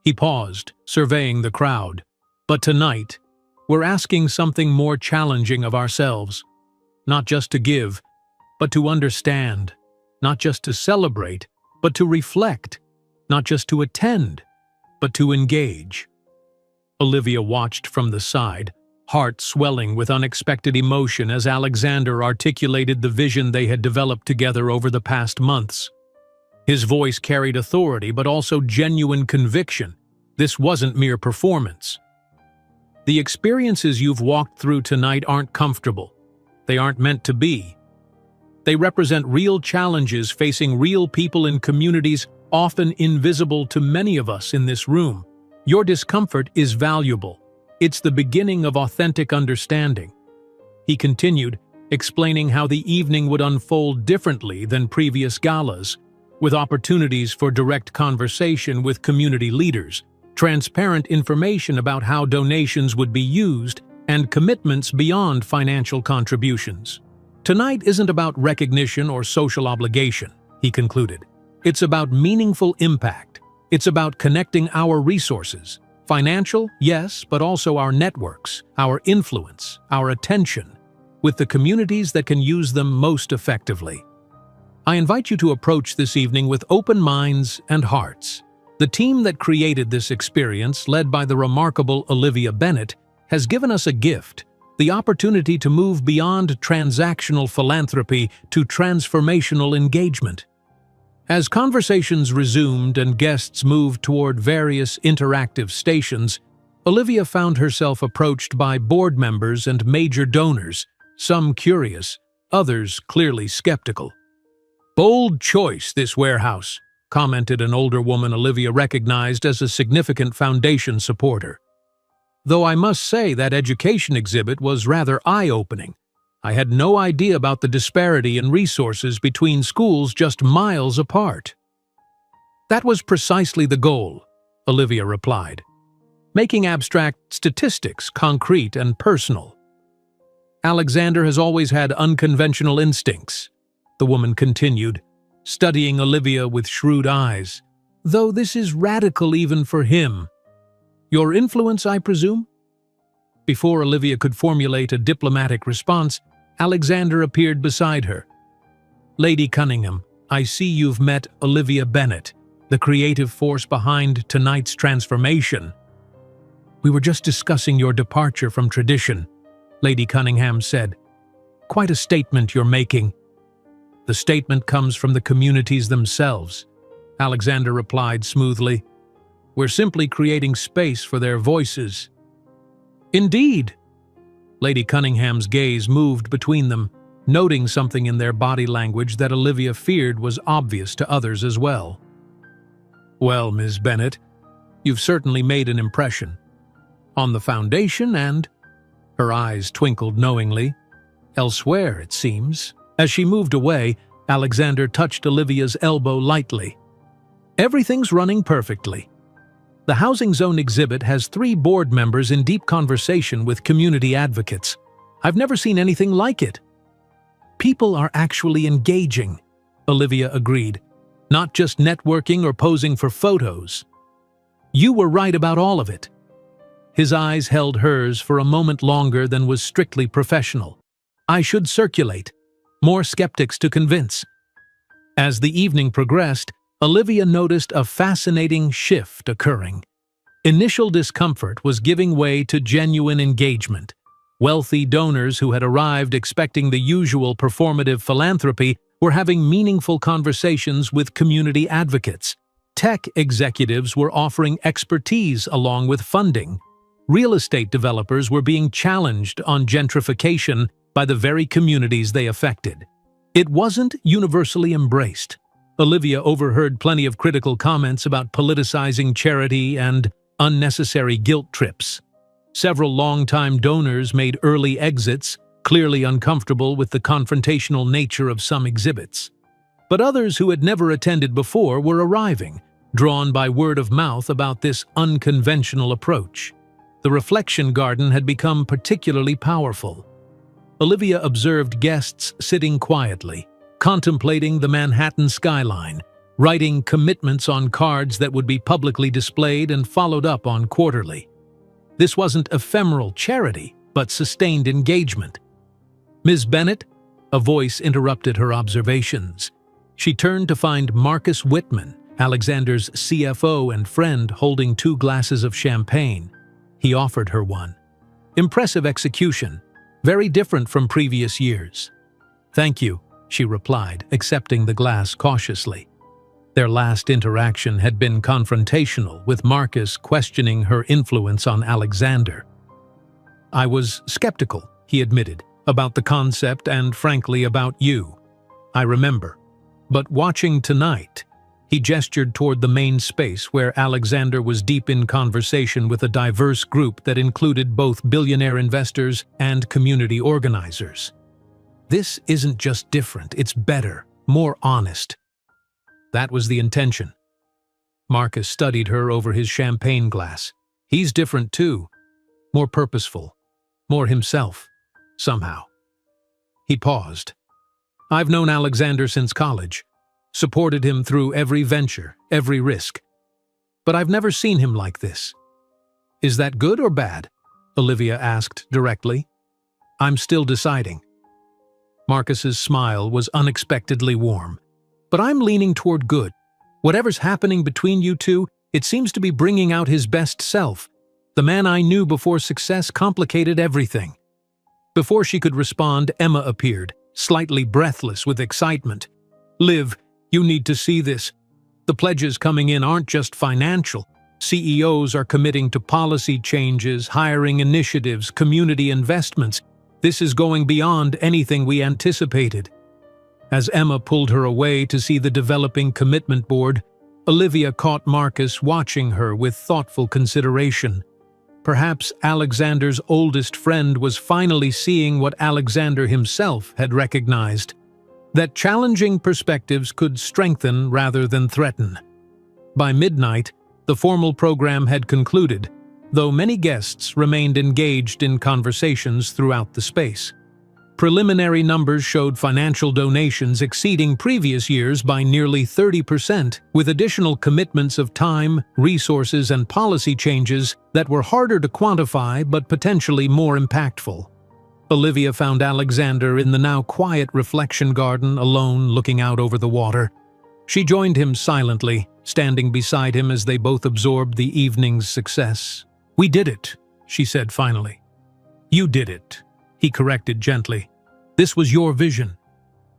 A: He paused, surveying the crowd. But tonight, we're asking something more challenging of ourselves. Not just to give, but to understand. Not just to celebrate, but to reflect. Not just to attend, but to engage. Olivia watched from the side, heart swelling with unexpected emotion as Alexander articulated the vision they had developed together over the past months. His voice carried authority but also genuine conviction. This wasn't mere performance. The experiences you've walked through tonight aren't comfortable. They aren't meant to be. They represent real challenges facing real people in communities often invisible to many of us in this room. Your discomfort is valuable. It's the beginning of authentic understanding. He continued, explaining how the evening would unfold differently than previous galas, with opportunities for direct conversation with community leaders, transparent information about how donations would be used, and commitments beyond financial contributions. Tonight isn't about recognition or social obligation, he concluded. It's about meaningful impact. It's about connecting our resources. Financial, yes, but also our networks, our influence, our attention, with the communities that can use them most effectively. I invite you to approach this evening with open minds and hearts. The team that created this experience, led by the remarkable Olivia Bennett, has given us a gift, the opportunity to move beyond transactional philanthropy to transformational engagement. As conversations resumed and guests moved toward various interactive stations, Olivia found herself approached by board members and major donors, some curious, others clearly skeptical. "Bold choice, this warehouse," commented an older woman Olivia recognized as a significant foundation supporter. "Though I must say that education exhibit was rather eye-opening. I had no idea about the disparity in resources between schools just miles apart." "That was precisely the goal," Olivia replied, "making abstract statistics concrete and personal." "Alexander has always had unconventional instincts," the woman continued, studying Olivia with shrewd eyes, "though this is radical even for him. Your influence, I presume?" Before Olivia could formulate a diplomatic response, Alexander appeared beside her. "Lady Cunningham, I see you've met Olivia Bennett, the creative force behind tonight's transformation." "We were just discussing your departure from tradition," Lady Cunningham said. "Quite a statement you're making." "The statement comes from the communities themselves," Alexander replied smoothly. "We're simply creating space for their voices." "Indeed." Lady Cunningham's gaze moved between them, noting something in their body language that Olivia feared was obvious to others as well. "Well, Ms. Bennett, you've certainly made an impression. On the foundation and—" her eyes twinkled knowingly. "Elsewhere, it seems." As she moved away, Alexander touched Olivia's elbow lightly. "Everything's running perfectly. The Housing Zone exhibit has 3 board members in deep conversation with community advocates. I've never seen anything like it." "People are actually engaging," Olivia agreed, "not just networking or posing for photos." "You were right about all of it." His eyes held hers for a moment longer than was strictly professional. "I should circulate. More skeptics to convince." As the evening progressed, Olivia noticed a fascinating shift occurring. Initial discomfort was giving way to genuine engagement. Wealthy donors who had arrived expecting the usual performative philanthropy were having meaningful conversations with community advocates. Tech executives were offering expertise along with funding. Real estate developers were being challenged on gentrification by the very communities they affected. It wasn't universally embraced. Olivia overheard plenty of critical comments about politicizing charity and unnecessary guilt trips. Several longtime donors made early exits, clearly uncomfortable with the confrontational nature of some exhibits. But others who had never attended before were arriving, drawn by word of mouth about this unconventional approach. The reflection garden had become particularly powerful. Olivia observed guests sitting quietly, contemplating the Manhattan skyline, writing commitments on cards that would be publicly displayed and followed up on quarterly. This wasn't ephemeral charity, but sustained engagement. "Ms. Bennett?" A voice interrupted her observations. She turned to find Marcus Whitman, Alexander's CFO and friend, holding 2 glasses of champagne. He offered her one. Impressive execution, very different from previous years. "Thank you," she replied, accepting the glass cautiously. Their last interaction had been confrontational, with Marcus questioning her influence on Alexander. "I was skeptical," he admitted, "about the concept and, frankly, about you. I remember. But watching tonight," he gestured toward the main space where Alexander was deep in conversation with a diverse group that included both billionaire investors and community organizers. "This isn't just different, it's better, more honest." That was the intention. Marcus studied her over his champagne glass. He's different too. More purposeful. More himself. Somehow. He paused. "I've known Alexander since college. Supported him through every venture, every risk. But I've never seen him like this." "Is that good or bad?" Olivia asked directly. "I'm still deciding." Marcus's smile was unexpectedly warm. "But I'm leaning toward good. Whatever's happening between you two, it seems to be bringing out his best self. The man I knew before success complicated everything." Before she could respond, Emma appeared, slightly breathless with excitement. "Liv, you need to see this. The pledges coming in aren't just financial. CEOs are committing to policy changes, hiring initiatives, community investments. This is going beyond anything we anticipated." As Emma pulled her away to see the developing commitment board, Olivia caught Marcus watching her with thoughtful consideration. Perhaps Alexander's oldest friend was finally seeing what Alexander himself had recognized: that challenging perspectives could strengthen rather than threaten. By midnight, the formal program had concluded, though many guests remained engaged in conversations throughout the space. Preliminary numbers showed financial donations exceeding previous years by nearly 30%, with additional commitments of time, resources, and policy changes that were harder to quantify but potentially more impactful. Olivia found Alexander in the now quiet reflection garden, alone, looking out over the water. She joined him silently, standing beside him as they both absorbed the evening's success. "We did it," she said finally. "You did it," he corrected gently. "This was your vision.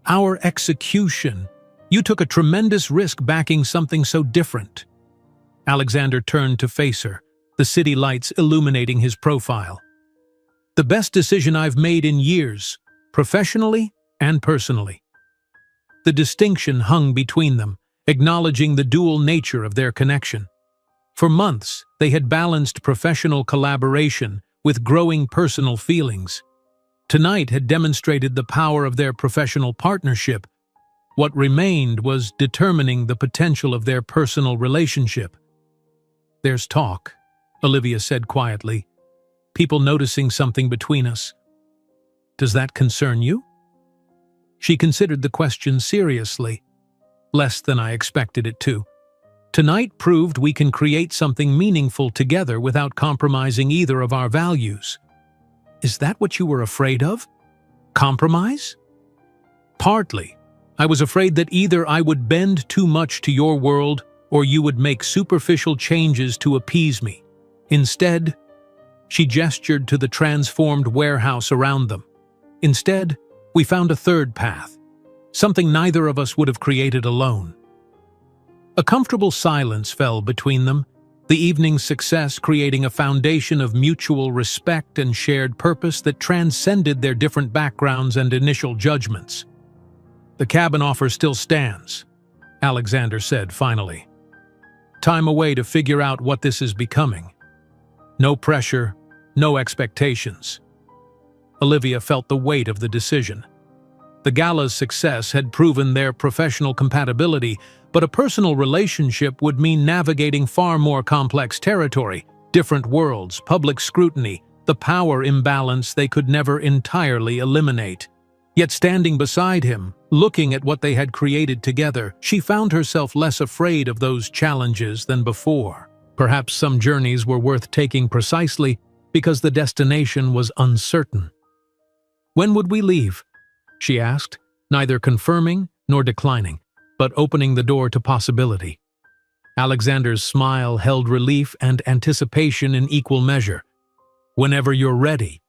A: Our execution. You took a tremendous risk backing something so different." Alexander turned to face her, the city lights illuminating his profile. "The best decision I've made in years, professionally and personally." The distinction hung between them, acknowledging the dual nature of their connection. For months, they had balanced professional collaboration with growing personal feelings. Tonight had demonstrated the power of their professional partnership. What remained was determining the potential of their personal relationship. "There's talk," Olivia said quietly. "People noticing something between us. Does that concern you?" She considered the question seriously. "Less than I expected it to. Tonight proved we can create something meaningful together without compromising either of our values." "Is that what you were afraid of? Compromise?" "Partly. I was afraid that either I would bend too much to your world or you would make superficial changes to appease me. Instead," she gestured to the transformed warehouse around them. "Instead, we found a third path, something neither of us would have created alone." A comfortable silence fell between them, the evening's success creating a foundation of mutual respect and shared purpose that transcended their different backgrounds and initial judgments. "The cabin offer still stands," Alexander said finally. "Time away to figure out what this is becoming. No pressure, no expectations." Olivia felt the weight of the decision. The gala's success had proven their professional compatibility, but a personal relationship would mean navigating far more complex territory, different worlds, public scrutiny, the power imbalance they could never entirely eliminate. Yet standing beside him, looking at what they had created together, she found herself less afraid of those challenges than before. Perhaps some journeys were worth taking precisely because the destination was uncertain. "When would we leave?" she asked, neither confirming nor declining, but opening the door to possibility. Alexander's smile held relief and anticipation in equal measure. "Whenever you're ready."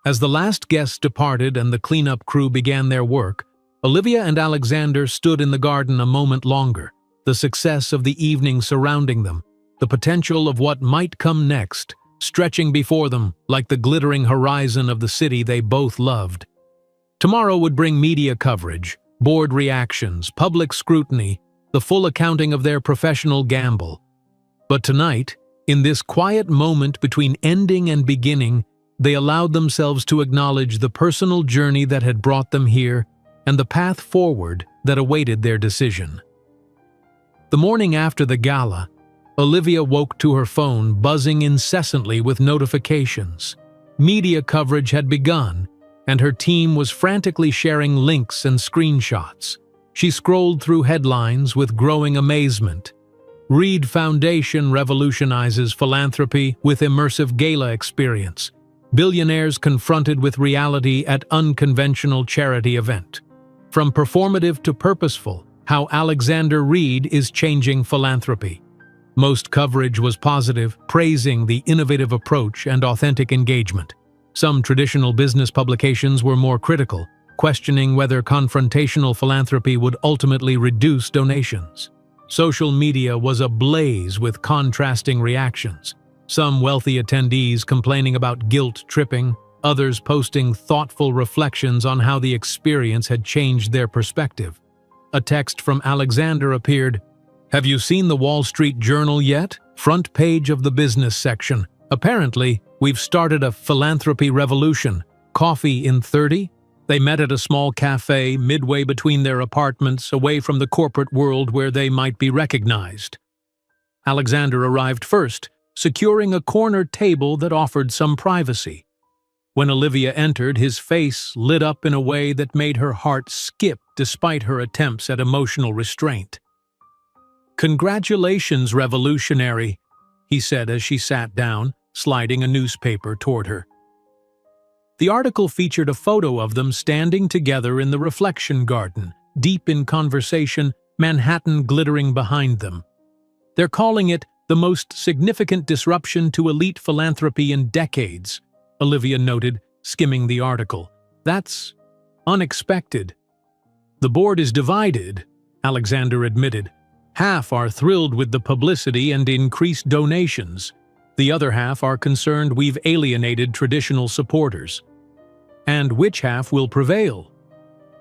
A: As the last guest departed and the cleanup crew began their work, Olivia and Alexander stood in the garden a moment longer, the success of the evening surrounding them, the potential of what might come next, stretching before them like the glittering horizon of the city they both loved. Tomorrow would bring media coverage, board reactions, public scrutiny, the full accounting of their professional gamble. But tonight, in this quiet moment between ending and beginning, they allowed themselves to acknowledge the personal journey that had brought them here and the path forward that awaited their decision. The morning after the gala, Olivia woke to her phone buzzing incessantly with notifications. Media coverage had begun, and her team was frantically sharing links and screenshots. She scrolled through headlines with growing amazement. Reed Foundation revolutionizes philanthropy with immersive gala experience. Billionaires confronted with reality at unconventional charity event. From performative to purposeful, how Alexander Reed is changing philanthropy. Most coverage was positive, praising the innovative approach and authentic engagement. Some traditional business publications were more critical, questioning whether confrontational philanthropy would ultimately reduce donations. Social media was ablaze with contrasting reactions. Some wealthy attendees complaining about guilt tripping, others posting thoughtful reflections on how the experience had changed their perspective. A text from Alexander appeared. "Have you seen the Wall Street Journal yet? Front page of the business section. Apparently, we've started a philanthropy revolution. Coffee in 30? They met at a small cafe midway between their apartments, away from the corporate world where they might be recognized. Alexander arrived first, securing a corner table that offered some privacy. When Olivia entered, his face lit up in a way that made her heart skip despite her attempts at emotional restraint. "Congratulations, revolutionary," he said as she sat down, sliding a newspaper toward her. The article featured a photo of them standing together in the reflection garden, deep in conversation, Manhattan glittering behind them. "They're calling it the most significant disruption to elite philanthropy in decades," Olivia noted, skimming the article. "That's unexpected." "The board is divided," Alexander admitted. "Half are thrilled with the publicity and increased donations. The other half are concerned we've alienated traditional supporters. And which half will prevail?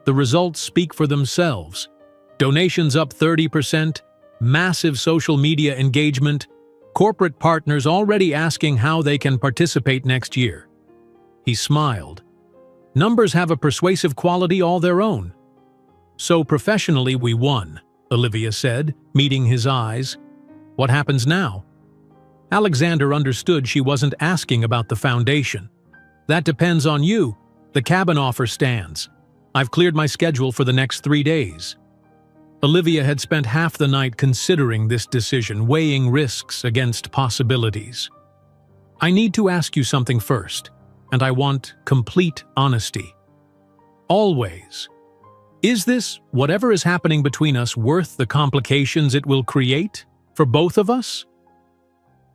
A: The results speak for themselves. Donations up 30%, massive social media engagement, corporate partners already asking how they can participate next year." He smiled. "Numbers have a persuasive quality all their own." "So professionally we won," Olivia said, meeting his eyes. "What happens now?" Alexander understood she wasn't asking about the foundation. "That depends on you. The cabin offer stands. I've cleared my schedule for the next 3 days." Olivia had spent half the night considering this decision, weighing risks against possibilities. "I need to ask you something first, and I want complete honesty. Always. Is this, whatever is happening between us, worth the complications it will create for both of us?"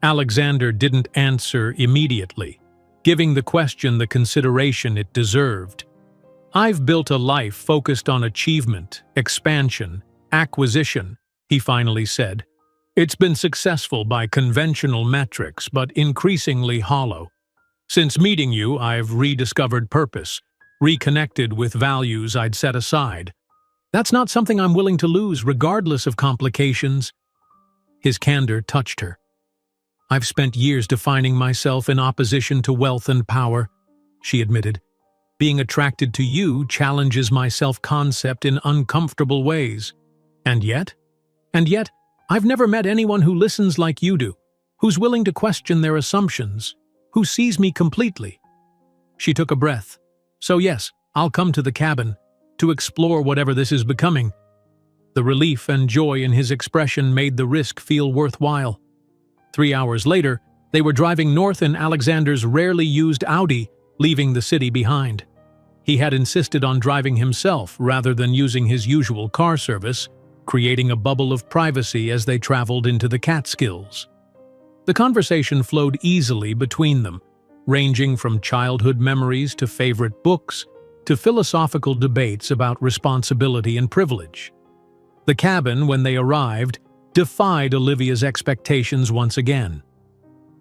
A: Alexander didn't answer immediately, giving the question the consideration it deserved. "I've built a life focused on achievement, expansion, acquisition," he finally said. "It's been successful by conventional metrics, but increasingly hollow. Since meeting you, I've rediscovered purpose, reconnected with values I'd set aside. That's not something I'm willing to lose, regardless of complications." His candor touched her. "I've spent years defining myself in opposition to wealth and power. she admitted. Being attracted to you challenges my self-concept in uncomfortable ways. And yet, I've never met anyone who listens like you do, who's willing to question their assumptions, who sees me completely. She took a breath. So yes, I'll come to the cabin, to explore whatever this is becoming. The relief and joy in his expression made the risk feel worthwhile. 3 hours later, they were driving north in Alexander's rarely used Audi, leaving the city behind. He had insisted on driving himself rather than using his usual car service, creating a bubble of privacy as they traveled into the Catskills. The conversation flowed easily between them, ranging from childhood memories to favorite books, to philosophical debates about responsibility and privilege. The cabin, when they arrived, defied Olivia's expectations once again.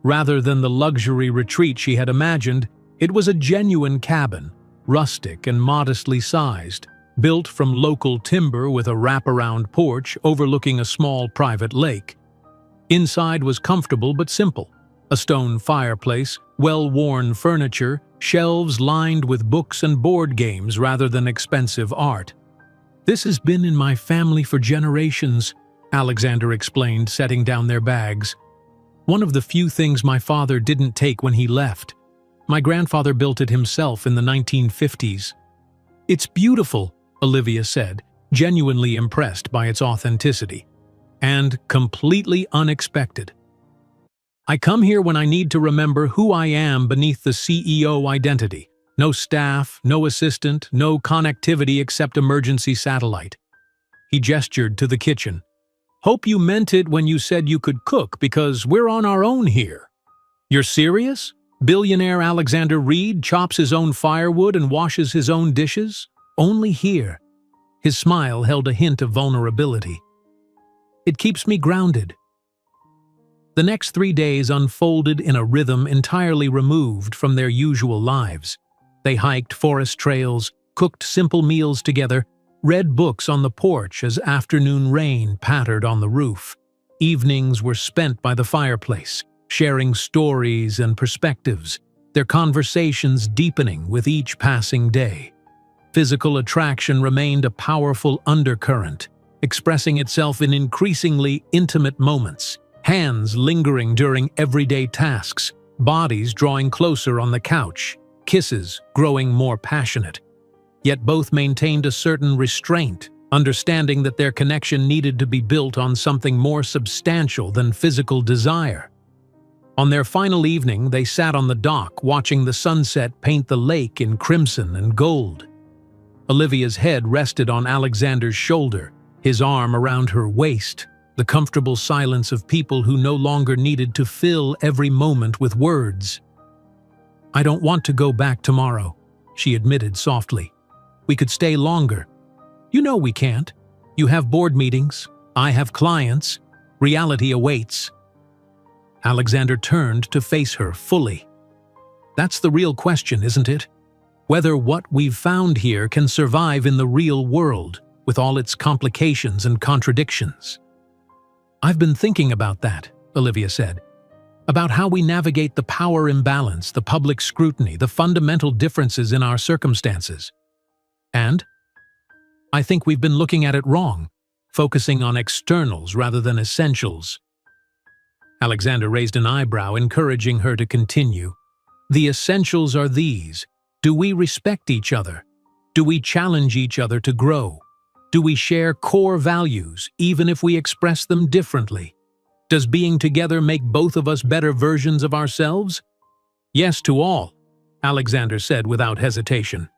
A: Rather than the luxury retreat she had imagined, it was a genuine cabin, rustic and modestly sized, built from local timber with a wraparound porch overlooking a small private lake. Inside was comfortable but simple: a stone fireplace, well-worn furniture, shelves lined with books and board games rather than expensive art. "This has been in my family for generations," Alexander explained, setting down their bags. "One of the few things my father didn't take when he left. My grandfather built it himself in the 1950s. "It's beautiful," Olivia said, genuinely impressed by its authenticity. "And completely unexpected. I come here when I need to remember who I am beneath the CEO identity. No staff, no assistant, no connectivity except emergency satellite." He gestured to the kitchen. "Hope you meant it when you said you could cook, because we're on our own here." "You're serious? Billionaire Alexander Reed chops his own firewood and washes his own dishes? Only here." His smile held a hint of vulnerability. "It keeps me grounded." The next 3 days unfolded in a rhythm entirely removed from their usual lives. They hiked forest trails, cooked simple meals together, read books on the porch as afternoon rain pattered on the roof. Evenings were spent by the fireplace, sharing stories and perspectives, their conversations deepening with each passing day. Physical attraction remained a powerful undercurrent, expressing itself in increasingly intimate moments, hands lingering during everyday tasks, bodies drawing closer on the couch, kisses growing more passionate. Yet both maintained a certain restraint, understanding that their connection needed to be built on something more substantial than physical desire. On their final evening, they sat on the dock watching the sunset paint the lake in crimson and gold. Olivia's head rested on Alexander's shoulder, his arm around her waist, the comfortable silence of people who no longer needed to fill every moment with words. "I don't want to go back tomorrow," she admitted softly. "We could stay longer." "You know we can't. You have board meetings. I have clients. Reality awaits." Alexander turned to face her fully. "That's the real question, isn't it? Whether what we've found here can survive in the real world, with all its complications and contradictions." "I've been thinking about that," Olivia said. "About how we navigate the power imbalance, the public scrutiny, the fundamental differences in our circumstances. And I think we've been looking at it wrong, focusing on externals rather than essentials." Alexander raised an eyebrow, encouraging her to continue. "The essentials are these. Do we respect each other? Do we challenge each other to grow? Do we share core values, even if we express them differently? Does being together make both of us better versions of ourselves?" "Yes to all," Alexander said without hesitation.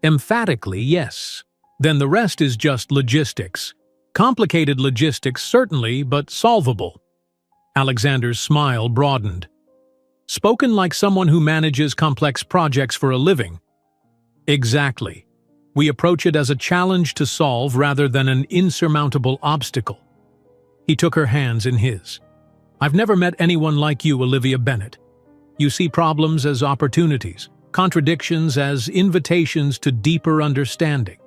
A: "Emphatically, yes. Then the rest is just logistics. Complicated logistics, certainly, but solvable." Alexander's smile broadened. "Spoken like someone who manages complex projects for a living." "Exactly. We approach it as a challenge to solve rather than an insurmountable obstacle." He took her hands in his. "I've never met anyone like you, Olivia Bennett. You see problems as opportunities, contradictions as invitations to deeper understanding.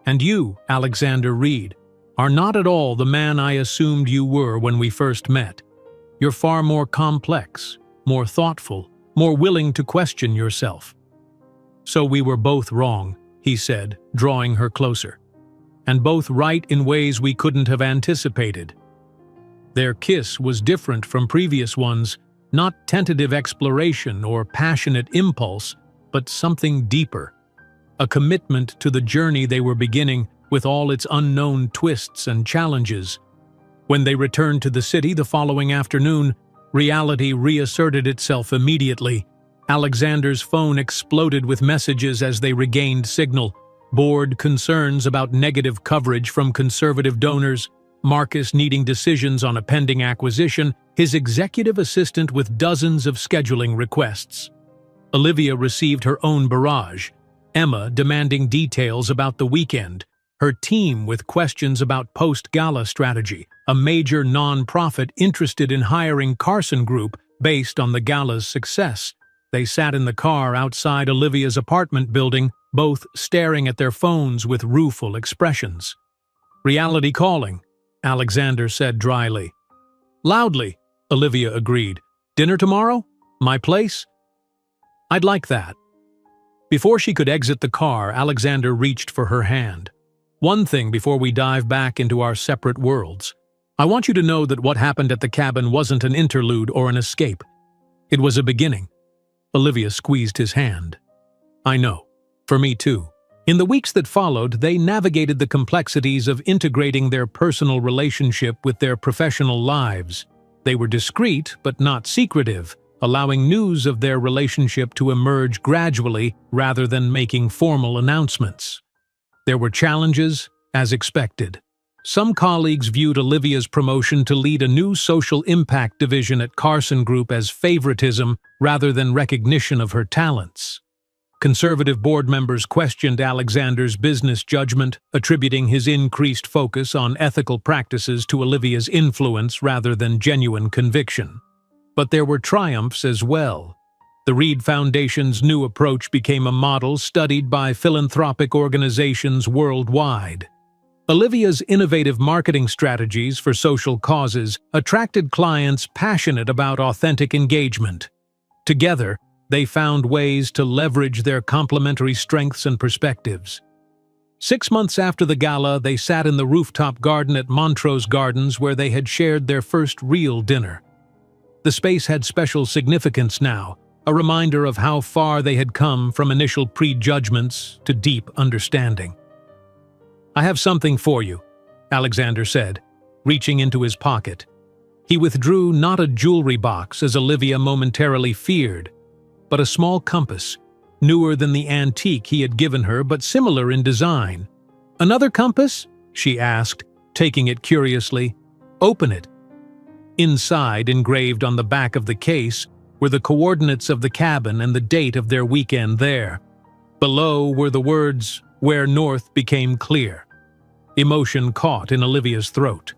A: And you, Alexander Reed, are not at all the man I assumed you were when we first met. You're far more complex, more thoughtful, more willing to question yourself. "So we were both wrong," he said, drawing her closer. "And both right in ways we couldn't have anticipated." Their kiss was different from previous ones, not tentative exploration or passionate impulse, but something deeper. A commitment to the journey they were beginning, with all its unknown twists and challenges. When they returned to the city the following afternoon, reality reasserted itself immediately. Alexander's phone exploded with messages as they regained signal. Board concerns about negative coverage from conservative donors, Marcus needing decisions on a pending acquisition, his executive assistant with dozens of scheduling requests. Olivia received her own barrage, Emma demanding details about the weekend, her team with questions about post-gala strategy, a major non-profit interested in hiring Carson Group based on the gala's success. They sat in the car outside Olivia's apartment building, both staring at their phones with rueful expressions. "Reality calling," Alexander said dryly. "Loudly," Olivia agreed. "Dinner tomorrow? My place?" "I'd like that." Before she could exit the car, Alexander reached for her hand. "One thing before we dive back into our separate worlds. I want you to know that what happened at the cabin wasn't an interlude or an escape. It was a beginning." Olivia squeezed his hand. "I know. For me too." In the weeks that followed, they navigated the complexities of integrating their personal relationship with their professional lives. They were discreet but not secretive, allowing news of their relationship to emerge gradually rather than making formal announcements. There were challenges, as expected. Some colleagues viewed Olivia's promotion to lead a new social impact division at Carson Group as favoritism rather than recognition of her talents. Conservative board members questioned Alexander's business judgment, attributing his increased focus on ethical practices to Olivia's influence rather than genuine conviction. But there were triumphs as well. The Reed Foundation's new approach became a model studied by philanthropic organizations worldwide. Olivia's innovative marketing strategies for social causes attracted clients passionate about authentic engagement. Together, they found ways to leverage their complementary strengths and perspectives. 6 months after the gala, they sat in the rooftop garden at Montrose Gardens where they had shared their first real dinner. The space had special significance now, a reminder of how far they had come from initial prejudgments to deep understanding. "I have something for you," Alexander said, reaching into his pocket. He withdrew not a jewelry box as Olivia momentarily feared, but a small compass, newer than the antique he had given her but similar in design. "Another compass?" she asked, taking it curiously. "Open it." Inside, engraved on the back of the case, were the coordinates of the cabin and the date of their weekend there. Below were the words, "Where north became clear." Emotion caught in Olivia's throat.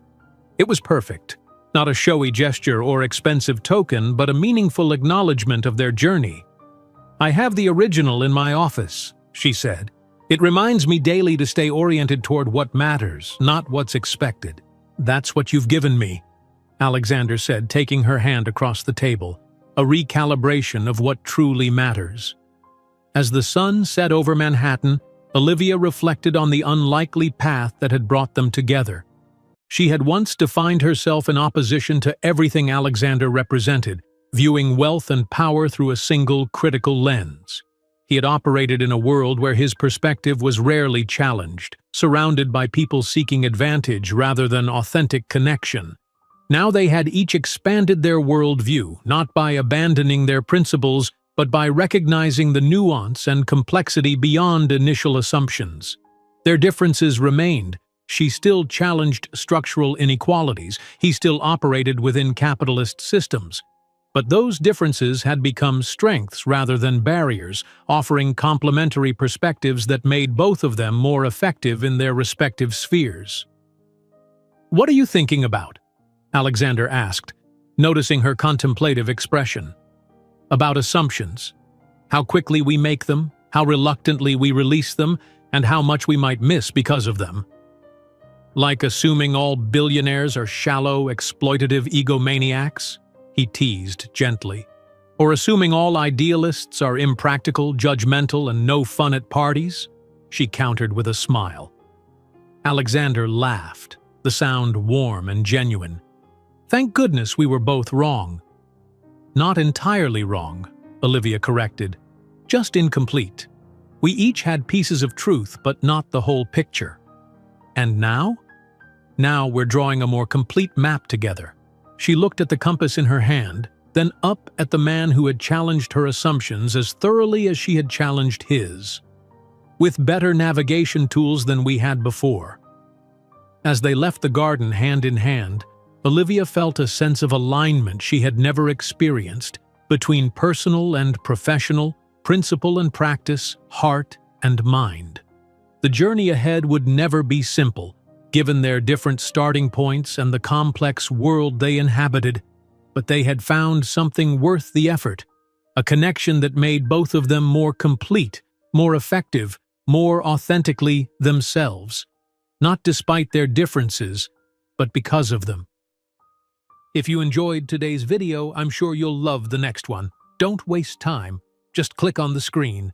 A: It was perfect. Not a showy gesture or expensive token, but a meaningful acknowledgement of their journey. "I have the original in my office," she said. "It reminds me daily to stay oriented toward what matters, not what's expected." "That's what you've given me," Alexander said, taking her hand across the table, a recalibration of what truly matters. As the sun set over Manhattan, Olivia reflected on the unlikely path that had brought them together. She had once defined herself in opposition to everything Alexander represented, viewing wealth and power through a single critical lens. He had operated in a world where his perspective was rarely challenged, surrounded by people seeking advantage rather than authentic connection. Now they had each expanded their worldview, not by abandoning their principles, but by recognizing the nuance and complexity beyond initial assumptions. Their differences remained. She still challenged structural inequalities. He still operated within capitalist systems. But those differences had become strengths rather than barriers, offering complementary perspectives that made both of them more effective in their respective spheres. "What are you thinking about?" Alexander asked, noticing her contemplative expression. "About assumptions. How quickly we make them, how reluctantly we release them, and how much we might miss because of them. Like assuming all billionaires are shallow, exploitative egomaniacs?" he teased gently. Or assuming all idealists are impractical, judgmental, and no fun at parties? She countered with a smile. Alexander laughed, the sound warm and genuine. Thank goodness we were both wrong. Not entirely wrong, Olivia corrected. Just incomplete. We each had pieces of truth, but not the whole picture. And now? Now we're drawing a more complete map together. She looked at the compass in her hand, then up at the man who had challenged her assumptions as thoroughly as she had challenged his, with better navigation tools than we had before. As they left the garden hand in hand, Olivia felt a sense of alignment she had never experienced between personal and professional, principle and practice, heart and mind. The journey ahead would never be simple, given their different starting points and the complex world they inhabited, but they had found something worth the effort, a connection that made both of them more complete, more effective, more authentically themselves, not despite their differences, but because of them. If you enjoyed today's video, I'm sure you'll love the next one. Don't waste time, just click on the screen.